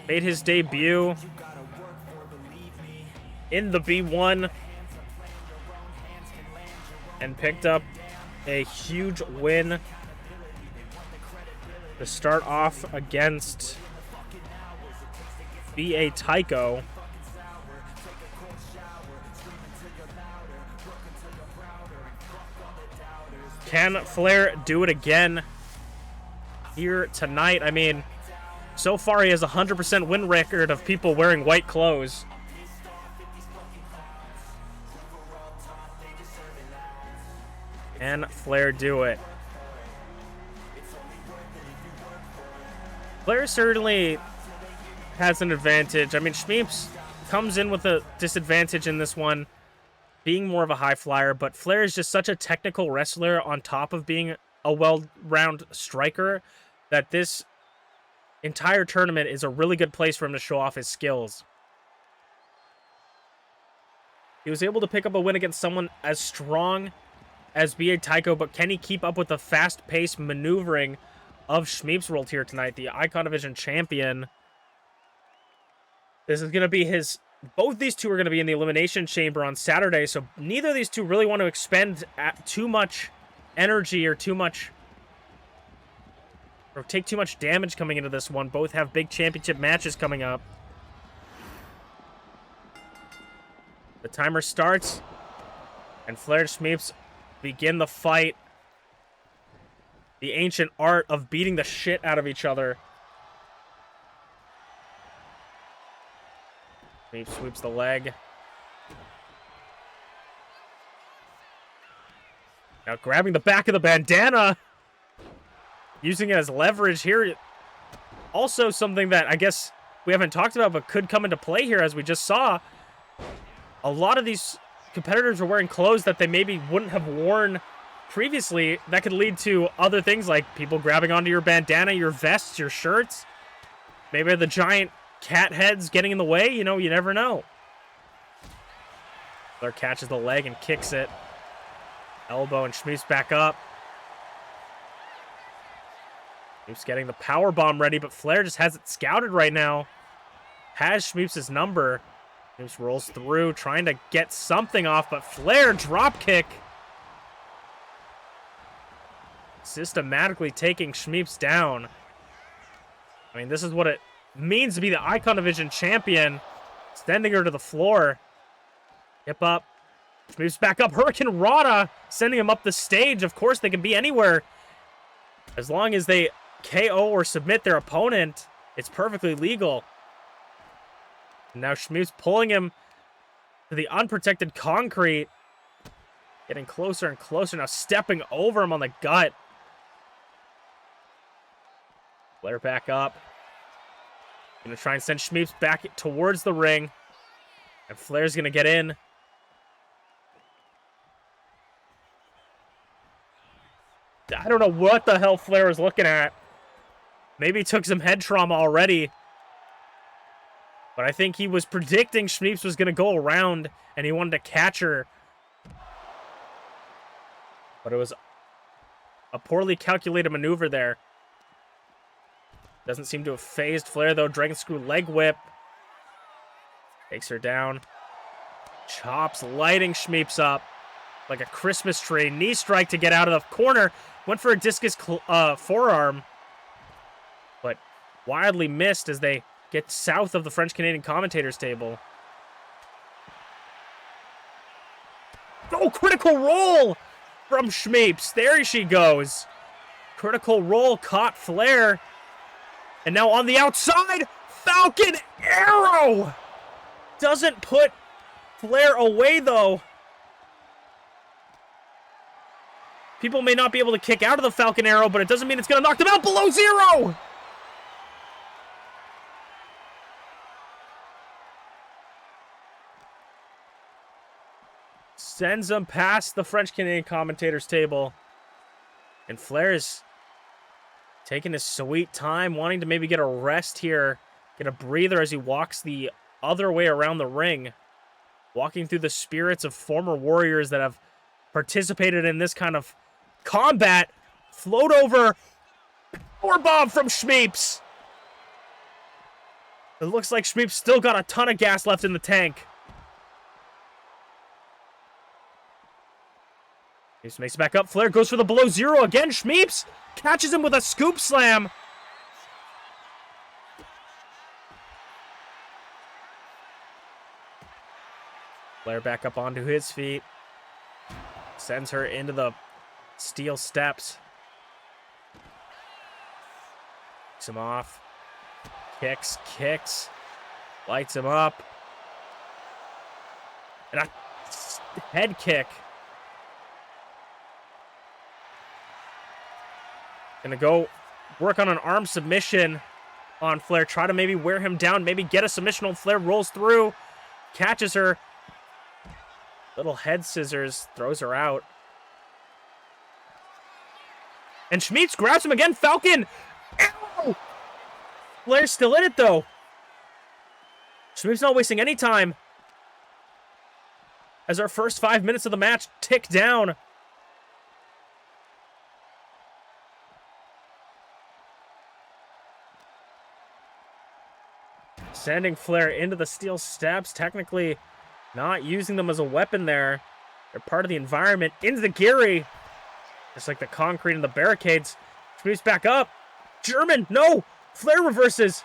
made his debut in the B1, and picked up a huge win to start off against B.A. Tycho. Can Flair do it again here tonight? I mean, so far he has a 100% win record of people wearing white clothes. Can Flair do it? Flair certainly has an advantage. I mean, Shmeeps comes in with a disadvantage in this one, being more of a high flyer, but Flair is just such a technical wrestler on top of being a well-rounded striker that this entire tournament is a really good place for him to show off his skills. He was able to pick up a win against someone as strong as B.A. Tycho, but can he keep up with the fast-paced maneuvering of ShmeepsWorld here tonight, the iCoDivision champion? This is going to be his... Both these two are going to be in the Elimination Chamber on Saturday, so neither of these two really want to expend too much energy or take too much damage coming into this one. Both have big championship matches coming up. The timer starts, and Flair and Shmeeps begin the fight. The ancient art of beating the shit out of each other. Shmeeps sweeps the leg. Now grabbing the back of the bandana. Using it as leverage here. Also something that I guess we haven't talked about but could come into play here, as we just saw. A lot of these competitors are wearing clothes that they maybe wouldn't have worn previously. That could lead to other things like people grabbing onto your bandana, your vests, your shirts. Maybe the giant cat heads getting in the way. You know, you never know. Flair catches the leg and kicks it. Elbow, and Shmeeps back up. Shmeeps getting the power bomb ready, but Flair just has it scouted right now. Has Shmeeps' number. Shmeeps rolls through, trying to get something off, but Flair drop kick. Systematically taking Shmeeps down. I mean, this is what it means to be the Icon Division champion. Sending her to the floor. Hip up. Shmeeps back up. Hurricane Rana sending him up the stage. Of course, they can be anywhere. As long as they KO or submit their opponent, it's perfectly legal. And now Shmeeps pulling him to the unprotected concrete. Getting closer and closer. Now stepping over him on the gut. Flair back up. Gonna try and send Shmeeps back towards the ring. And Flair's gonna get in. I don't know what the hell Flair was looking at. Maybe he took some head trauma already. But I think he was predicting Shmeeps was going to go around and he wanted to catch her. But it was a poorly calculated maneuver there. Doesn't seem to have phased Flair, though. Dragon Screw leg whip. Takes her down. Chops, lighting Shmeeps up like a Christmas tree. Knee strike to get out of the corner. Went for a discus forearm. But wildly missed as they get south of the French-Canadian commentators table. Oh, critical roll from Shmeeps. There she goes. Critical roll caught Flair. And now on the outside, Falcon Arrow. Doesn't put Flair away, though. People may not be able to kick out of the Falcon Arrow, but it doesn't mean it's going to knock them out below zero. Sends them past the French-Canadian commentators table. And Flair is taking his sweet time, wanting to maybe get a rest here. Get a breather as he walks the other way around the ring. Walking through the spirits of former warriors that have participated in this kind of combat. Float over. Powerbomb from Shmeeps. It looks like Shmeeps still got a ton of gas left in the tank. Shmeeps makes it back up. Flair goes for the below zero again. Shmeeps catches him with a scoop slam. Flair back up onto his feet. Sends her into the steel steps. Kicks him off. Kicks. Lights him up. And a head kick. Gonna go work on an arm submission on Flair. Try to maybe wear him down. Maybe get a submission on Flair. Rolls through. Catches her. Little head scissors. Throws her out. And Shmeeps grabs him again. Falcon. Ow! Flair's still in it, though. Shmeeps not wasting any time. As our first 5 minutes of the match tick down. Sending Flair into the steel steps. Technically not using them as a weapon there. They're part of the environment. Into the Gary. Just like the concrete and the barricades. Shmeeps back up. German. No. Flair reverses.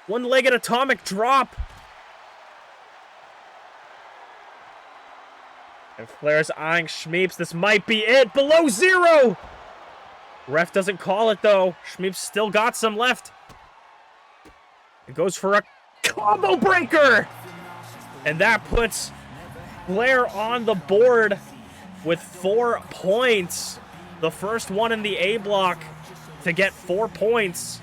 One-legged atomic drop. And Flair's eyeing Shmeeps. This might be it. Below zero. Ref doesn't call it, though. Shmeeps still got some left. It goes for a combo breaker! And that puts Flair on the board with 4 points. The first one in the A block to get 4 points.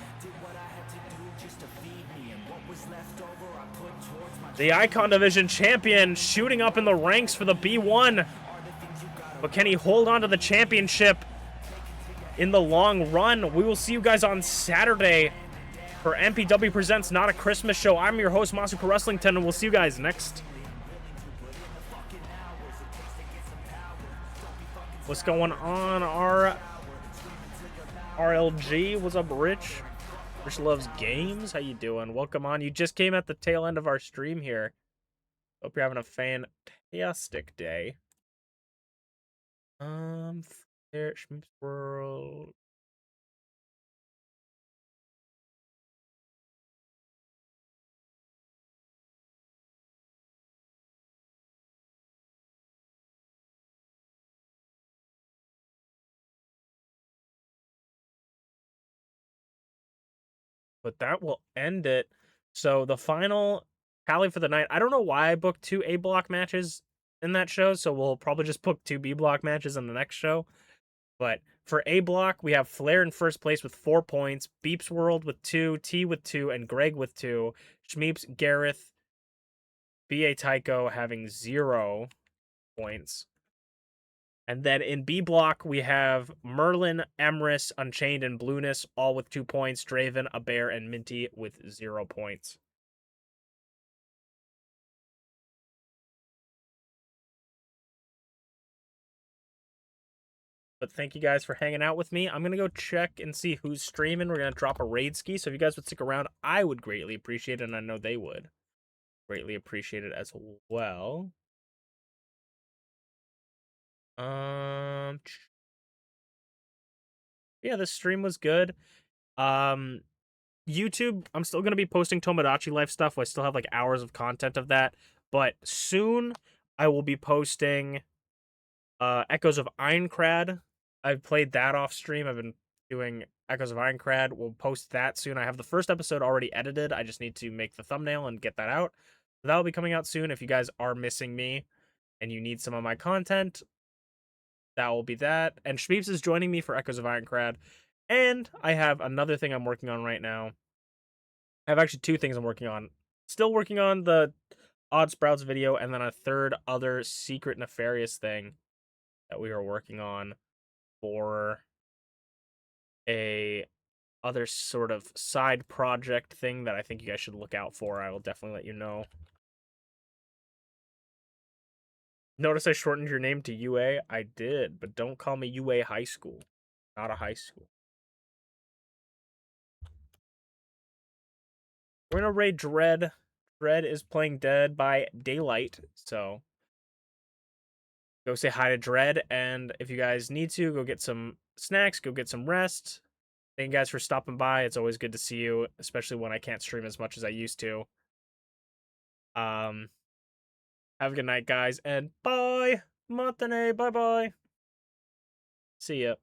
The Icon Division champion shooting up in the ranks for the B1. But can he hold on to the championship in the long run? We will see you guys on Saturday for MPW Presents Not a Christmas Show. I'm your host, Masuka Wrestlington, and we'll see you guys next. What's going on, RLG? What's up, Rich? Rich loves games. How you doing? Welcome on. You just came at the tail end of our stream here. Hope you're having a fantastic day. There, ShmeepsWorld. But that will end it. So the final tally for the night. I don't know why I booked 2 A block matches in that show, so we'll probably just book 2 B block matches in the next show. But for A block, we have Flair in first place with 4 points, MintyClovers with 2, T with 2, and Greg with 2. Shmeeps, Garreth, BA Tycho having 0 points. And then in B block, we have Merlin, Emrys, Unchained, and Blueness, all with 2 points. Draven, A Bear, and Minty with 0 points. But thank you guys for hanging out with me. I'm going to go check and see who's streaming. We're going to drop a raid ski. So if you guys would stick around, I would greatly appreciate it. And I know they would greatly appreciate it as well. Yeah, this stream was good. YouTube, I'm still going to be posting Tomodachi Life stuff. I still have like hours of content of that. But soon I will be posting Echoes of Ironcrad. I've played that off stream. I've been doing Echoes of Ironcrad. We'll post that soon. I have the first episode already edited. I just need to make the thumbnail and get that out. That'll be coming out soon. If you guys are missing me and you need some of my content, that will be that. And Shmeeps is joining me for Echoes of Ironcrad. And I have another thing I'm working on right now. I have actually 2 things I'm working on. Still working on the Odd Sprouts video, and then a third other secret nefarious thing that we are working on for a other sort of side project thing that I think you guys should look out for. I will definitely let you know. Notice I shortened your name to UA? I did, but don't call me UA High School. Not a high school. We're gonna raid Dread. Dread is playing Dead by Daylight, so go say hi to Dread, and if you guys need to, go get some snacks, go get some rest. Thank you guys for stopping by. It's always good to see you, especially when I can't stream as much as I used to. Have a good night, guys, and bye! Matane, bye-bye. See ya.